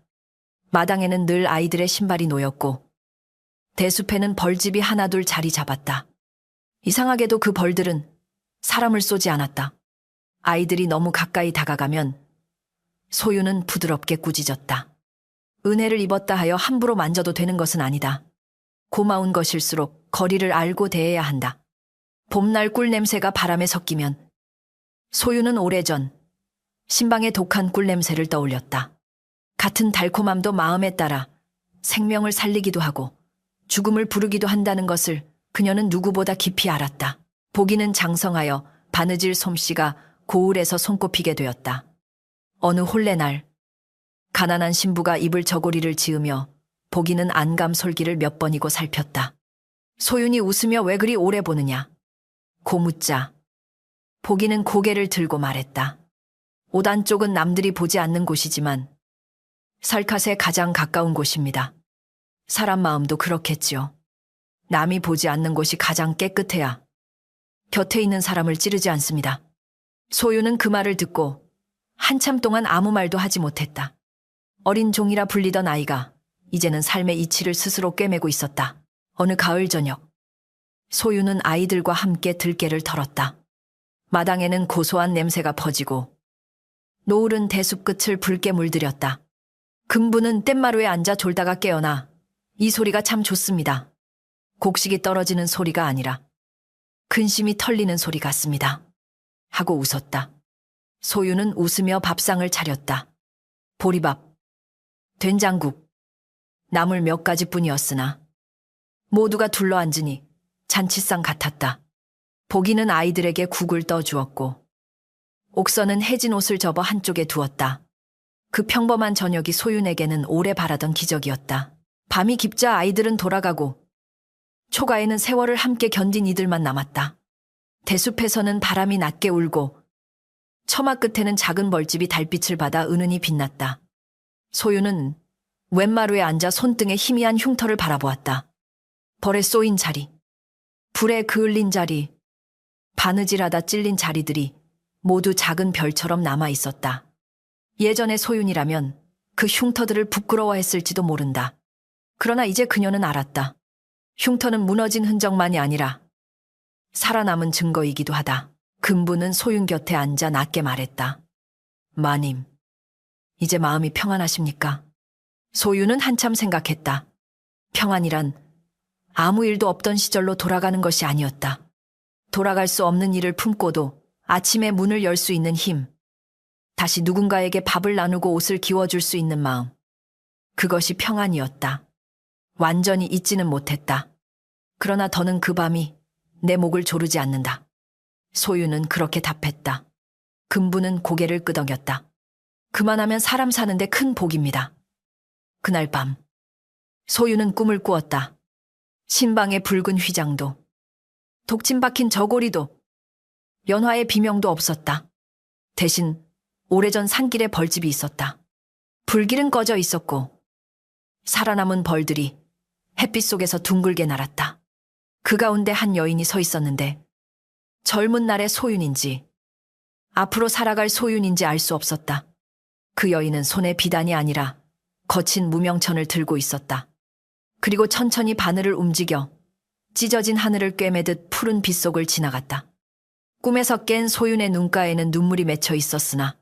B: 마당에는 늘 아이들의 신발이 놓였고 대숲에는 벌집이 하나둘 자리 잡았다. 이상하게도 그 벌들은 사람을 쏘지 않았다. 아이들이 너무 가까이 다가가면 소유는 부드럽게 꾸짖었다. 은혜를 입었다 하여 함부로 만져도 되는 것은 아니다. 고마운 것일수록 거리를 알고 대해야 한다. 봄날 꿀 냄새가 바람에 섞이면 소유는 오래전 신방의 독한 꿀 냄새를 떠올렸다. 같은 달콤함도 마음에 따라 생명을 살리기도 하고 죽음을 부르기도 한다는 것을 그녀는 누구보다 깊이 알았다. 보기는 장성하여 바느질 솜씨가 고을에서 손꼽히게 되었다. 어느 홀레날 가난한 신부가 입을 저고리를 지으며 보기는 안감 솔기를 몇 번이고 살폈다. 소윤이 웃으며 왜 그리 오래 보느냐 고 묻자 보기는 고개를 들고 말했다. 오단 쪽은 남들이 보지 않는 곳이지만 살갗에 가장 가까운 곳입니다. 사람 마음도 그렇겠지요. 남이 보지 않는 곳이 가장 깨끗해야 곁에 있는 사람을 찌르지 않습니다. 소유는 그 말을 듣고 한참 동안 아무 말도 하지 못했다. 어린 종이라 불리던 아이가 이제는 삶의 이치를 스스로 꿰매고 있었다. 어느 가을 저녁, 소유는 아이들과 함께 들깨를 털었다. 마당에는 고소한 냄새가 퍼지고 노을은 대숲 끝을 붉게 물들였다. 금부는 뗏마루에 앉아 졸다가 깨어나 이 소리가 참 좋습니다. 곡식이 떨어지는 소리가 아니라 근심이 털리는 소리 같습니다. 하고 웃었다. 소유는 웃으며 밥상을 차렸다. 보리밥, 된장국, 나물 몇 가지뿐이었으나 모두가 둘러앉으니 잔치상 같았다. 보기는 아이들에게 국을 떠주었고 옥선은 해진 옷을 접어 한쪽에 두었다. 그 평범한 저녁이 소윤에게는 오래 바라던 기적이었다. 밤이 깊자 아이들은 돌아가고 초가에는 세월을 함께 견딘 이들만 남았다. 대숲에서는 바람이 낮게 울고 처마 끝에는 작은 벌집이 달빛을 받아 은은히 빛났다. 소윤은 웬마루에 앉아 손등에 희미한 흉터를 바라보았다. 벌에 쏘인 자리, 불에 그을린 자리, 바느질하다 찔린 자리들이 모두 작은 별처럼 남아 있었다. 예전의 소윤이라면 그 흉터들을 부끄러워했을지도 모른다. 그러나 이제 그녀는 알았다. 흉터는 무너진 흔적만이 아니라 살아남은 증거이기도 하다. 금부는 소윤 곁에 앉아 낮게 말했다. 마님, 이제 마음이 평안하십니까? 소윤은 한참 생각했다. 평안이란 아무 일도 없던 시절로 돌아가는 것이 아니었다. 돌아갈 수 없는 일을 품고도 아침에 문을 열 수 있는 힘, 다시 누군가에게 밥을 나누고 옷을 기워줄 수 있는 마음, 그것이 평안이었다. 완전히 잊지는 못했다. 그러나 더는 그 밤이 내 목을 조르지 않는다. 소유는 그렇게 답했다. 금부는 고개를 끄덕였다. 그만하면 사람 사는데 큰 복입니다. 그날 밤, 소유는 꿈을 꾸었다. 신방의 붉은 휘장도, 독침 박힌 저고리도, 연화의 비명도 없었다. 대신 오래전 산길에 벌집이 있었다. 불길은 꺼져 있었고 살아남은 벌들이 햇빛 속에서 둥글게 날았다. 그 가운데 한 여인이 서 있었는데 젊은 날의 소윤인지 앞으로 살아갈 소윤인지 알 수 없었다. 그 여인은 손에 비단이 아니라 거친 무명천을 들고 있었다. 그리고 천천히 바늘을 움직여 찢어진 하늘을 꿰매듯 푸른 빗속을 지나갔다. 꿈에서 깬 소윤의 눈가에는 눈물이 맺혀 있었으나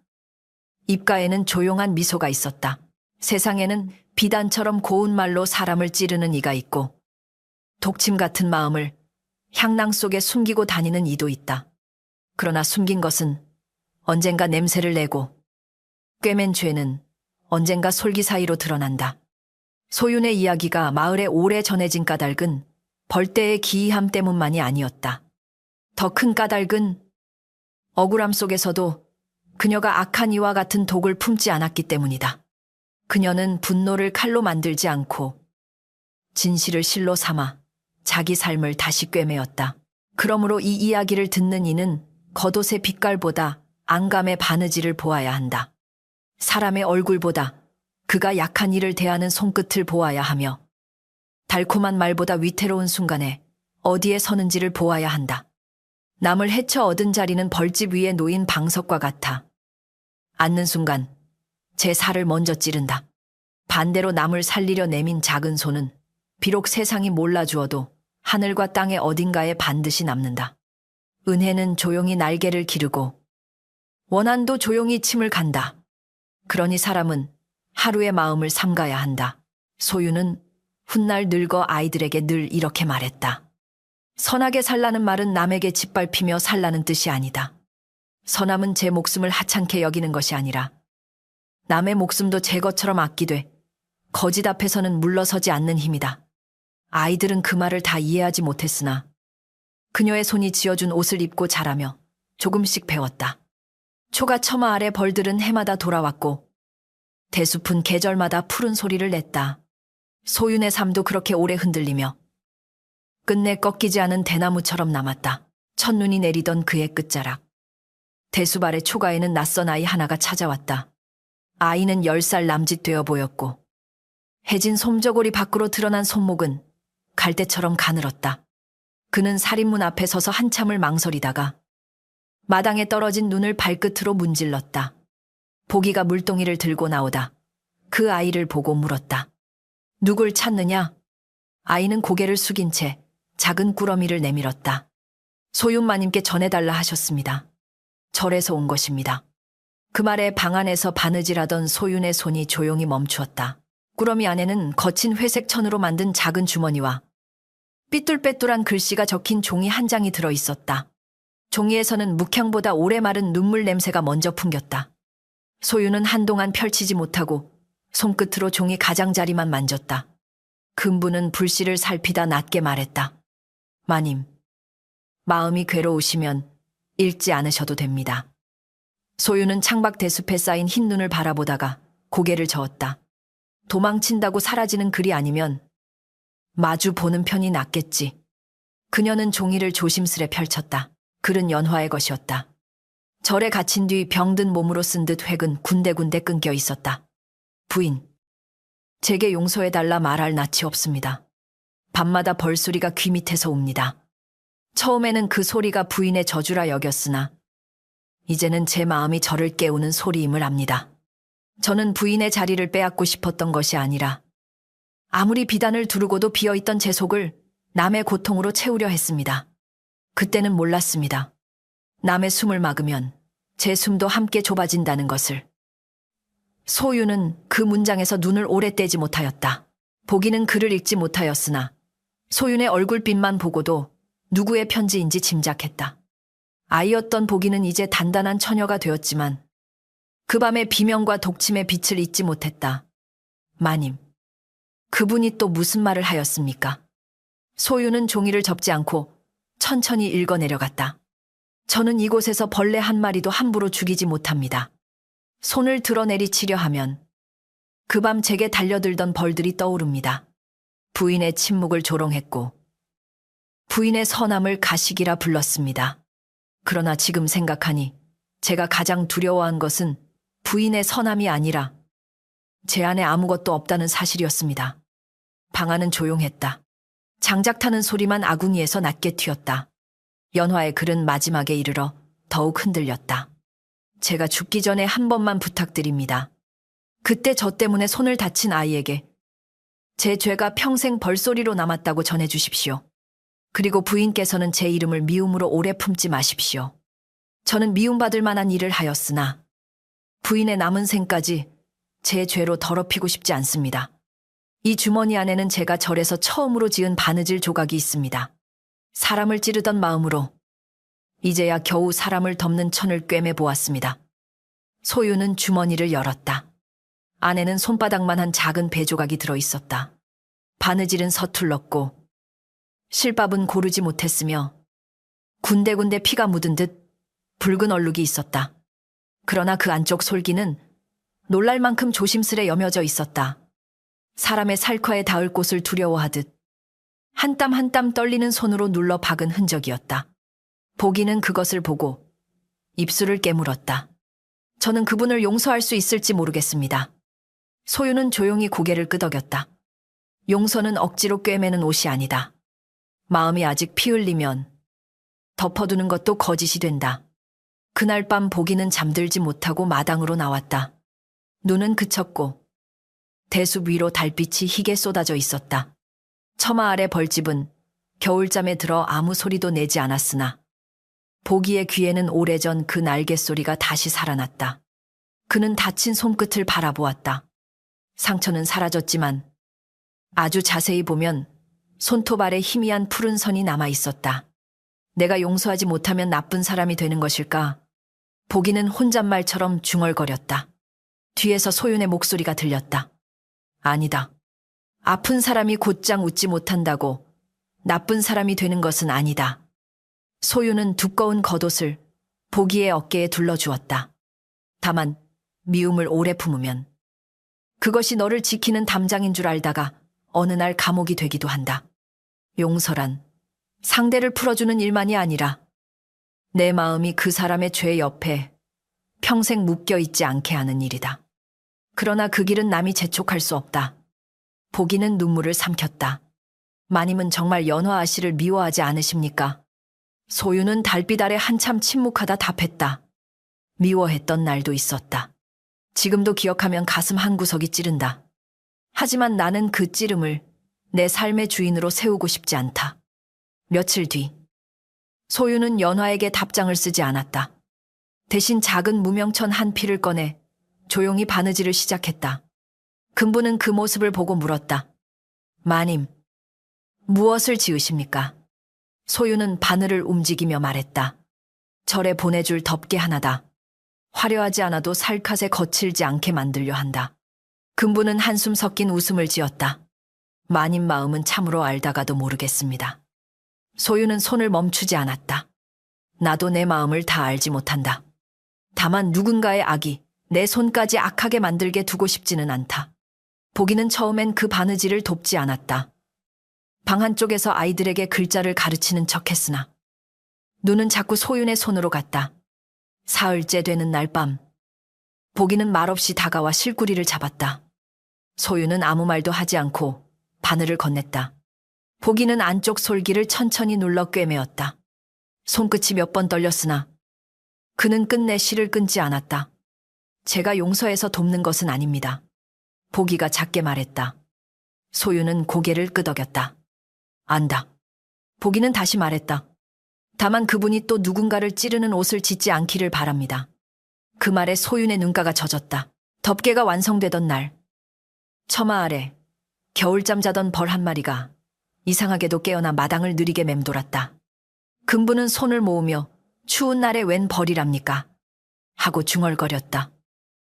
B: 입가에는 조용한 미소가 있었다. 세상에는 비단처럼 고운 말로 사람을 찌르는 이가 있고 독침 같은 마음을 향낭 속에 숨기고 다니는 이도 있다. 그러나 숨긴 것은 언젠가 냄새를 내고 꿰맨 죄는 언젠가 솔기 사이로 드러난다. 소윤의 이야기가 마을에 오래 전해진 까닭은 벌떼의 기이함 때문만이 아니었다. 더 큰 까닭은 억울함 속에서도 그녀가 악한 이와 같은 독을 품지 않았기 때문이다. 그녀는 분노를 칼로 만들지 않고 진실을 실로 삼아 자기 삶을 다시 꿰매었다. 그러므로 이 이야기를 듣는 이는 겉옷의 빛깔보다 안감의 바느질을 보아야 한다. 사람의 얼굴보다 그가 약한 이를 대하는 손끝을 보아야 하며 달콤한 말보다 위태로운 순간에 어디에 서는지를 보아야 한다. 남을 해쳐 얻은 자리는 벌집 위에 놓인 방석과 같아 앉는 순간 제 살을 먼저 찌른다. 반대로 남을 살리려 내민 작은 손은 비록 세상이 몰라주어도 하늘과 땅의 어딘가에 반드시 남는다. 은혜는 조용히 날개를 기르고 원한도 조용히 침을 간다. 그러니 사람은 하루의 마음을 삼가야 한다. 소유는 훗날 늙어 아이들에게 늘 이렇게 말했다. 선하게 살라는 말은 남에게 짓밟히며 살라는 뜻이 아니다. 선함은 제 목숨을 하찮게 여기는 것이 아니라 남의 목숨도 제 것처럼 아끼되 거짓 앞에서는 물러서지 않는 힘이다. 아이들은 그 말을 다 이해하지 못했으나 그녀의 손이 지어준 옷을 입고 자라며 조금씩 배웠다. 초가 처마 아래 벌들은 해마다 돌아왔고 대숲은 계절마다 푸른 소리를 냈다. 소윤의 삶도 그렇게 오래 흔들리며 끝내 꺾이지 않은 대나무처럼 남았다. 첫눈이 내리던 그의 끝자락. 대숲 아래 초가에는 낯선 아이 하나가 찾아왔다. 아이는 10살 남짓 되어 보였고 해진 솜저고리 밖으로 드러난 손목은 갈대처럼 가늘었다. 그는 살인문 앞에 서서 한참을 망설이다가 마당에 떨어진 눈을 발끝으로 문질렀다. 보기가 물동이를 들고 나오다 그 아이를 보고 물었다. 누굴 찾느냐? 아이는 고개를 숙인 채 작은 꾸러미를 내밀었다. 소윤마님께 전해달라 하셨습니다. 절에서 온 것입니다. 그 말에 방 안에서 바느질하던 소윤의 손이 조용히 멈추었다. 꾸러미 안에는 거친 회색 천으로 만든 작은 주머니와 삐뚤빼뚤한 글씨가 적힌 종이 한 장이 들어 있었다. 종이에서는 묵향보다 오래 마른 눈물 냄새가 먼저 풍겼다. 소윤은 한동안 펼치지 못하고 손끝으로 종이 가장자리만 만졌다. 금부는 불씨를 살피다 낮게 말했다. 마님, 마음이 괴로우시면 읽지 않으셔도 됩니다. 소윤은 창밖 대숲에 쌓인 흰 눈을 바라보다가 고개를 저었다. 도망친다고 사라지는 글이 아니면 마주 보는 편이 낫겠지. 그녀는 종이를 조심스레 펼쳤다. 글은 연화의 것이었다. 절에 갇힌 뒤 병든 몸으로 쓴 듯 획은 군데군데 끊겨 있었다. 부인, 제게 용서해달라 말할 낯이 없습니다. 밤마다 벌소리가 귀 밑에서 옵니다. 처음에는 그 소리가 부인의 저주라 여겼으나 이제는 제 마음이 저를 깨우는 소리임을 압니다. 저는 부인의 자리를 빼앗고 싶었던 것이 아니라 아무리 비단을 두르고도 비어있던 제 속을 남의 고통으로 채우려 했습니다. 그때는 몰랐습니다. 남의 숨을 막으면 제 숨도 함께 좁아진다는 것을. 소유는 그 문장에서 눈을 오래 떼지 못하였다. 보기는 글을 읽지 못하였으나 소윤의 얼굴빛만 보고도 누구의 편지인지 짐작했다. 아이였던 보기는 이제 단단한 처녀가 되었지만 그 밤의 비명과 독침의 빛을 잊지 못했다. 마님, 그분이 또 무슨 말을 하였습니까? 소유는 종이를 접지 않고 천천히 읽어 내려갔다. 저는 이곳에서 벌레 한 마리도 함부로 죽이지 못합니다. 손을 드러내리치려 하면 그 밤 제게 달려들던 벌들이 떠오릅니다. 부인의 침묵을 조롱했고 부인의 선함을 가식이라 불렀습니다. 그러나 지금 생각하니 제가 가장 두려워한 것은 부인의 선함이 아니라 제 안에 아무것도 없다는 사실이었습니다. 방 안은 조용했다. 장작 타는 소리만 아궁이에서 낮게 튀었다. 연화의 글은 마지막에 이르러 더욱 흔들렸다. 제가 죽기 전에 한 번만 부탁드립니다. 그때 저 때문에 손을 다친 아이에게 제 죄가 평생 벌소리로 남았다고 전해주십시오. 그리고 부인께서는 제 이름을 미움으로 오래 품지 마십시오. 저는 미움받을 만한 일을 하였으나 부인의 남은 생까지 제 죄로 더럽히고 싶지 않습니다. 이 주머니 안에는 제가 절에서 처음으로 지은 바느질 조각이 있습니다. 사람을 찌르던 마음으로 이제야 겨우 사람을 덮는 천을 꿰매 보았습니다. 소유는 주머니를 열었다. 안에는 손바닥만한 작은 배조각이 들어있었다. 바느질은 서툴렀고 실밥은 고르지 못했으며 군데군데 피가 묻은 듯 붉은 얼룩이 있었다. 그러나 그 안쪽 솔기는 놀랄 만큼 조심스레 여며져 있었다. 사람의 살과에 닿을 곳을 두려워하듯 한 땀 한 땀 떨리는 손으로 눌러 박은 흔적이었다. 보기는 그것을 보고 입술을 깨물었다. 저는 그분을 용서할 수 있을지 모르겠습니다. 소유는 조용히 고개를 끄덕였다. 용서는 억지로 꿰매는 옷이 아니다. 마음이 아직 피 흘리면 덮어두는 것도 거짓이 된다. 그날 밤 보기는 잠들지 못하고 마당으로 나왔다. 눈은 그쳤고 대숲 위로 달빛이 희게 쏟아져 있었다. 처마 아래 벌집은 겨울잠에 들어 아무 소리도 내지 않았으나 보기의 귀에는 오래전 그 날개 소리가 다시 살아났다. 그는 다친 손끝을 바라보았다. 상처는 사라졌지만 아주 자세히 보면 손톱 아래 희미한 푸른 선이 남아 있었다. 내가 용서하지 못하면 나쁜 사람이 되는 것일까? 보기는 혼잣말처럼 중얼거렸다. 뒤에서 소윤의 목소리가 들렸다. 아니다. 아픈 사람이 곧장 웃지 못한다고 나쁜 사람이 되는 것은 아니다. 소윤은 두꺼운 겉옷을 보기의 어깨에 둘러주었다. 다만 미움을 오래 품으면 그것이 너를 지키는 담장인 줄 알다가 어느 날 감옥이 되기도 한다. 용서란 상대를 풀어주는 일만이 아니라 내 마음이 그 사람의 죄 옆에 평생 묶여 있지 않게 하는 일이다. 그러나 그 길은 남이 재촉할 수 없다. 보기는 눈물을 삼켰다. 마님은 정말 연화 아씨를 미워하지 않으십니까? 소윤은 달빛 아래 한참 침묵하다 답했다. 미워했던 날도 있었다. 지금도 기억하면 가슴 한구석이 찌른다. 하지만 나는 그 찌름을 내 삶의 주인으로 세우고 싶지 않다. 며칠 뒤 소윤은 연화에게 답장을 쓰지 않았다. 대신 작은 무명천 한 필을 꺼내 조용히 바느질을 시작했다. 금부는 그 모습을 보고 물었다. 마님, 무엇을 지으십니까? 소윤은 바늘을 움직이며 말했다. 절에 보내줄 덮개 하나다. 화려하지 않아도 살갗에 거칠지 않게 만들려 한다. 금부는 한숨 섞인 웃음을 지었다. 마님 마음은 참으로 알다가도 모르겠습니다. 소윤은 손을 멈추지 않았다. 나도 내 마음을 다 알지 못한다. 다만 누군가의 악이 내 손까지 악하게 만들게 두고 싶지는 않다. 보기는 처음엔 그 바느질을 돕지 않았다. 방 한쪽에서 아이들에게 글자를 가르치는 척했으나 눈은 자꾸 소윤의 손으로 갔다. 사흘째 되는 날 밤 보기는 말없이 다가와 실구리를 잡았다. 소윤은 아무 말도 하지 않고 바늘을 건넸다. 보기는 안쪽 솔기를 천천히 눌러 꿰매었다. 손끝이 몇 번 떨렸으나 그는 끝내 실을 끊지 않았다. 제가 용서해서 돕는 것은 아닙니다. 보기가 작게 말했다. 소윤은 고개를 끄덕였다. 안다. 보기는 다시 말했다. 다만 그분이 또 누군가를 찌르는 옷을 짓지 않기를 바랍니다. 그 말에 소윤의 눈가가 젖었다. 덮개가 완성되던 날 처마 아래 겨울잠 자던 벌 한 마리가 이상하게도 깨어나 마당을 느리게 맴돌았다. 금부는 손을 모으며 추운 날에 웬 벌이랍니까? 하고 중얼거렸다.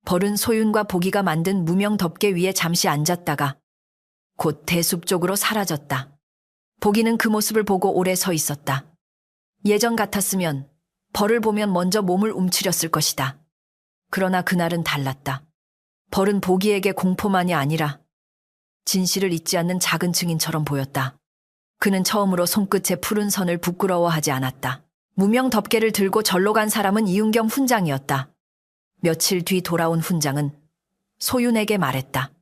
B: 벌은 소윤과 보기가 만든 무명 덮개 위에 잠시 앉았다가 곧 대숲 쪽으로 사라졌다. 보기는 그 모습을 보고 오래 서 있었다. 예전 같았으면 벌을 보면 먼저 몸을 움츠렸을 것이다. 그러나 그날은 달랐다. 벌은 보기에게 공포만이 아니라 진실을 잊지 않는 작은 증인처럼 보였다. 그는 처음으로 손끝에 푸른 선을 부끄러워하지 않았다. 무명 덮개를 들고 절로 간 사람은 이윤경 훈장이었다. 며칠 뒤 돌아온 훈장은 소윤에게 말했다.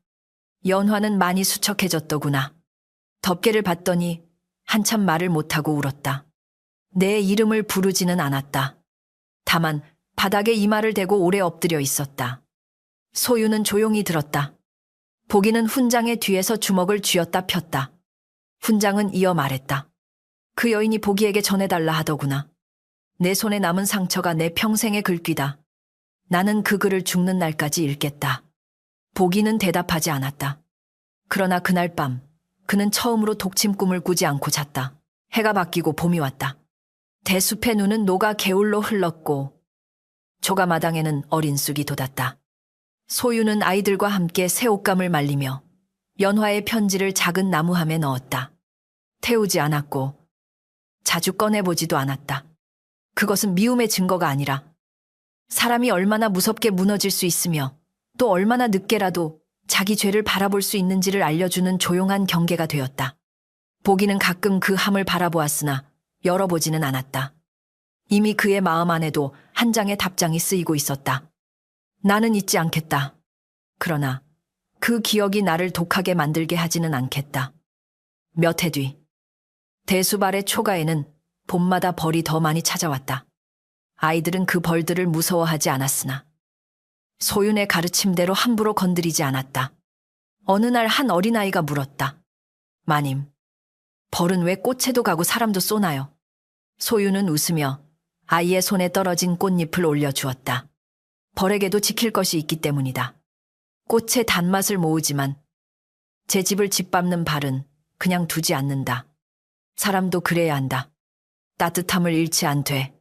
B: 연화는 많이 수척해졌더구나. 덮개를 봤더니 한참 말을 못하고 울었다. 내 이름을 부르지는 않았다. 다만 바닥에 이마를 대고 오래 엎드려 있었다. 소윤은 조용히 들었다. 보기는 훈장의 뒤에서 주먹을 쥐었다 폈다. 훈장은 이어 말했다. 그 여인이 보기에게 전해달라 하더구나. 내 손에 남은 상처가 내 평생의 글귀다. 나는 그 글을 죽는 날까지 읽겠다. 보기는 대답하지 않았다. 그러나 그날 밤 그는 처음으로 독침 꿈을 꾸지 않고 잤다. 해가 바뀌고 봄이 왔다. 대숲의 눈은 녹아 개울로 흘렀고 조가마당에는 어린 쑥이 돋았다. 소윤은 아이들과 함께 새옷감을 말리며 연화의 편지를 작은 나무함에 넣었다. 태우지 않았고 자주 꺼내보지도 않았다. 그것은 미움의 증거가 아니라 사람이 얼마나 무섭게 무너질 수 있으며 또 얼마나 늦게라도 자기 죄를 바라볼 수 있는지를 알려주는 조용한 경계가 되었다. 보기는 가끔 그 함을 바라보았으나 열어보지는 않았다. 이미 그의 마음 안에도 한 장의 답장이 쓰이고 있었다. 나는 잊지 않겠다. 그러나 그 기억이 나를 독하게 만들게 하지는 않겠다. 몇 해 뒤 대숲 아래 초가에는 봄마다 벌이 더 많이 찾아왔다. 아이들은 그 벌들을 무서워하지 않았으나 소윤의 가르침대로 함부로 건드리지 않았다. 어느 날 한 어린아이가 물었다. 마님, 벌은 왜 꽃에도 가고 사람도 쏘나요? 소윤은 웃으며 아이의 손에 떨어진 꽃잎을 올려주었다. 벌에게도 지킬 것이 있기 때문이다. 꽃의 단맛을 모으지만 제 집을 짓밟는 발은 그냥 두지 않는다. 사람도 그래야 한다. 따뜻함을 잃지 않되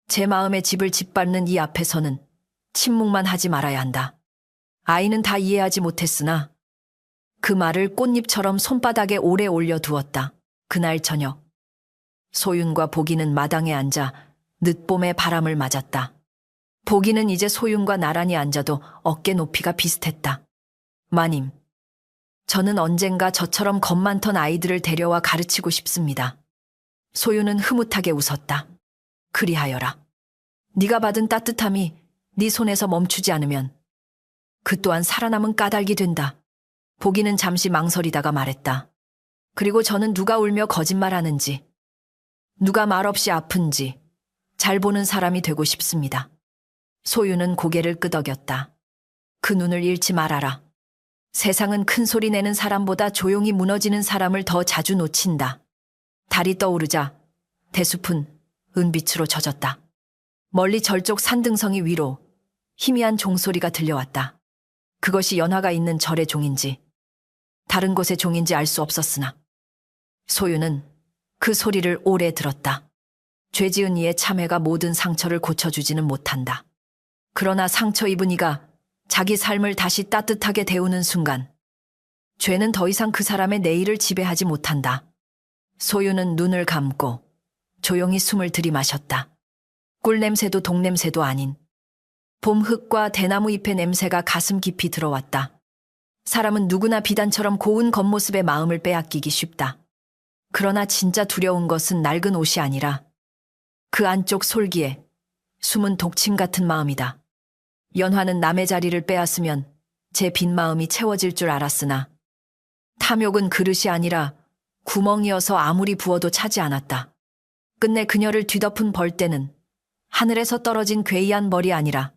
B: 제 마음의 집을 짓밟는 이 앞에서는 침묵만 하지 말아야 한다. 아이는 다 이해하지 못했으나 그 말을 꽃잎처럼 손바닥에 오래 올려두었다. 그날 저녁 소윤과 보기는 마당에 앉아 늦봄의 바람을 맞았다. 보기는 이제 소윤과 나란히 앉아도 어깨 높이가 비슷했다. 마님, 저는 언젠가 저처럼 겁 많던 아이들을 데려와 가르치고 싶습니다. 소윤은 흐뭇하게 웃었다. 그리하여라. 네가 받은 따뜻함이 네 손에서 멈추지 않으면 그 또한 살아남은 까닭이 된다. 보기는 잠시 망설이다가 말했다. 그리고 저는 누가 울며 거짓말하는지, 누가 말없이 아픈지 잘 보는 사람이 되고 싶습니다. 소윤은 고개를 끄덕였다. 그 눈을 잃지 말아라. 세상은 큰 소리 내는 사람보다 조용히 무너지는 사람을 더 자주 놓친다. 달이 떠오르자 대숲은 은빛으로 젖었다. 멀리 절쪽 산등성이 위로 희미한 종소리가 들려왔다. 그것이 연화가 있는 절의 종인지 다른 곳의 종인지 알 수 없었으나 소윤은 그 소리를 오래 들었다. 죄지은 이의 참회가 모든 상처를 고쳐주지는 못한다. 그러나 상처 입은 이가 자기 삶을 다시 따뜻하게 데우는 순간 죄는 더 이상 그 사람의 내일을 지배하지 못한다. 소윤은 눈을 감고 조용히 숨을 들이마셨다. 꿀냄새도 독냄새도 아닌 봄 흙과 대나무 잎의 냄새가 가슴 깊이 들어왔다. 사람은 누구나 비단처럼 고운 겉모습의 마음을 빼앗기기 쉽다. 그러나 진짜 두려운 것은 낡은 옷이 아니라 그 안쪽 솔기에 숨은 독침 같은 마음이다. 연화는 남의 자리를 빼앗으면 제 빈 마음이 채워질 줄 알았으나 탐욕은 그릇이 아니라 구멍이어서 아무리 부어도 차지 않았다. 끝내 그녀를 뒤덮은 벌떼는 하늘에서 떨어진 괴이한 벌이 아니라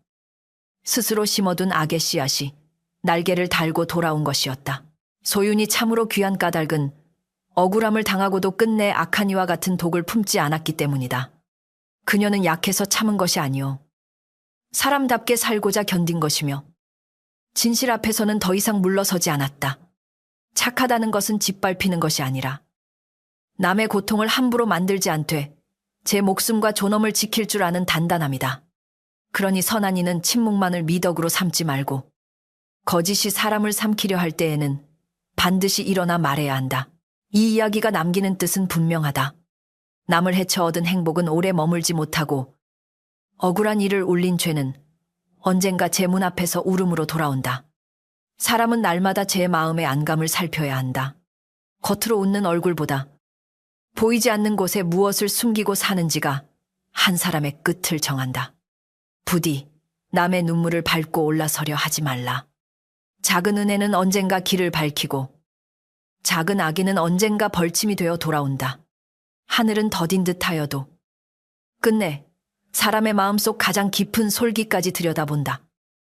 B: 스스로 심어둔 악의 씨앗이 날개를 달고 돌아온 것이었다. 소윤이 참으로 귀한 까닭은 억울함을 당하고도 끝내 악한 이와 같은 독을 품지 않았기 때문이다. 그녀는 약해서 참은 것이 아니오. 사람답게 살고자 견딘 것이며 진실 앞에서는 더 이상 물러서지 않았다. 착하다는 것은 짓밟히는 것이 아니라 남의 고통을 함부로 만들지 않되 제 목숨과 존엄을 지킬 줄 아는 단단함이다. 그러니 선한 이는 침묵만을 미덕으로 삼지 말고 거짓이 사람을 삼키려 할 때에는 반드시 일어나 말해야 한다. 이 이야기가 남기는 뜻은 분명하다. 남을 해쳐 얻은 행복은 오래 머물지 못하고 억울한 이를 울린 죄는 언젠가 제 문 앞에서 울음으로 돌아온다. 사람은 날마다 제 마음의 안감을 살펴야 한다. 겉으로 웃는 얼굴보다 보이지 않는 곳에 무엇을 숨기고 사는지가 한 사람의 끝을 정한다. 부디 남의 눈물을 밟고 올라서려 하지 말라. 작은 은혜는 언젠가 길을 밝히고 작은 악의는 언젠가 벌침이 되어 돌아온다. 하늘은 더딘 듯하여도 끝내 사람의 마음속 가장 깊은 솔기까지 들여다본다.